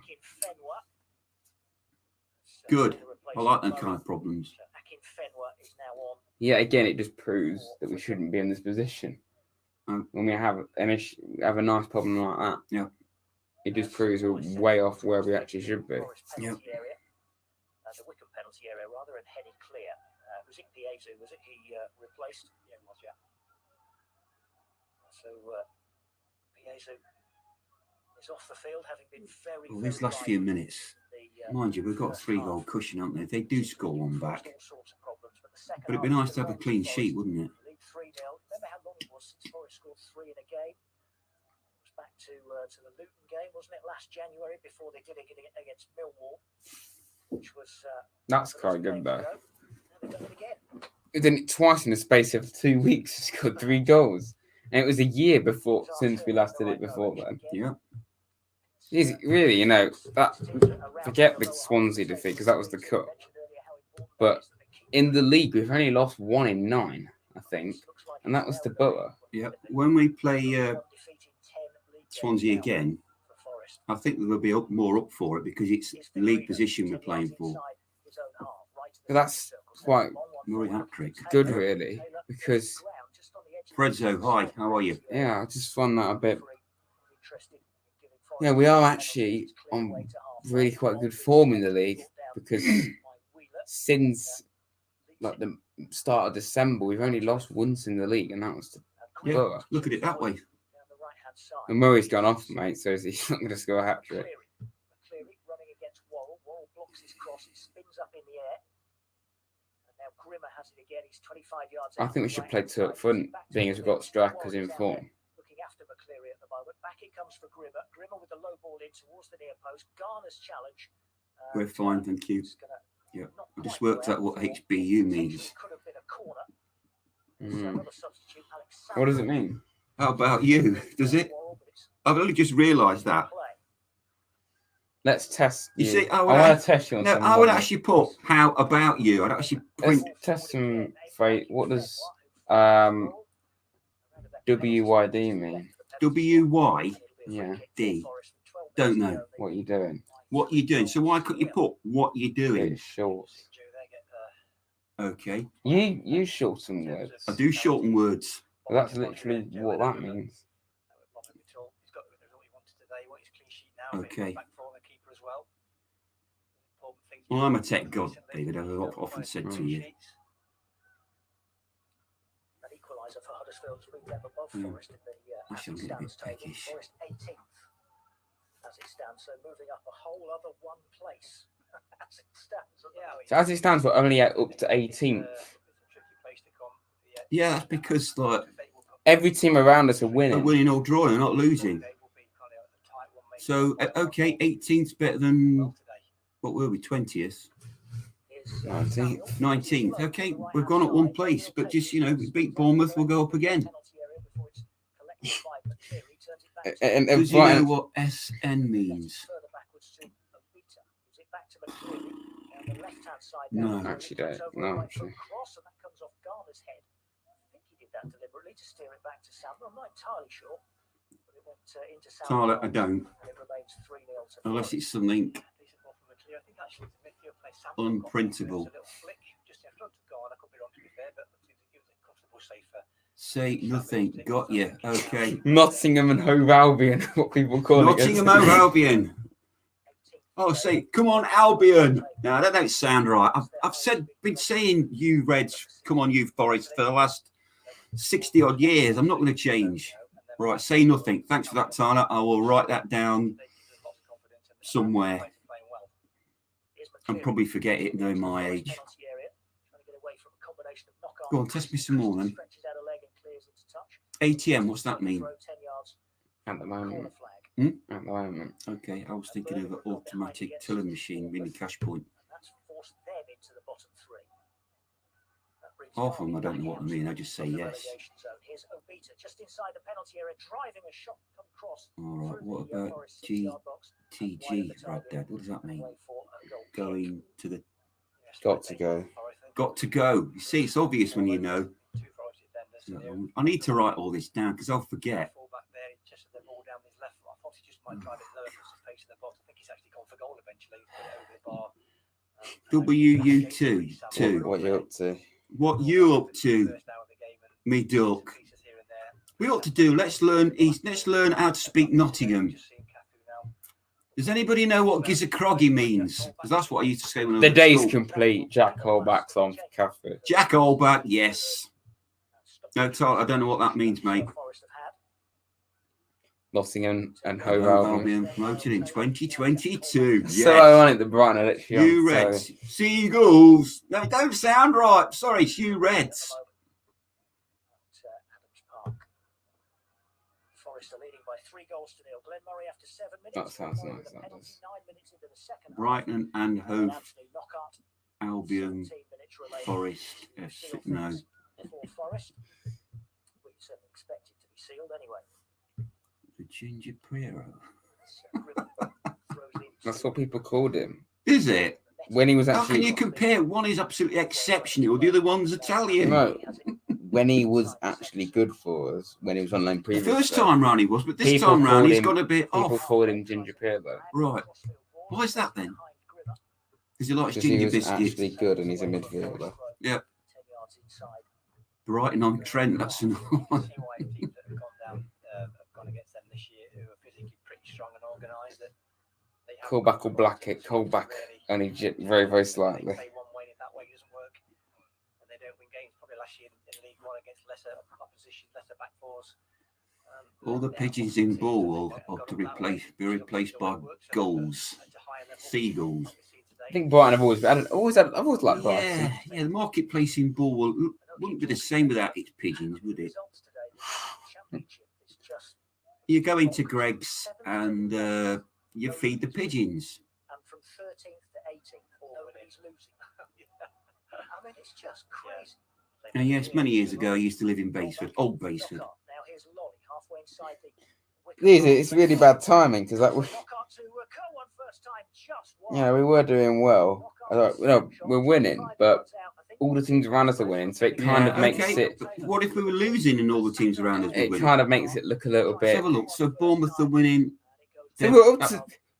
Good. I like that kind of problems. Yeah, again, it just proves that we shouldn't be in this position. When we have an issue, have a nice problem like that. Yeah. It just proves we're way off where we actually should be. Yeah. The Wycombe penalty area, rather, and heading clear. Was it Piezu? Was it he replaced? Yeah, it was, yeah. So Piezu is off the field, having been very. Well, these last few minutes, mind you, we've got a 3-goal cushion, haven't they? If they do score one back, but it'd be nice to have a clean sheet, wouldn't it? Lead 3-0. Remember how long it was since Forest scored 3 in a game? It was back to the Luton game, wasn't it? Last January, before they did it against Millwall, which was. That's quite good, though. Now they've done it again. We did it twice in the space of 2 weeks. We scored 3 goals. And it was a year before, since we last did it before then. Yeah. It's really, you know, forget the Swansea defeat, because that was the cup. But in the league, we've only lost 1 in 9, I think. And that was to Borough. Yeah. When we play Swansea again, I think we'll be more up for it because it's the league position we're playing for. But that's quite Murray hat-trick. good, really, because, Fredzzo, hi, how are you? yeah, I just found that a bit. Yeah, we are actually on really quite good form in the league, because since like the start of December, we've only lost once in the league, and that was to Yeah, Borough. look at it that way. And Murray's gone off, mate, so he's not going to score a hat trick. McCleary running against Worrell. Worrell blocks his cross. It spins up in the air. And now Grimmer has it again. He's 25 yards I out. think we should play 2 up front, being as we've got strikers in form. Looking after McCleary at the moment. Back it comes for Grimmer. Grimmer with the low ball in towards the near post. Garner's challenge. We're fine, thank you. Yeah, I just worked out what HBU means. Could have been a corner. What does it mean? How about you? Does it? I've only just realised that. Let's test You you. see, I want to test you on No, something. I would actually put how about you. I'd actually Let's print. test some phrase. What does WYD mean? WYD. Yeah. Don't know. What are you doing? What you doing? So why couldn't you put what you doing? It's short. Okay. You shorten words. I do shorten words. Well, that's literally what that means. Okay. Well, I'm a tech god, David. I've often said to you. An equaliser for Huddersfield to bring them above Forest in the Actually, I'm getting a bit peckish. Forest 18th as it stands, so moving up a whole other one place as it stands. So as it stands, we're only up to 18th. Yeah, that's because like Every team around us are they're winning. winning or drawing, they're not losing. So okay, 18th's better than what were we? 20th, 19th. 19th. Okay, we've gone up one place, but just we beat Bournemouth, we'll go up again. And Does you know what SN means? No, actually don't. No, actually. That deliberately to steer it back to Sam. I'm not entirely sure, but it went into Sam. Tyler, I don't. It remains 3-0 to Unless it's something unprintable. Say nothing. Got you. Okay. Nottingham and Hove Albion, what people call Nottingham it. Hove Albion. Oh, say, come on, Albion. No, that don't sound right. I've been saying you Reds, come on, you Forest for the last 60 odd years. I'm not going to change. Right, say nothing. Thanks for that, Tyler. I will write that down somewhere. And probably forget it, knowing my age. Go on, test me some more then. ATM, what's that mean? At the moment. At the moment. Okay, I was thinking of an automatic teller machine, meaning cash point. Half of them I don't know what I mean, I just say yes. Alright, what about GTG, right, Dad? What does that mean? Going to the... Got to go. Got to go. You see, it's obvious when you know. I need to write all this down because I'll forget. WU2. What you up to? What you up to, me duck? We ought to do. Let's learn how to speak Nottingham. Does anybody know what Gizakroggy means? Because that's what I used to say when I was The at day's school. complete. Jack Holback's on for Cafe. Jack Holback, yes. No, Tyler, I don't know what that means, mate. Nottingham and Hove Albion. Promoted in 2022. Yes. So ironic that Brighton are literally You on, Reds. Seagulls. No, it don't sound right. Sorry, it's you Reds. Forest are leading by 3 goals to 0. Glenn Murray after 7 minutes. That sounds nice. That does. 9 minutes into the second half. Brighton and Hove Anthony Knockout, Albion, 17 minutes remaining. Forest. Seal No. things for Forest. We certainly expect it to be sealed anyway. The Ginger Prero. That's what people called him. Is it? When he was How can actually... you compare? One is absolutely exceptional, the other one's Italian. No, when he was actually good for us, when he was on loan The previously. first time round he was, but this People time round called he's him- got a bit People off. called him Ginger Pirlo. Right. Why is that then? Because he likes Because he ginger was biscuits. actually good and he's a midfielder. Yeah. Brighton on Trent, that's another one. Callback or black it, callback only very, very slightly. All the pigeons in Bull are to be replaced by gulls, seagulls. I think Brighton have always been. I've always liked Brighton. Yeah, the marketplace in Bull wouldn't be the same without its pigeons, would it? You go into Greg's and you feed the pigeons. And from 13th to 18th, nobody's losing. I mean, it's just crazy. And yes, many years ago, I used to live in Basford, old Basford. Now here's Lolly halfway inside the It's really bad timing because that was. Yeah, we were doing well. We're winning, but all the teams around us are winning, so it kind of makes it. But what if we were losing and all the teams around us were It winning? kind of makes it look a little Let's bit. have a look. So Bournemouth are winning. So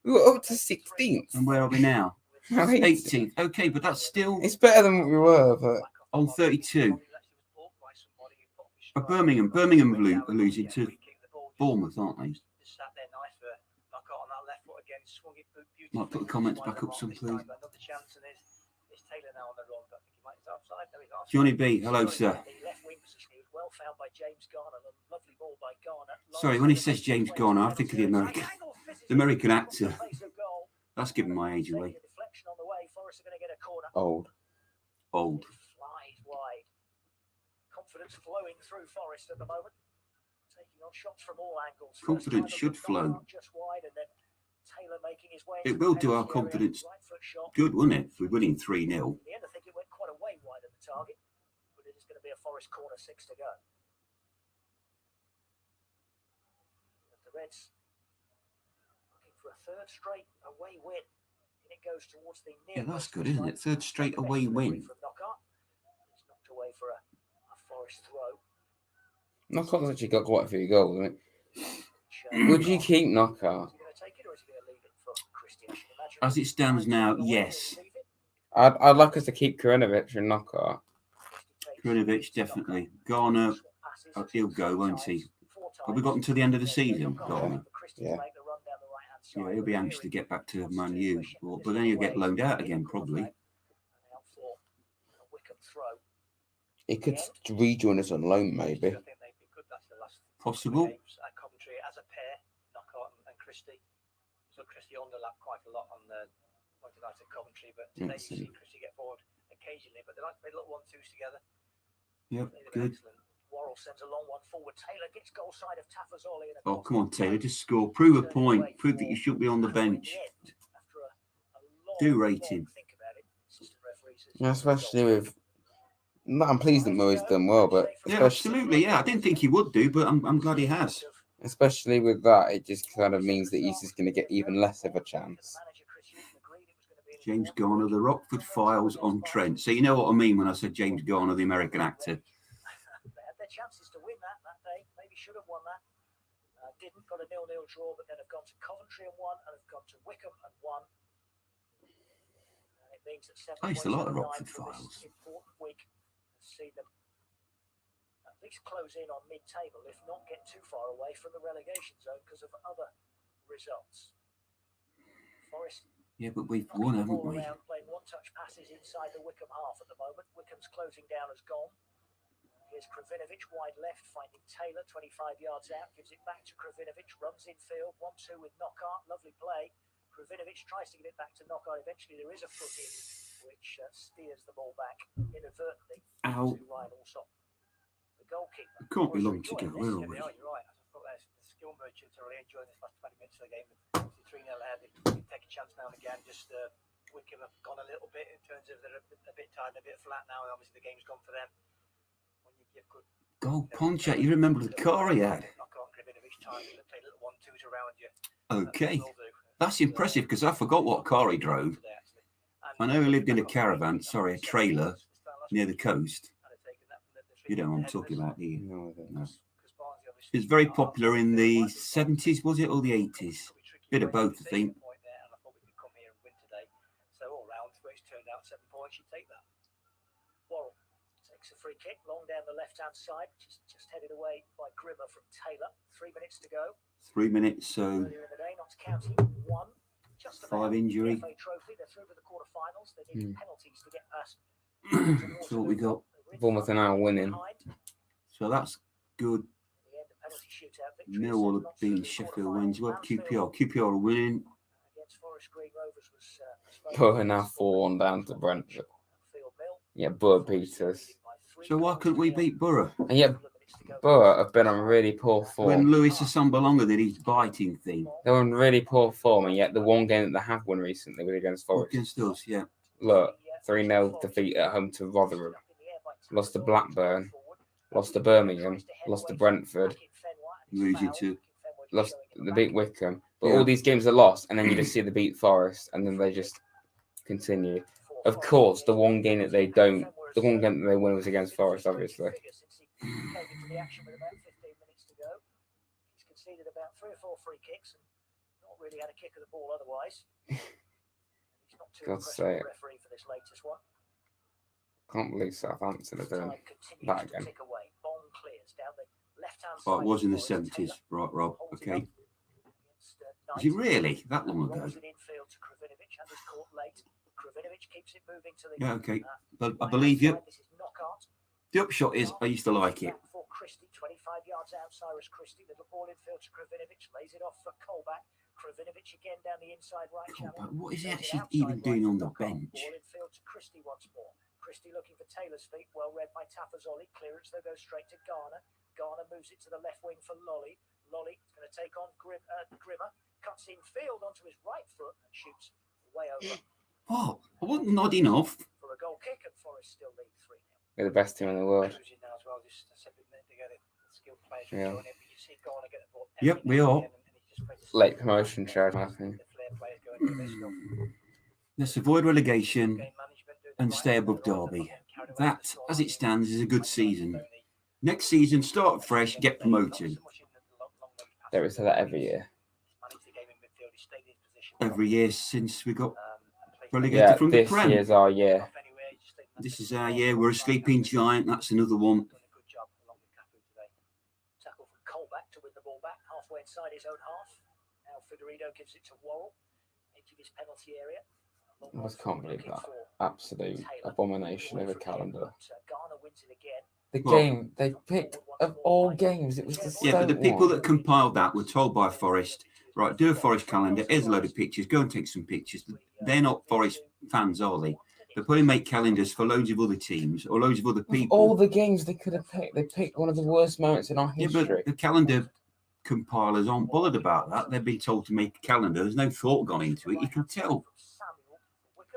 We were up to 16th. And where are we now? Now 18th. Okay, but that's still It's better than what we were, but on 32. But Birmingham are losing to Bournemouth, aren't they? Might put the comments back up some, please. Johnny B, hello, sir. Sorry, when he says James Garner, I think of the American actor. That's giving my age away. old. Confidence flowing through Forest at the moment. Taking on shots from all angles. Confidence should flow. Just wide, and then Taylor making his way. It will do our confidence good, wouldn't it? If we're winning 3-0. In the end, I think it went quite a way wide of the target, but it is going to be a Forest corner, 6 to go. And the Reds looking for a third straight away win. And it goes towards the near. Yeah, that's good, isn't it? Third straight away win. From Knockout. It's knocked away for a Forest throw. Knockout's actually got quite a few goals, hasn't it? Would you keep Knockout? As it stands now, yes. I'd like us to keep Karinovic and Knockout. Karinovic, definitely. Garner, he'll go, won't he? Have we got until the end of the season, Garner? Yeah. Yeah, he'll be anxious to get back to Man U. But then he'll get loaned out again, probably. He could rejoin us on loan, maybe. Possible. As a pair, Knockout and Christie. So Christie underlap quite a lot on the United Coventry, but today you see Christie get forward occasionally, but they like to play little 1-2s together. Yep, good. Worrell sends a long one forward. Taylor gets goal side of Tafazoli. Oh, come on, Taylor, just score. Prove a point. Prove that you should be on the bench. Do rate him. Yeah, especially with. I'm pleased that Murray's done well, but yeah, absolutely, yeah. I didn't think he would do, but I'm glad he has. Especially with that, it just kind of means that he's just going to get even less of a chance. James Garner, the Rockford Files on Trent. So you know what I mean when I said James Garner, the American actor. They had their chances to win that day. Maybe should have won that. Didn't. Got a 0-0 draw, but then have gone to Coventry and won, and have gone to Wycombe and won. And it means that 7 I used to like the Rockford Files. Important week. See them at least close in on mid-table, if not get too far away from the relegation zone because of other results. Forest. Yeah, but we've won, haven't we? Playing one-touch passes inside the Wycombe half at the moment. Wycombe's closing down as gone. Here's Kravinovic wide left, finding Taylor 25 yards out, gives it back to Kravinovic, runs in field, 1-2 with Knockout, lovely play. Kravinovic tries to get it back to Knockout. Eventually, there is a foot in, which steers the ball back inadvertently to Ryan Alsop, the goalkeeper. It can't be long to go, will we? You're right. I thought the skill merchants are really enjoying this last 20 minutes of the game. It's 3-0 ahead. They take a chance now and again. Just Wycombe have gone a little bit in terms of they're a bit tired and a bit flat now, and obviously the game's gone for them. When you give good goal, Ponchak, you remember the car he had? Okay. That's impressive because I forgot what car he drove. I know he lived in a caravan, sorry, a trailer near the coast. You know what I'm talking about, do you? No, I don't know. It was very popular in the 70s, was it, or the 80s? Bit of both, I think. So all round, where it's turned out 7 points, you take that. Worrell takes a free kick long down the left-hand side, just headed away by Grimmer from Taylor. 3 minutes to go. 3 minutes, so earlier in the day, Notts County won. Just 5 injury. FA Trophy. They're through to the quarterfinals. They need penalties to get past. That's what we got. Bournemouth are now winning. So that's good. Millwall have beaten Sheffield Wednesday. Well, QPR are winning. But we're now 4-1 down to Brentford. Yeah, Borough beat us. So why couldn't we beat Borough? And yet, Borough have been on really poor form. When Lewis Asombalonga did his biting thing. They're on really poor form, and yet the one game that they have won recently was against Forest. Against us, yeah. Look, 3-0 defeat at home to Rotherham. Lost to Blackburn. Lost to Birmingham. Lost to Brentford. Losing to. Lost. They beat Wycombe. But all these games are lost, and then you just see the beat Forest, and then they just continue. Of course, the one game that they win was against Forest, obviously. He's conceded about 3 or 4 free kicks and Not really had a kick of the ball otherwise. He's not too God's impressed with sake. the referee for this latest one. Can't believe Southampton are doing Time continues that to again. tick away. Bond clears down the left-hand Oh, side. it was in the Forest. 70s, right, Rob? Holds it Okay. up against, Was it really that long ago? rolls it infield to Kravinovic and is caught late. Kravinovic keeps it moving to the Yeah, okay. But I right-hand believe you. side. This is Knockout. The upshot is I used to like it. Back for Christie, 25 yards out. Cyrus Christie, little ball infield to Kravinovic, lays it off for Colback. Kravinovic again down the inside right channel. But what is he Lays it actually outside even right doing to on the Knockout. bench? Ball infield to Christie once more. Christie looking for Taylor's feet, well read by Tafazoli. Clearance though goes straight to Garner. Garner moves it to the left wing for Lolly. Lolly is going to take on Grimmer. Cuts in field onto his right foot and shoots way over. What? I wasn't nodding off. For a goal kick, and Forest still lead 3-0. We're the best team in the world. Losing now as well, just a minute to get it. Skilled players Yeah. joining, but you see Garner get the ball. Yep, we are. Late promotion charge, I think. Let's avoid relegation and stay above Derby. That, as it stands, is a good season. Next season, start fresh, get promoted. They would say that every year. Every year since we got relegated Yeah, from the this Prem. year's our year. This is our year. We're a sleeping giant. That's another one. Tackle from Colback to win the ball back halfway inside his own half. Now Figueiredo gives it to Worrell, edge of his penalty area. I just can't believe that. Absolute abomination of a calendar. Garner wins it again. The Well- game they picked of all games, it was the Yeah, but the Stoke people one. that compiled that were told by Forest, right, do a Forest calendar. Here's a load of pictures. Go and take some pictures. They're not Forest fans, are they? They probably make calendars for loads of other teams or loads of other Of people. all the games they could have picked, they picked one of the worst moments in our Yeah, history. but the calendar compilers aren't bothered about that. They've been told to make a calendar. There's no thought gone into it. You can tell.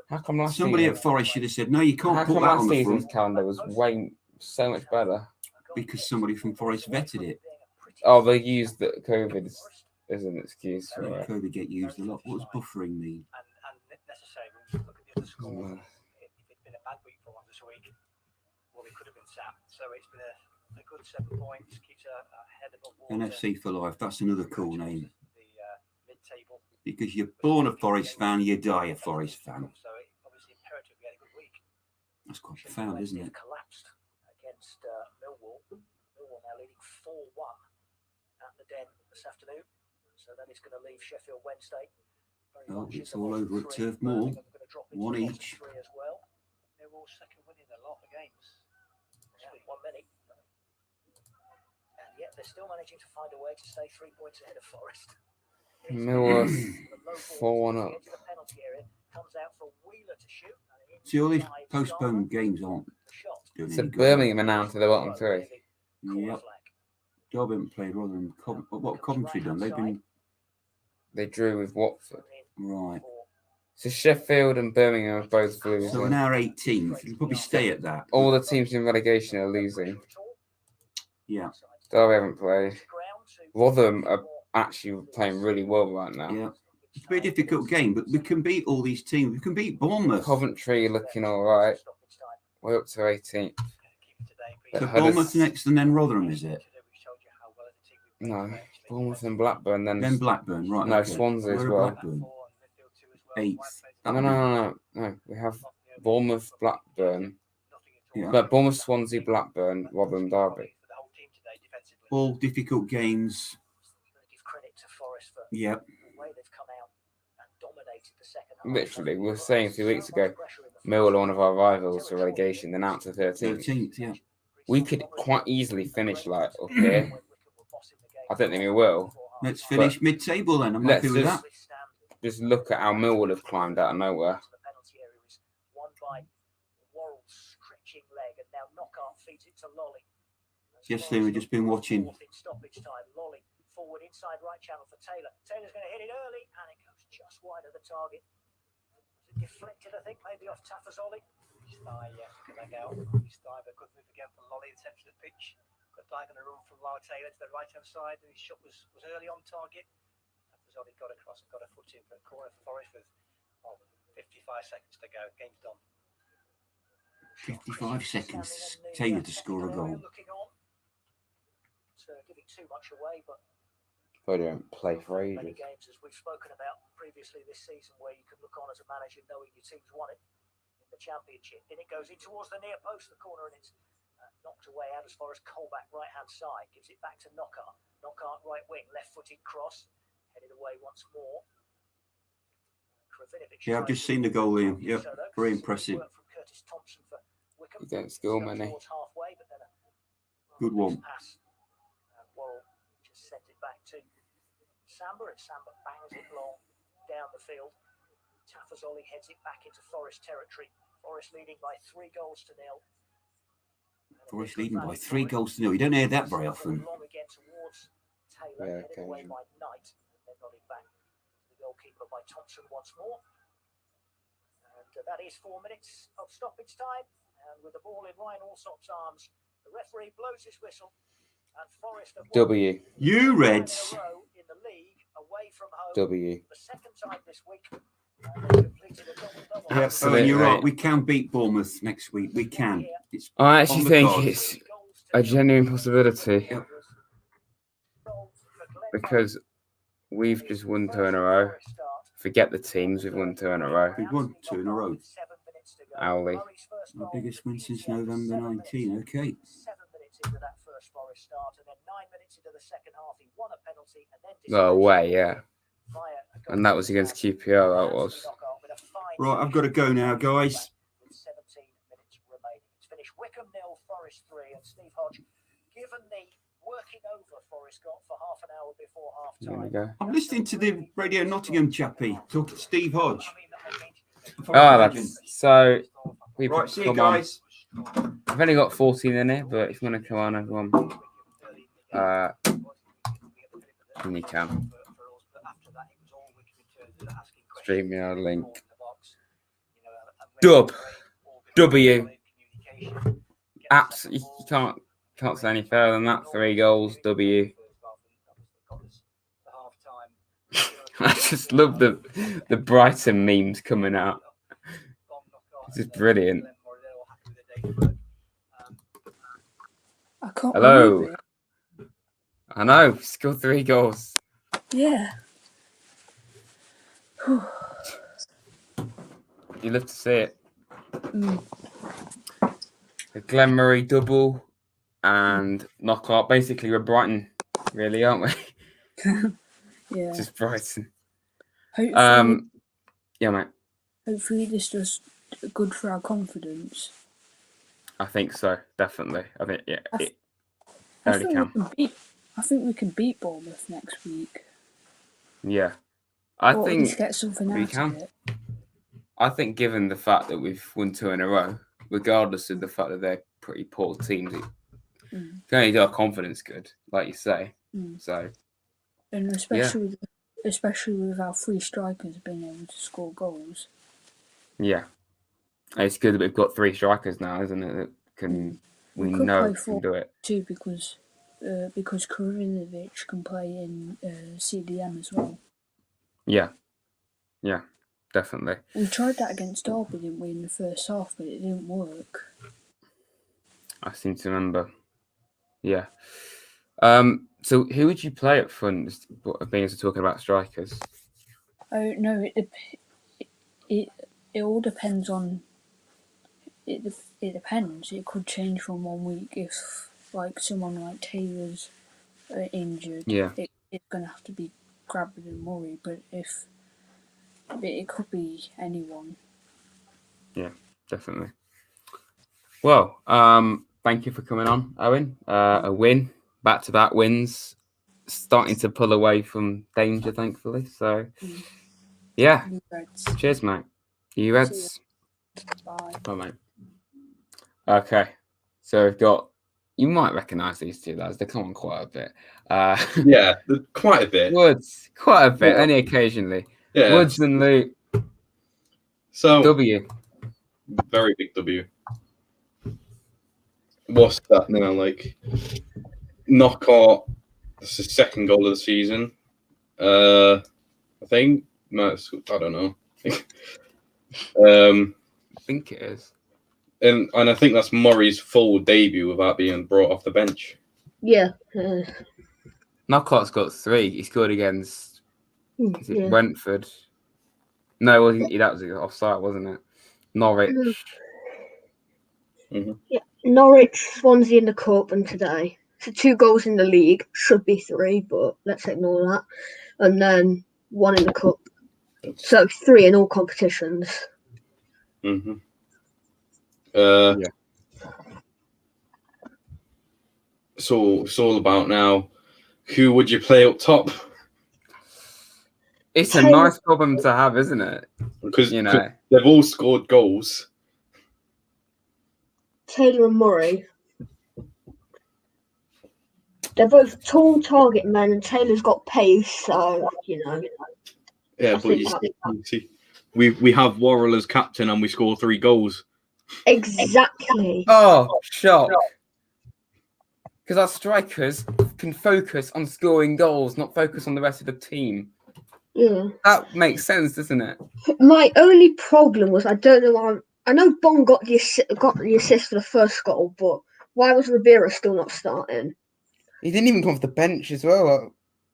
How come last Somebody season? at Forest should have said, no, you How can't put come that last on the season's front calendar was way so much better? because somebody from Forest vetted it. Oh, they used that COVID as an excuse for it. COVID get used a lot. What does buffering mean? And necessary, when you look at the other score, Mm. if it'd been a bad week for one this week, well, it could have been sacked. So it's been a good 7 points, keeps a head above water. NFC for life. That's another cool name. The mid-table. Because you're born a Forest fan, you die a Forest fan. So it obviously imperative we had a good week. That's quite profound, isn't it? Collapsed against Millwall. Millwall now leading 4-1 at the Den this afternoon. So that is going to leave Sheffield Wednesday. Very Oh, much in it's the all bottom over at three. Turf Moor. Birmingham are going to drop into One the bottom each. three as well. They're all second winning a lot of games. Yeah, one many. And yet they're still managing to find a way to stay 3 points ahead of Forest. Millwall The low ball 4-1 to the up. edge of the penalty area comes out for Wheeler to shoot. And See, all these inside postponed Garner, games aren't the shot. doing So any good. Birmingham are now to the bottom three. Corner Yep. flag. Derby haven't played rather than what Coventry done. They've been They drew with Watford. right. So Sheffield and Birmingham are both losing. So we're now 18th. We'll probably stay at that. All the teams in relegation are losing. Yeah, Derby haven't played. Rotherham are actually playing really well right now. yeah. It's a very difficult game, but we can beat all these teams. We can beat Bournemouth. Coventry looking all right. We're up to 18th. So Huddersfield- Bournemouth next and then Rotherham, is it? No, Bournemouth and Blackburn. Then Blackburn, right. No, okay. Swansea as Where are well. Blackburn? 8th. No. We have Bournemouth, Blackburn. Yeah. No, Bournemouth, Swansea, Blackburn, Rotherham, Derby. All difficult games. Give credit to Forest for Yeah. the way they've come out and dominated the second half. Literally, we were saying a few weeks ago, Millwall are one of our rivals for relegation. They're now to 13th. 13th, yeah. We could quite easily finish like up here. I don't think we will. Let's finish mid-table then. I'm happy with that. Just look at how Millwall have climbed out of nowhere. The penalty area is won by Worrell's stretching leg, and now Knockout feeds it to Lolly. Yes, Liam, we've just been watching. Fourth in stoppage time. Lolly forward inside right channel for Taylor. Taylor's going to hit it early, and it goes just wide of the target. Was it deflected, I think, maybe off Tafazoli? His thigh, yeah, took a leg out. His thigh, but good move again from Lolly in the centre of the pitch. Good guy going to run from Lyle Taylor to the right hand side, and his shot was early on target. Tafazoli got across and got a foot in for a corner for Forest with 55 seconds to go. Game's done. 55 seconds. Taylor to score a goal. Looking on. Giving too much away, but Probably don't play for Many ages. games, as we've spoken about previously this season, where you can look on as a manager knowing your team's won it in the Championship. And it goes in towards the near post, the corner, and it's knocked away out as far as Colback, right-hand side. Gives it back to Knockhart. Knockhart, right wing, left-footed cross. Headed away once more. Yeah, I've just seen the goal, Liam. Yep, very impressive. You don't score many. Good one. Worrell just sent it back to Samba, and Samba bangs it long down the field. Tafazoli heads it back into Forest territory. Forest leading by 3 goals to 0. Forest leading by 3 goals to 0. You don't hear that very often. Long again towards Taylor, headed away by Knight, and then nodding back to the goalkeeper by Thompson once more. And that is 4 minutes of stoppage time. And with the ball in Ryan Allsop's arms, the referee blows his whistle. And Forest have W. You Reds. In the league, away from home. W. The second time this week. They completed a double-double. Absolutely. You're right. We can beat Bournemouth next week. We can. It's I actually on the think cards. it's a genuine possibility because we've just won 2 in a row. Forget the teams, we've won 2 in a row. We've won 2 in a row. Owly. Our biggest win since November 19. Okay. 7 minutes into that first Forest start, and then 9 minutes into the second half, he won a penalty and then Well, away, yeah. And that was against QPR, that was. Right, I've got to go now, guys. With 17 minutes remaining. It's finished Wycombe 0, Forest 3, and Steve Hodge, given the working over Forest got for half an hour before half There we time. go. I'm listening to the Radio Nottingham chappie talking to Steve Hodge. So people Right, see you come on. guys. I've only got 14 in here, but if you want to come on, everyone, then you can. Stream me our link. W. Absolutely, you can't say any further than that. 3 goals, W. I just love the Brighton memes coming out. This is brilliant. I can't Hello. believe it. I know, scored 3 goals. Yeah. You love to see it. Mm. The Glen Murray double and knockout. Basically, we're Brighton, really, aren't we? Yeah. Just Brighton. Hopefully, Yeah, mate. hopefully this does good for our confidence. I think so, definitely. I think, yeah, it I only think can. I think we can beat Bournemouth next week. Yeah. I Or at think least get something we out can. of it. I think given the fact that we've won 2 in a row, regardless of the fact that they're pretty poor teams, it can only do our confidence good, like you say. So, And especially with our 3 strikers being able to score goals. yeah. It's good that we've got 3 strikers now, isn't it? That we could know play can do it. too because Karinovic can play in CDM as well. Yeah, definitely. We tried that against Derby, didn't we, in the first half, but it didn't work. I seem to remember. Yeah. So who would you play up front? Just being as we're talking about strikers. Oh no, it all depends on. It depends. It could change from 1 week if like someone like Taylor's injured. Yeah. It's gonna have to be Grabban and Murray, but it could be anyone. Yeah, definitely. Well, thank you for coming on, Owen. A win, back-to-back wins, starting to pull away from danger, thankfully. So, yeah. Reds. Cheers, mate. You Reds. Bye. Bye, mate. Okay, so we've got. You might recognise these 2 lads. They come on quite a bit. Yeah, quite a bit. Woods, quite a bit, Yeah. only occasionally. Yeah. Woods and Luke. So W. very big W. What's that now? Like knockout. That's the 2nd goal of the season. I think. No, I don't know. I think it is. And I think that's Murray's full debut without being brought off the bench. Yeah. Knockout's got 3. He scored against Yeah. Brentford. No, wasn't he? That was offside, wasn't it? Norwich. Yeah. Norwich, Swansea in the cup, and today. So 2 goals in the league. Should be 3, but let's ignore that. And then 1 in the cup. So 3 in all competitions. Mm-hmm. So it's all about now. Who would you play up top? It's a nice problem to have, isn't it? Because they've all scored goals. Taylor and Murray. They're both tall target men, and Taylor's got pace, so Yeah, but you see, we have Worrell as captain, and we score 3 goals. Exactly. Oh, shock! Because our strikers can focus on scoring goals, not focus on the rest of the team. Yeah. That makes sense, doesn't it? My only problem was I don't know why. I know Bond got the assist for the first goal, but why was Ribera still not starting? He didn't even come off the bench as well. Like,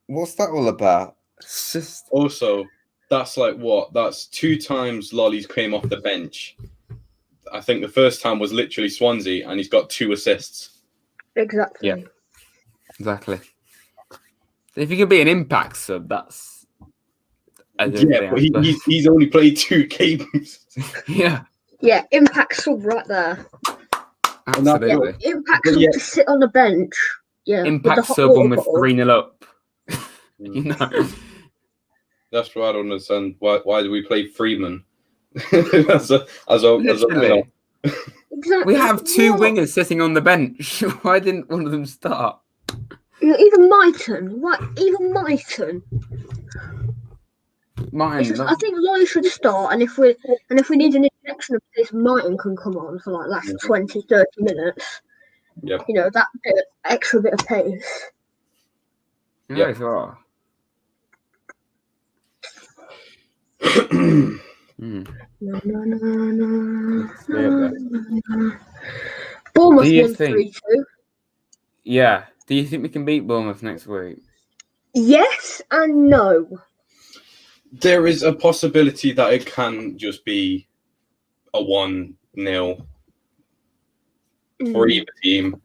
what's that all about? It's just Also, that's like what? That's 2 times Lolly's came off the bench. I think the first time was literally Swansea, and he's got 2 assists. Exactly. Yeah. Exactly. If you could be an impact sub, that's But he's only played 2 games. Yeah. Yeah, impact sub right there. Absolutely. Yeah, impact sub to sit on the bench. Yeah. Impact sub on with 3-0 up. That's what I don't understand. Why do we play Freeman? Exactly. We have 2 wingers sitting on the bench. Why didn't one of them start? Even Mighton. What? Even Mighton. I think Lolly should start, and if we need an injection of this, Mighton can come on for like last 20, 30 minutes. Yep. That extra bit of pace. Yeah, sure. Bournemouth won 3-2. Yeah. Do you think we can beat Bournemouth next week? Yes and no. There is a possibility that it can just be a 1-0 for either team.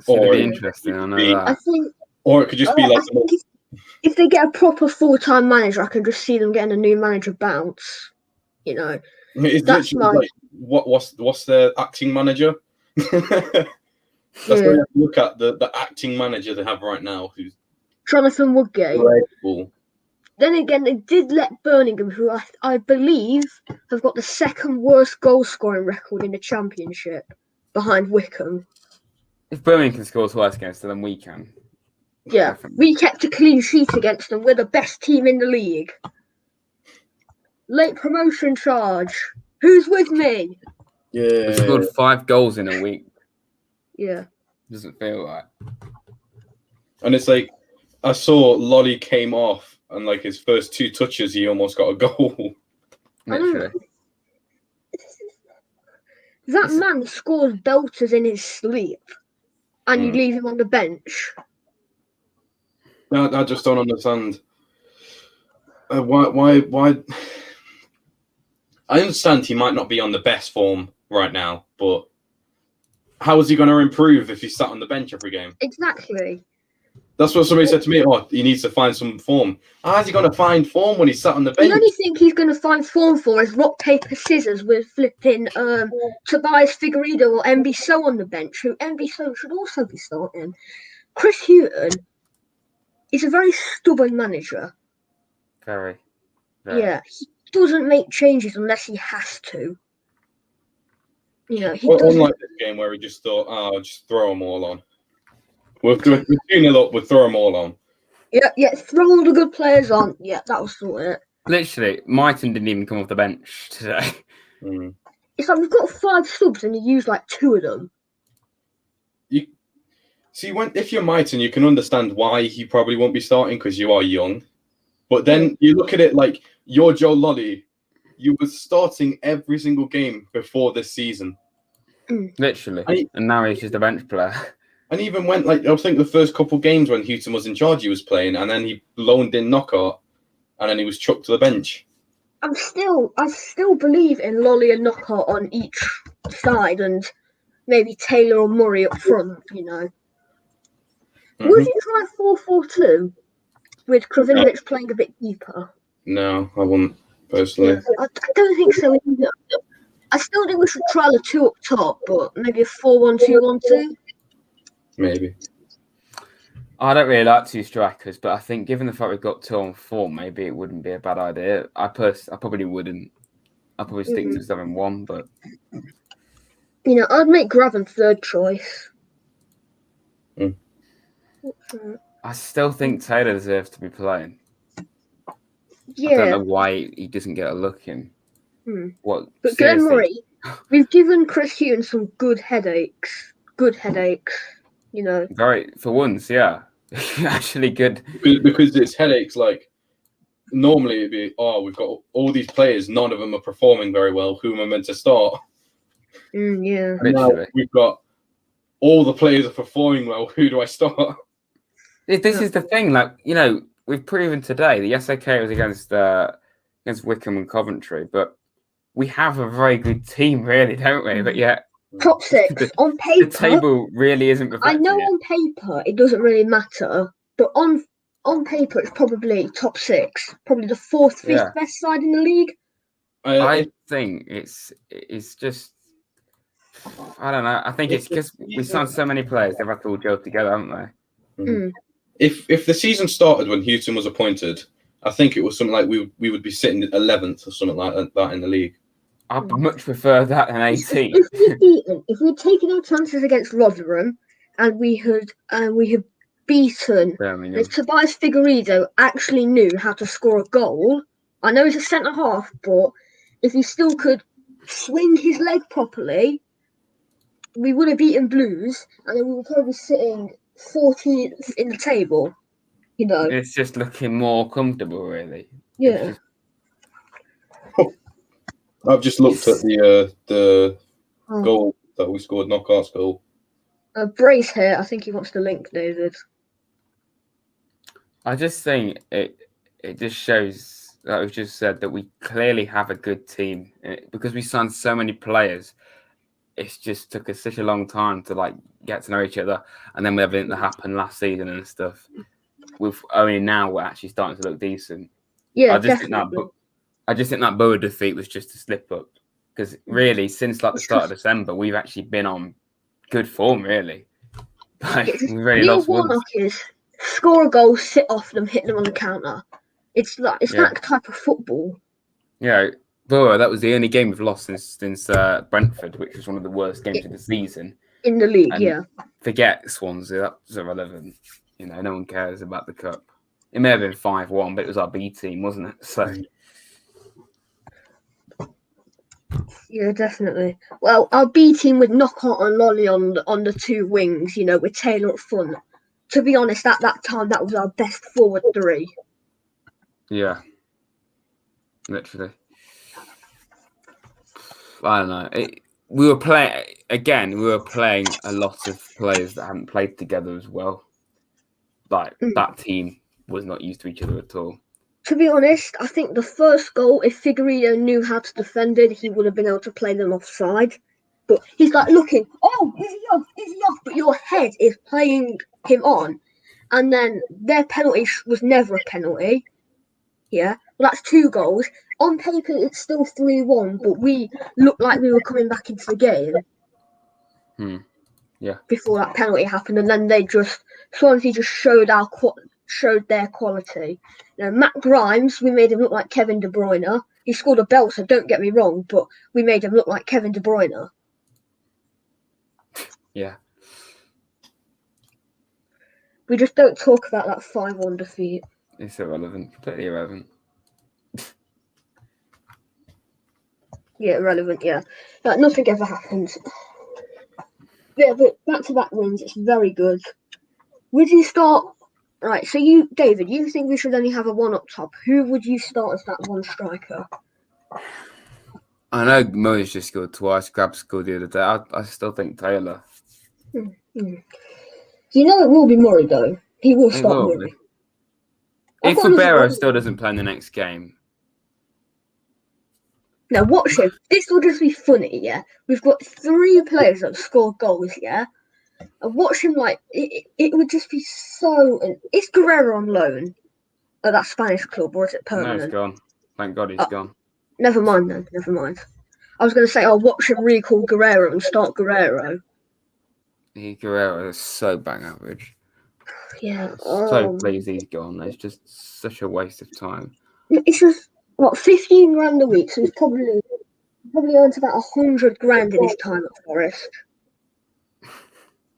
Or be interesting. I know that. I think, or it could just be like. If they get a proper full-time manager, I can just see them getting a new manager bounce. It's that's like what's the acting manager? That's what you have to look at the acting manager they have right now, who's Jonathan Woodgate. Cool. Then again, they did let Birmingham, who I believe have got the 2nd worst goal scoring record in the Championship, behind Wycombe. If Birmingham can score twice against them, then we can. Yeah, we kept a clean sheet against them. We're the best team in the league. Late promotion charge. Who's with me? Yeah. We scored 5 goals in a week. Yeah. Doesn't feel right. And it's like, I saw Lolly came off, and like his first 2 touches, he almost got a goal. Literally. That man scores belters in his sleep, and you leave him on the bench. I just don't understand. Why? I understand he might not be on the best form right now, but how is he going to improve if he's sat on the bench every game? Exactly. That's what somebody said to me. Oh, he needs to find some form. How's he going to find form when he's sat on the bench? The only thing he's going to find form for is rock, paper, scissors with flipping Tobias Figueiredo or MB So on the bench, who MB So should also be starting. Chris Hughton is a very stubborn manager. Very. Yeah, he doesn't make changes unless he has to. He doesn't. Unlike this game where he just thought, I'll just throw them all on. We're 2-0 up, we'll throw them all on. Yeah, throw all the good players on. Yeah, that was sort of it. Literally, Mighton didn't even come off the bench today. It's like we've got 5 subs and you use like 2 of them. You see, if you're Mighton, you can understand why he probably won't be starting because you are young. But then you look at it like you're Joe Lolly. You were starting every single game before this season. Literally. And now he's just a bench player. And even when, like, I think the first couple games when Houghton was in charge, he was playing, and then he loaned in Knockout, and then he was chucked to the bench. I still believe in Lolly and Knockout on each side, and maybe Taylor or Murray up front. You know, would you try 4-4-2 with Kravinovic playing a bit deeper? No, I wouldn't personally. Yeah, I don't think so either. I still think we should trial a 2 up top, but maybe a 4-1-2-1-2. Maybe. I don't really like 2 strikers, but I think given the fact we've got 2 on 4, maybe it wouldn't be a bad idea. I probably wouldn't. I'd probably stick to 7-1, but you know, I'd make Graven third choice. I still think Taylor deserves to be playing. Yeah. I don't know why he doesn't get a look in. But Glenn Murray, we've given Chris Hughton some good headaches. Good headaches, you know. Very, for once, yeah. Actually good. Because it's headaches, like, normally it'd be, we've got all these players, none of them are performing very well. Who am I meant to start? Yeah. Now we've got all the players are performing well. Who do I start? This is the thing, like, you know, we've proven today that yes, okay, it was against Wycombe and Coventry, but we have a very good team, really, don't we? But yeah, top 6 on paper. The table really isn't reflecting. I know on paper it doesn't really matter, but on paper it's probably top 6, probably the 4th, 5th best side in the league. I think it's just, I don't know. I think it's because we signed so many players; they've had to all gel together, haven't they? If the season started when Houghton was appointed, I think it was something like we would be sitting 11th or something like that in the league. I'd much prefer that than 18. If we'd taken our chances against Rotherham and we had beaten, if Tobias Figueiredo actually knew how to score a goal, I know he's a centre half, but if he still could swing his leg properly, we would have beaten Blues, and then we were probably sitting 14th in the table. You know, it's just looking more comfortable, really. Yeah. I've just looked at the goal that we scored, Knockout's goal. Brace here. I think he wants to link David. I just think it just shows, like we've just said, that we clearly have a good team because we signed so many players. It's just took us such a long time to like get to know each other, and then with everything that happened last season and stuff, we've only now we're actually starting to look decent. Yeah, I just think that Boa defeat was just a slip up because really since like the start of December we've actually been on good form really. Like, we really lost Warnock is score a goal, sit off them, hit them on the counter. It's that type of football. Yeah, Boa, that was the only game we've lost since Brentford, which was one of the worst games of the season in the league. And forget Swansea, that's irrelevant. You know, no one cares about the cup. It may have been 5-1, but it was our B team, wasn't it? So. Yeah, definitely. Well, our B team with Knockout and Lolly on the 2 wings, you know, with Taylor up front. To be honest, at that time, that was our best forward 3. Yeah. Literally. I don't know. We were playing a lot of players that hadn't played together as well. Like, that team was not used to each other at all. To be honest, I think the first goal, if Figueiredo knew how to defend it, he would have been able to play them offside. But he's like looking, is he off? But your head is playing him on. And then their penalty was never a penalty. Yeah, well, that's 2 goals. On paper, it's still 3-1, but we looked like we were coming back into the game. Yeah. Before that penalty happened, and then Swansea just showed their quality. You know, Matt Grimes, we made him look like Kevin De Bruyne. He scored a belter, don't get me wrong, but we made him look like Kevin De Bruyne. Yeah. We just don't talk about that 5-1 defeat. It's irrelevant, completely irrelevant. Yeah, irrelevant, yeah. Like, nothing ever happens. Yeah, but back-to-back wins, it's very good. Would you start... Right, so David, you think we should only have a 1 up top. Who would you start as that 1 striker? I know Mo's just scored twice. Grab scored the other day. I still think Taylor. You know it will be Murray though. He will It start will Murray. be. If I've got another Ribeiro one. still doesn't play in the next game, Now watch him. This will just be funny, yeah? We've got 3 players that have scored goals, yeah? And watch him like, it would just be so... Is Guerrero on loan at that Spanish club, or is it no, permanent? he's gone. Thank God he's gone. Never mind then, never mind. I was going to say, I'll watch him recall Guerrero and start Guerrero. Guerrero is so bang average. Yeah. So pleased he's gone. It's just such a waste of time. It's just, what, 15 grand a week, so he's probably earns about 100 grand in his time at Forest.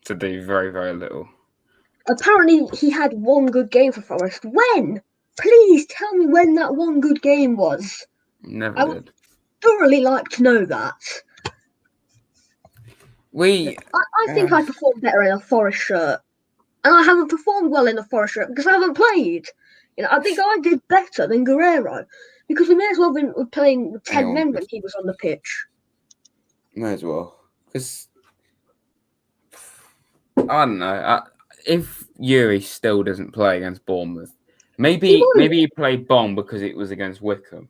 To do very, very little. Apparently, he had 1 good game for Forest. When? Please tell me when that 1 good game was. Never I did. would thoroughly like to know that. I think I performed better in a Forest shirt. And I haven't performed well in a Forest shirt because I haven't played. You know, I think I did better than Guerrero. Because we may as well have been playing with 10 men when he was on the pitch. May as well. Because, I don't know. If Yuri still doesn't play against Bournemouth, maybe he played Bong because it was against Wycombe.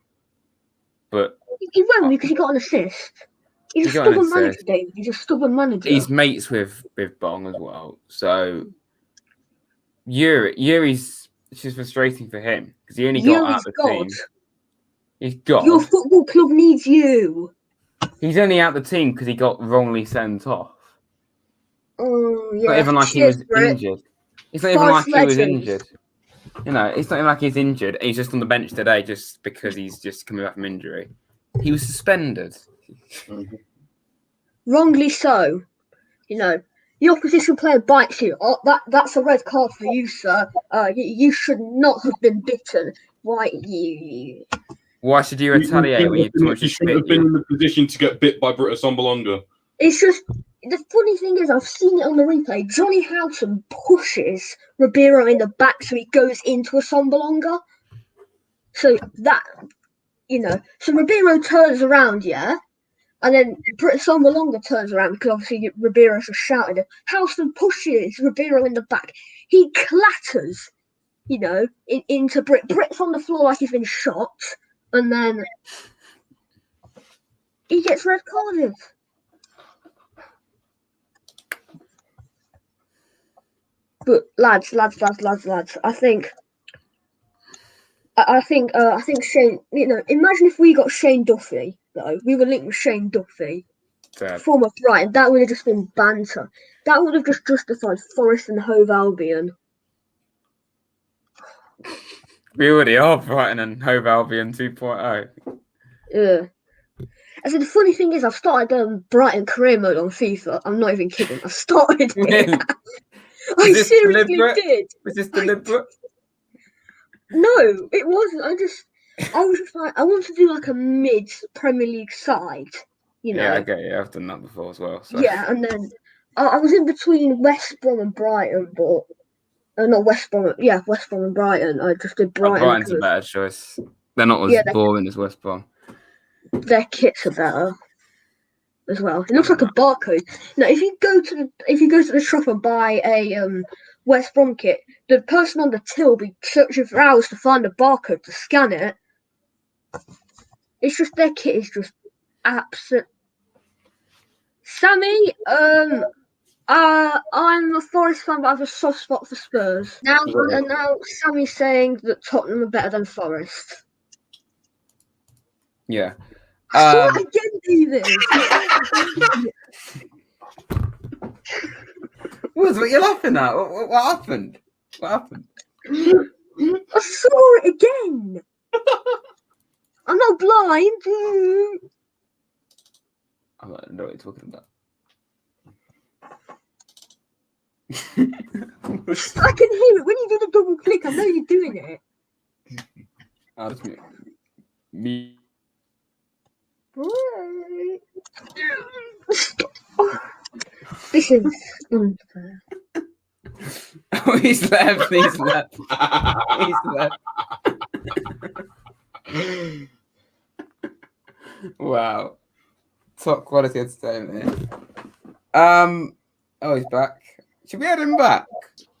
But he won't because he got an assist. He's a stubborn manager, David. He's a stubborn manager. He's mates with Bong as well. So Yuri's just frustrating for him because he only got out of the team. He's God. Your football club needs you. He's only out the team because he got wrongly sent off. Oh, yeah. Not even like he was injured. It's not even like he was injured. You know, it's not even like he's injured. He's just on the bench today just because he's just coming back from injury. He was suspended. Wrongly so. You know, the opposition player bites you. Oh, that's a red card for you, sir. You should not have been bitten. Why should you retaliate when you shouldn't have been in the position to get bit by Britta Sombolonga? It's just, the funny thing is, I've seen it on the replay. Johnny Houghton pushes Ribeiro in the back so he goes into a Sombolonga. So that, you know, so Ribeiro turns around, yeah? And then Britta Sombolonga turns around because obviously Ribeiro's just shouted. Houghton pushes Ribeiro in the back. He clatters, you know, into Britt. Britt's on the floor like he's been shot. And then he gets red carded. But lads, I think Shane. You know, imagine if we got Shane Duffy though. We were linked with Shane Duffy, former Brighton. That would have just been banter. That would have just justified Forest and Hove Albion. We already are Brighton and Hove Albion 2.0. Yeah. And so the funny thing is, I've started Brighton career mode on FIFA. I'm not even kidding. I started it. I seriously did. Was this deliberate? No, it wasn't. I was just like, I want to do like a mid Premier League side, you know. Yeah, I get it. I've done that before as well. So. Yeah, and then I was in between West Brom and Brighton, but not West Brom. Yeah, West Brom and Brighton. I just did Brighton. Brighton's a better choice. They're not as boring as West Brom. Their kits are better as well. It looks like a barcode. Now, if you go to the shop and buy a West Brom kit, the person on the till will be searching for hours to find a barcode to scan it. It's just their kit is just absolute. Sammy, I'm a Forest fan, but I have a soft spot for Spurs. Now Sammy's saying that Tottenham are better than Forest. Yeah. What again, David? What you're laughing at? What happened? What happened? I saw it again. I'm not blind. I don't know what you're talking about. I can hear it when you do the double click. I know you're doing it. I'll just me. This is unfair. Oh, he's left. He's left. He's left. Wow. Top quality entertainment here. Oh, he's back. Should we add him back?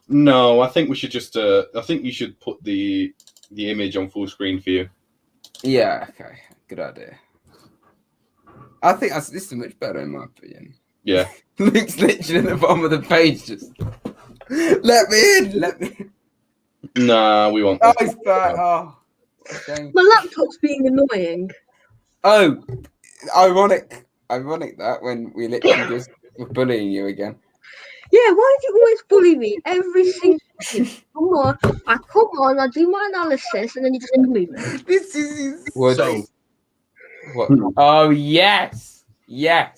No, I think we should just. I think you should put the image on full screen for you. Yeah. Okay. Good idea. I think this is much better in my opinion. Yeah. Luke's literally at the bottom of the page. Just let me in. Let me in. Nah, we won't. Oh, he's back. Oh. Okay. My laptop's being annoying. Oh, ironic that when we literally just were bullying you again. Yeah, why do you always bully me every single time? Come on, I do my analysis and then you just bully me. This is what? So- What? Oh yes. What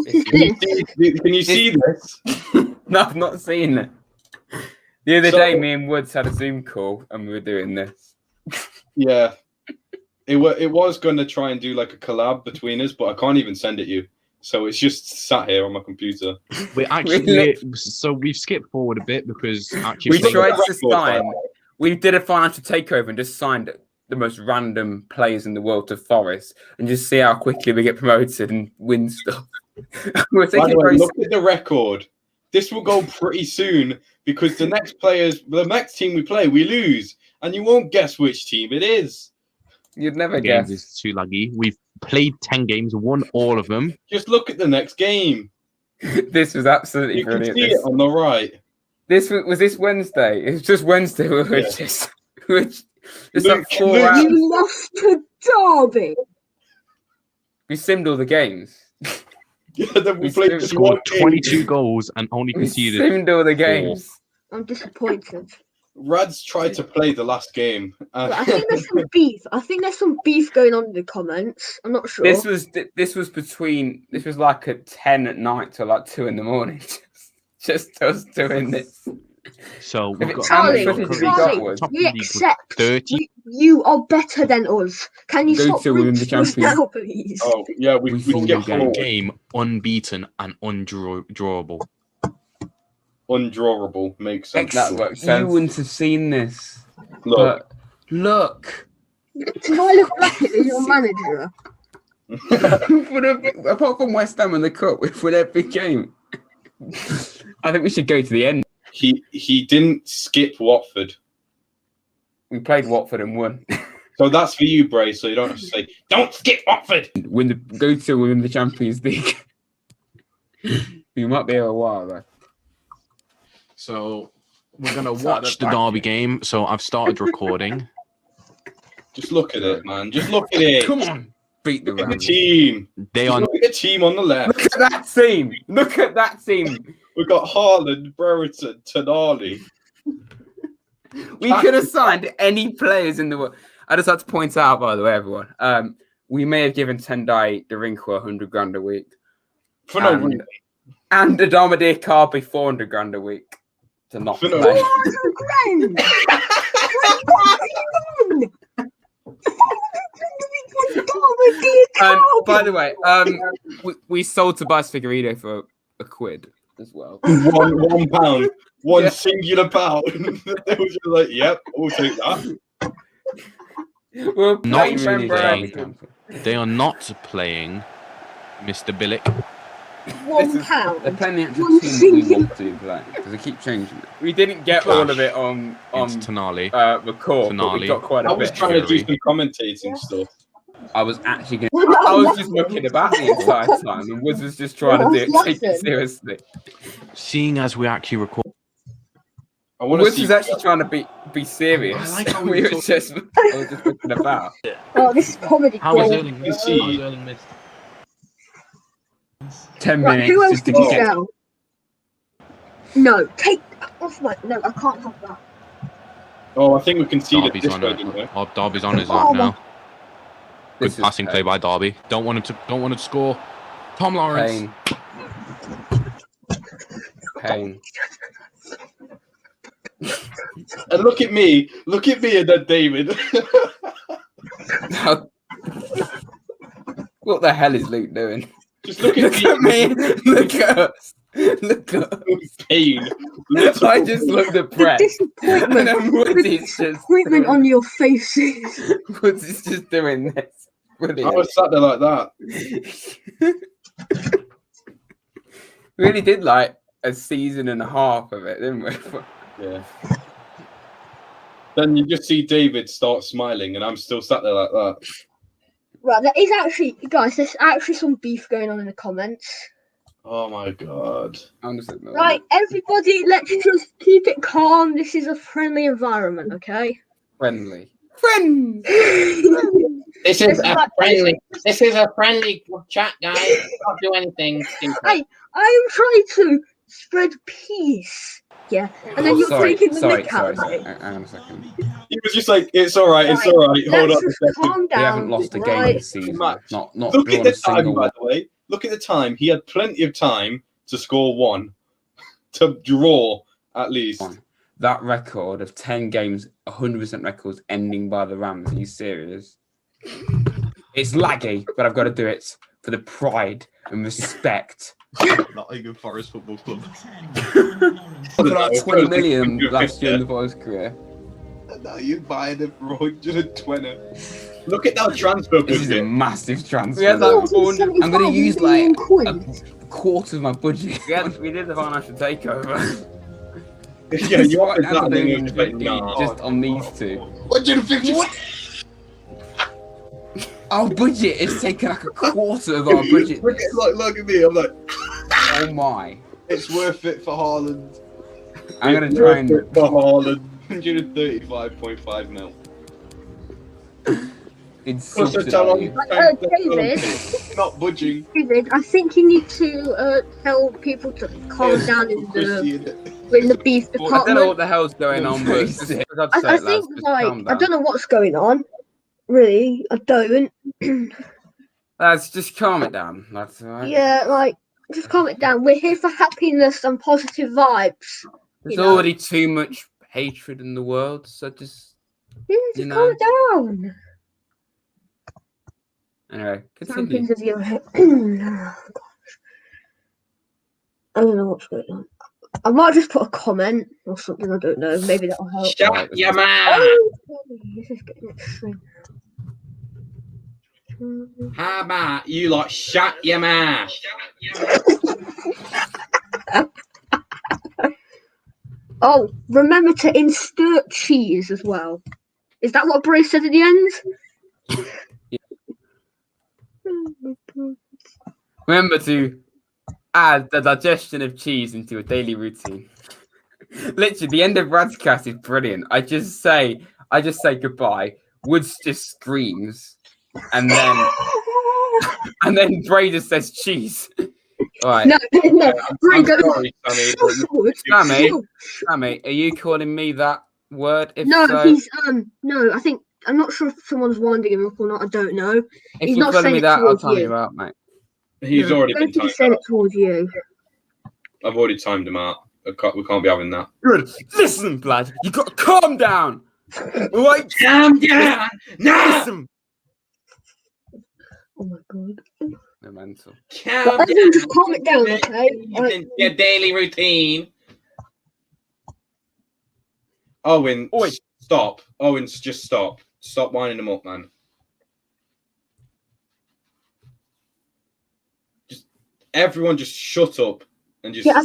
is Can this? Can you see this? No, I've not seen it. The other day, me and Woods had a Zoom call and we were doing this. Yeah. It was going to try and do like a collab between us, but I can't even send it you. So it's just sat here on my computer. We've skipped forward a bit because actually We tried to sign. We did a financial takeover and just signed the most random players in the world to Forest and just see how quickly we get promoted and win stuff. We're By taking the way, very look at the record. This will go pretty soon because the next team we play, we lose, and you won't guess which team it is. You'd never games guess. is too laggy. We've played 10 games, won all of them. Just look at the next game. This was absolutely You can brilliant. see it on the right. This was this Wednesday. It was just Wednesday. We were Yeah. just Luke, like 4 Luke, hours. You lost to Derby. We simmed all the games. Yeah, then we We played the Scored one game. 22 goals and only We conceded. simmed all the games. I'm disappointed. Rads tried to play the last game. But I think there's some beef. I think there's some beef going on in the comments. I'm not sure. This was like at 10 at night till like 2 in the morning. just us doing this. So we've got Charlie, How much footage have you Charlie, got, Wood? top we league with accept 30. you are better than us. Can you Go stop to win the rooting us champions. now, please? Oh, yeah, we We skipped get forward. game unbeaten and undrawable. Undrawable makes sense. That works. You wouldn't have seen this. Look, But look. Do I look like it as your manager? Apart from West Ham and the Cup, we've won every game. I think we should go to the end. he didn't skip Watford. We played Watford and won. So that's for you, Bray, so you don't have to say, don't skip Watford! Win the Champions League. You might be here a while though. So we're going to Start watch the the back. Derby game. So I've started recording. Just look at it, man. Just look at it. Come on. Beat the Look at the Rams. team. They Just are look at the team on the left. Look at that team. Look at that team. We've got Haaland, Brereton, Tonali. We could have signed any players in the world. I just had to point out, by the way, everyone. We may have given Tendai Derinkwa 100 grand a week. For no And- reason. And Adamadir Carby 400 grand a week to not For no play. 400 grand! And by the way, we sold Tobias Figueiredo for a quid as well. One pound. One Yeah. singular pound. They were just like, yep, we'll take that. We're Not playing really Ben playing. They are not playing Mr. Billick. £1 pound. They're playing the actual One team that we singular- want to play because they keep changing it. We didn't get all of it on It's Tonali. record, but we Tonali. got quite I a was bit. trying to do really. some commentating stuff. I was actually going. I was just looking about the entire time, and was just trying to do it take it seriously. Seeing as we actually record. I want to Woods see. was actually trying to be serious. I like how we we were talk- just, I was just looking about. Oh, this is comedy. How was gold. Erling? You see. How was Erling missed? 10 Right, minutes who else just to did you get. sell? No, take off my. No, I can't have that. Oh, I think we can see Derby's this on way, it. didn't we? Oh, Derby's on his Oh, lap my- now. Good This is passing play by Derby. Don't want him to score. Tom Lawrence. Pain. And look at me and then David. What the hell is Luke doing? Just look at Look at me. me. Look at us. Look at us. Pain. I just looked The depressed. And disappointment. then Woody's just Disappointment on your faces. Woody's just doing this. I Brilliant. was sat there like that. Really did like a season and a half of it, didn't we? Yeah. Then you just see David start smiling, and I'm still sat there like that. Right, there is actually, guys, there's actually some beef going on in the comments. Oh my god. Right, everybody, let's just keep it calm. This is a friendly environment, okay? Friendly. This is a friendly chat, guys. Can't do anything. I am trying to spread peace. Yeah, and then you're taking the mick out of me. Hang on a second. He was just like, it's all right, it's all right. Hold on. Let's just calm down. We haven't lost a game this season. Max, Not look at drawn the a single time, by the way. Look at the time. He had plenty of time to score one, to draw at least. That record of 10 games, 100% records ending by the Rams. Are you serious? It's laggy, but I've got to do it for the pride and respect. Nottingham Forest Football Club. Look at that 20 million last year in the Forest career. Now you're buying it for 120. Look at that transfer. This is a massive transfer. Yeah, I'm going to use like a quarter of my budget. We did the financial takeover. Yeah, you are just on these two. 150. Our budget is taking like a quarter of our budget. Look at me. I'm like, oh my! It's worth it for Haaland. I'm gonna try and for Haaland. 135.5 mil. It's David, not budging. David, I think you need to tell people to calm down in the beef department. I don't know what the hell's going on, but I think I don't know what's going on. Really, I don't. Let's just calm it down. That's all right. Yeah, just calm it down. We're here for happiness and positive vibes. There's already too much hatred in the world, so just calm it down. Anyway, continue. I don't know what's going on. I might just put a comment or something. I don't know. Maybe that'll help. Shut your mouth. This is getting extreme. How about you shut your mouth? Oh, remember to insert cheese as well. Is that what Bruce said at the end? Remember to add the digestion of cheese into a daily routine. Literally, the end of Radscast is brilliant. I just say goodbye. Woods just screams, and then Bray just says cheese. All right. No. Bray goes. Sammy, are you calling me that word? If no, so, he's no. I'm not sure if someone's winding him up or not. I don't know. If he's you're not calling saying me it that, I'll towards time you. you out, mate. He's already been timed said out. it towards you. I've already timed him out. We can't be having that. Good. Listen, blood, you got to calm down. Right? Calm down. No. Listen. Oh my god. They're mental. Calm down. Just calm it down, okay? Your daily routine. Owen, stop. Owen, just stop. Stop winding him up, man. Everyone just shut up and just. Yeah, I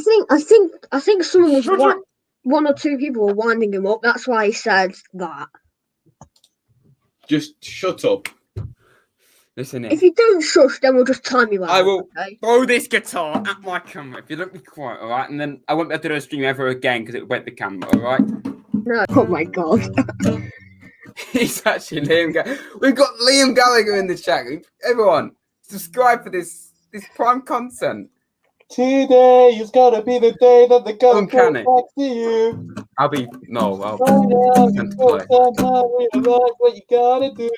think someone was one or two people were winding him up. That's why he said that. Just shut up. Listen, if you don't shush, then we'll just time you out. I will okay? throw this guitar at my camera if you don't be quiet, all right? And then I won't be able to do a stream ever again because it will break the camera, all right? No. Oh my god. He's actually Liam Gallagher. We've got Liam Gallagher in the chat. Everyone, subscribe for this prime content. Today is gonna be the day that the girl Uncanny. comes back to you. I'll Pretend what you gotta do.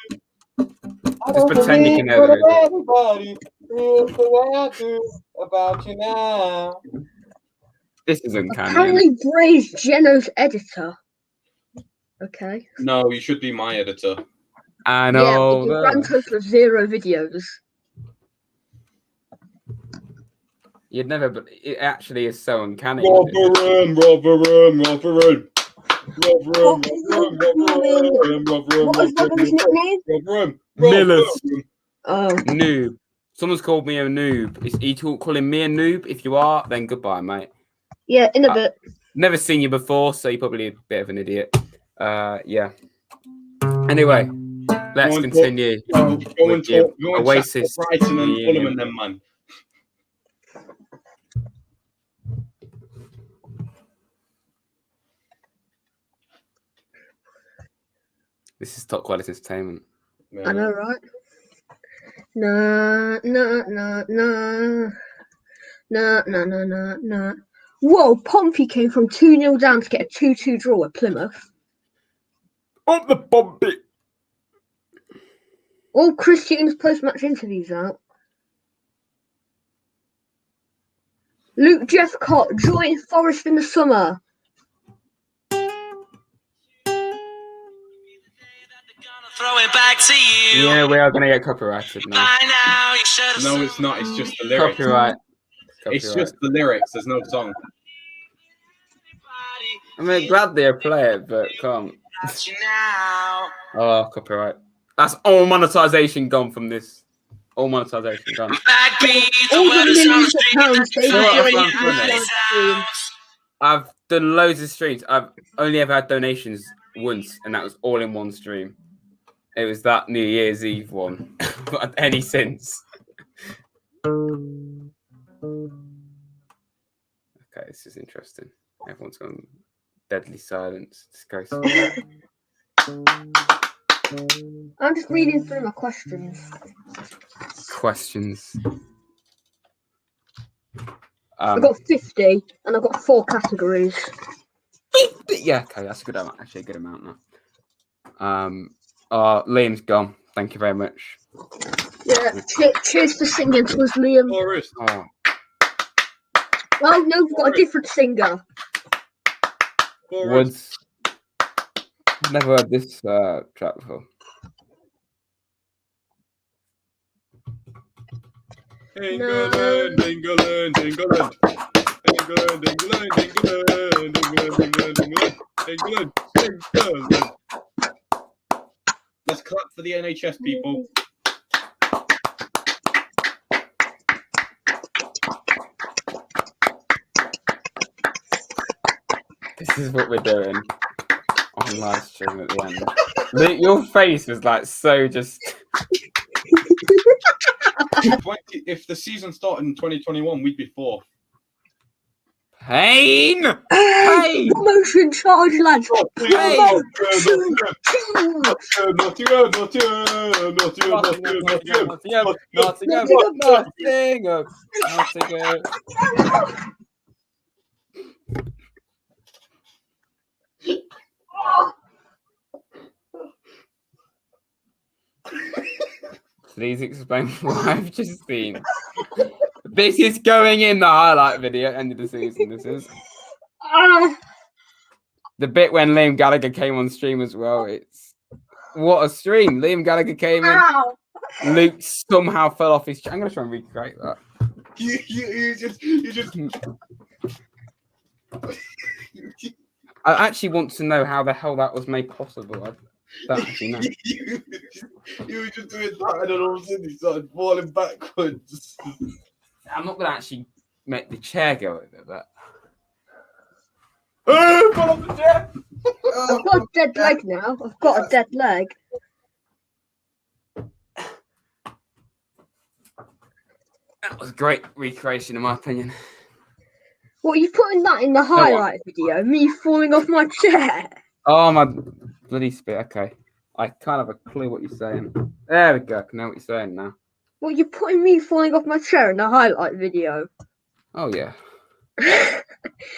Just pretend you can know it. Everybody feels the way I do about you now. This is uncanny. Apparently, Bray's Geno's editor. Okay. No, you should be my editor. I know. Yeah, but grand total of 0 videos. You'd never, but it actually is so uncanny. Rotherham. What was Robin's nickname? Millers. Oh. Noob. Someone's called me a noob. Is he calling me a noob? If you are, then goodbye, mate. Yeah, in a bit. Never seen you before, so you're probably a bit of an idiot. Yeah. Anyway, let's continue. Go and talk. Go and Oasis. chat Brighton and Fulham and them, man. This is top quality entertainment. I know, right? No. Whoa, Pompey came from 2-0 down to get a 2-2 draw at Plymouth. Up the Pompey! All Chris Hughton's post-match interviews out. Luke Jeffcott joined Forest in the summer. Throw it back to you. Yeah, we are going to get copyrighted now. No, it's not. It's just the lyrics. Copyright. It's just the lyrics. There's no song. I mean, glad they'll play it, but can't. Oh, copyright. That's all monetization gone from this. All monetization gone. All the millions of pounds they were I've done loads of streams. I've only ever had donations once, and that was all in one stream. It was that New Year's Eve one. But any since. Okay, this is interesting. Everyone's gone deadly silence. Disgraceful. I'm just reading through my questions. I've got 50, and I've got 4 categories. Yeah, okay, that's a good amount. Actually, a good amount now. Liam's gone. Thank you very much. Yeah, cheers for singing to us, Liam. Oh. Oh no, we've got a different singer. Woods. Never heard this track before. England, England, England. England, England, England, England, England, England. Let's clap for the NHS people. This is what we're doing on live stream at the end. Your face was like so just. If the season started in 2021, we'd be 4th. Pain! Pain! Promotion charge, lads! Pain! Please explain what I've just seen. This is going in the highlight video, end of the season. This is the bit when Liam Gallagher came on stream as well. It's what a stream! Liam Gallagher came in. Luke somehow fell off his chair. I'm gonna try and recreate that. You just. I actually want to know how the hell that was made possible. I don't actually know. You were just doing that, and then all of a sudden you started falling backwards. I'm not gonna actually make the chair go over, but. Fall off the chair! I've got a dead leg now. I've got a dead leg. That was a great recreation, in my opinion. What, are you putting that in the highlight video? Me falling off my chair? Oh, my bloody spit. Okay. I kind of have a clue what you're saying. There we go. I can know what you're saying now. Well, you're putting me falling off my chair in the highlight video. Oh, yeah.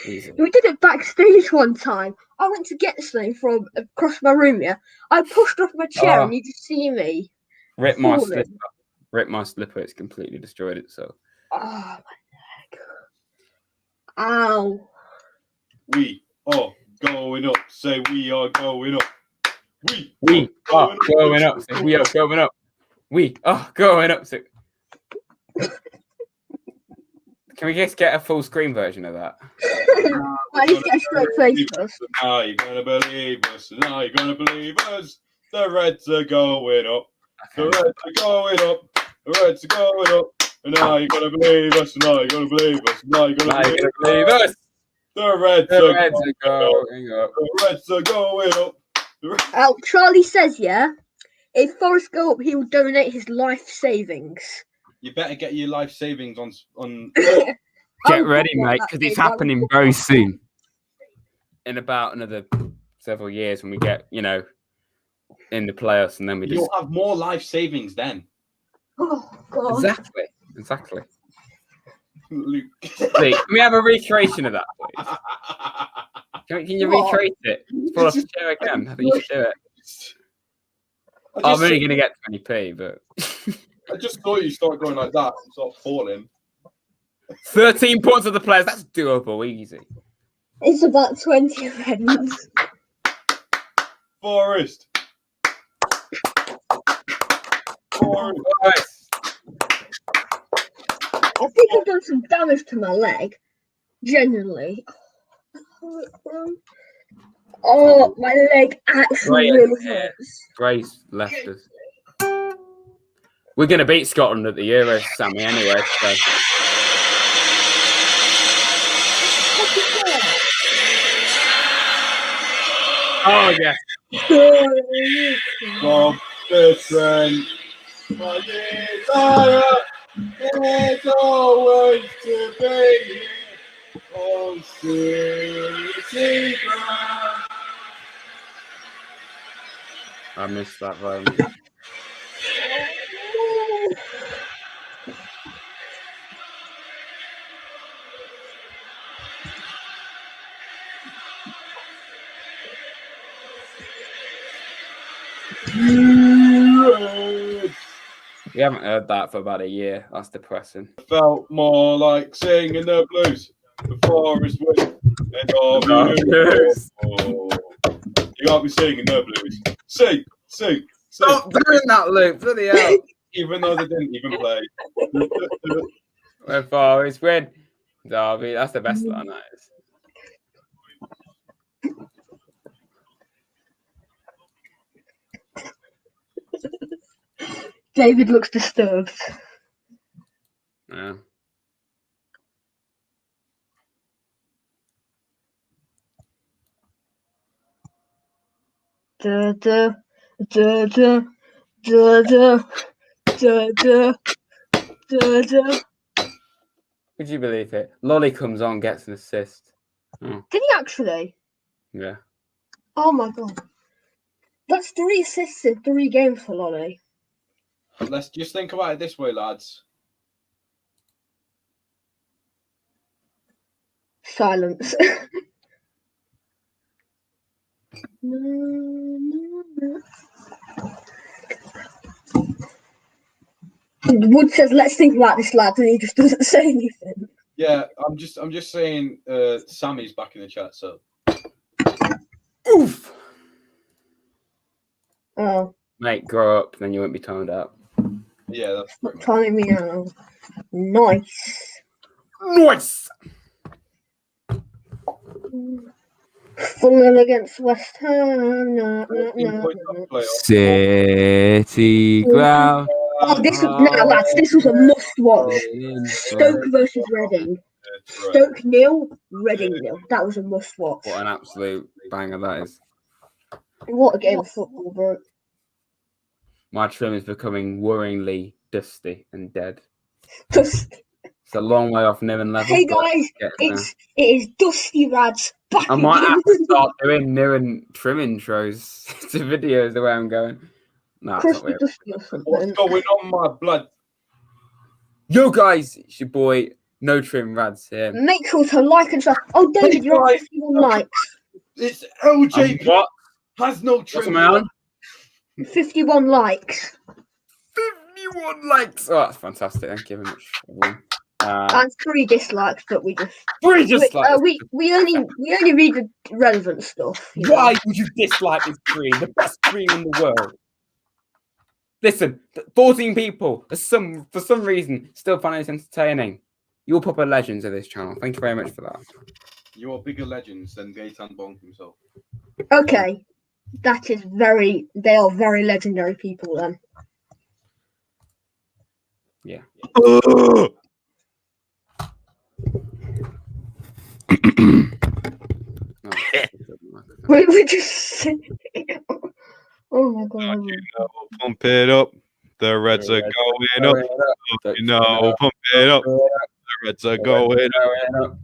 Easy. We did it backstage one time. I went to get something from across my room, yeah. I pushed off my chair and you just see me. Rip my slipper. Rip my slipper. It's completely destroyed itself. Oh, my neck. Ow. We are going up. Say we are going up. We are going up. Say we are going up. We are going up. Say... Can we just get a full screen version of that? I need to get a straight face first. Now you're gonna believe us. Now you're gonna believe us. The Reds are going up. The Reds are going up. The Reds are going up. And now you're gonna believe us. Now you're gonna believe us. Now you're gonna believe us. The Reds The are Reds going are up. going up. The Reds are going up. Charlie says, yeah, if Forrest go up, he will donate his life savings. You better get your life savings on. Get ready, mate, because it's happening very soon. In about another several years, when we get, in the playoffs, and then we You'll have more life savings then. Oh God! Exactly. Luke. Lee, can we have a recreation of that, please? Can you recreate it? Pull off the chair again. I think you should do it. I'm only going to get 20p, but I just thought you start going like that and start falling. 13 points of the players. That's doable, easy. It's about 20 reds. Forrest. I think I've done some damage to my leg. Genuinely. Oh, my leg actually really hurts. Grace left us. We're going to beat Scotland at the Euros, Sammy, anyway. So. Oh, yes. Bob the Trent. There's always to be on city ground. I missed that moment. We haven't heard that for about a year. That's depressing. Felt more like singing the blues. The forest wind and all blues. You got me singing the blues. Sing. Stop doing that, Luke. Bloody hell. Even though they didn't even play. When Forest win. Derby. That's the best line, that is. David looks disturbed. Yeah. Da da da da da da da da da. Would you believe it? Lolly comes on, gets an assist. Oh. Did he actually? Yeah. Oh my God. That's 3 assists in 3 games for Lolly. Let's just think about it this way, lads. Silence. Wood says, "Let's think about this, lads," and he just doesn't say anything. Yeah, I'm just saying. Sammy's back in the chat, so. Oof. Oh. Mate, grow up, then you won't be timed out. Yeah, that's not timing me out. Nice. 4-0 against West Ham. No. City ground. Oh, lads, this was a must-watch. Stoke versus Reading. Stoke 0, Reading 0. That was a must-watch. What an absolute banger that is. What a game of football, bro. My trim is becoming worryingly dusty and dead. It's a long way off Niven level. Hey guys, it is Dusty Rads back I might have to start doing new and trim intros to videos the way I'm going. No, it's not weird. What's going on, my blood? Yo guys, it's your boy No Trim Rads here. Make sure to like and subscribe. Oh, David, you're at 51 likes. It's LJP. What? Has no trim. What's on? 51 likes. 51 likes. Oh, that's fantastic. Thank you very much, everyone. And 3 dislikes, but we just 3 dislikes. We only read the relevant stuff. Why would you dislike this stream? The best stream in the world. Listen, 14 people for some reason still find it entertaining. You're proper legends of this channel. Thank you very much for that. You are bigger legends than Gaetan Bonk himself. Okay, they are very legendary people then. Yeah. We just. Oh my god. Pump it up. The Reds are going up. Pump it up. The Reds are going up.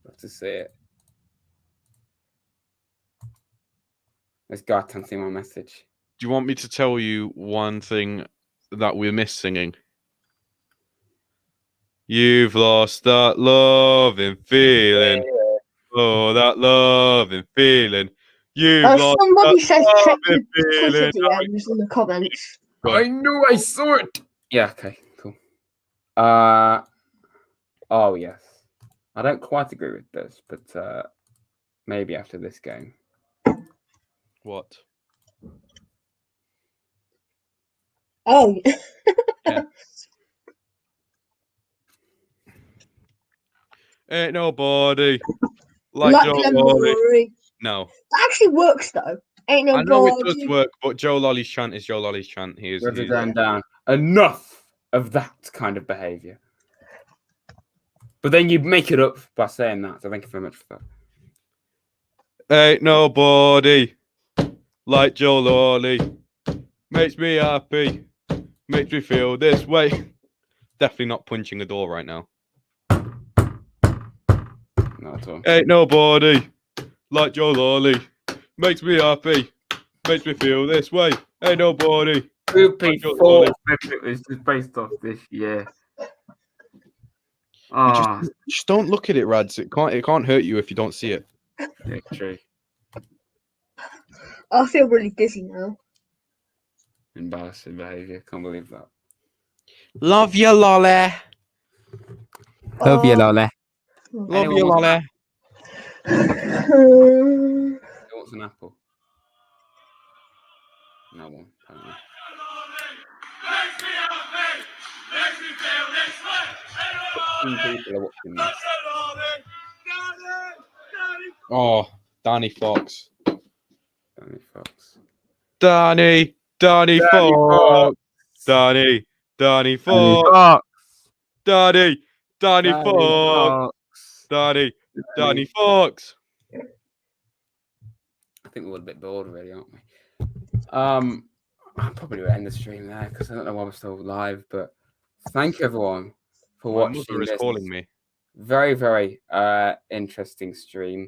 Love to see it. This guy can't see my message. Do you want me to tell you one thing that we miss singing? You've lost that loving feeling. Oh, that loving feeling. You've lost somebody that says check your feeling. Twitter DMs in the comments. I knew I saw it. Yeah. Okay. Cool. Oh yes. I don't quite agree with this, but maybe after this game. What? Oh. Yeah. Ain't nobody like Joe Lolly. No. That actually works though. Ain't I nobody. know it does work, but Joe Lolly's chant is Joe Lolly's chant. He is going down. Enough of that kind of behaviour. But then you make it up by saying that. So thank you very much for that. Ain't nobody like Joe Lolly. Makes me happy. Makes me feel this way. Definitely not punching a door right now. Not at all. Ain't nobody like Joe Lolly. Makes me happy. Makes me feel this way. Ain't nobody. Group P4 was just based off this year. Just don't look at it, Rads. It can't hurt you if you don't see it. Yeah, true. I feel really dizzy now. Embarrassing behaviour. Can't believe that. Love you, Lolly. Love you, Lolly. Love you, Lolly. Who wants an apple? No one. Apparently. People are watching this. Oh, Danny Fox. Danny Fox. Danny Fox. Fox. Danny Fox. Danny Fox. Danny Fox. I think we're all a bit bored already, aren't we? I'll probably end the stream there because I don't know why we're still live, but thank you everyone for watching. My mother is calling me. Very, very interesting stream.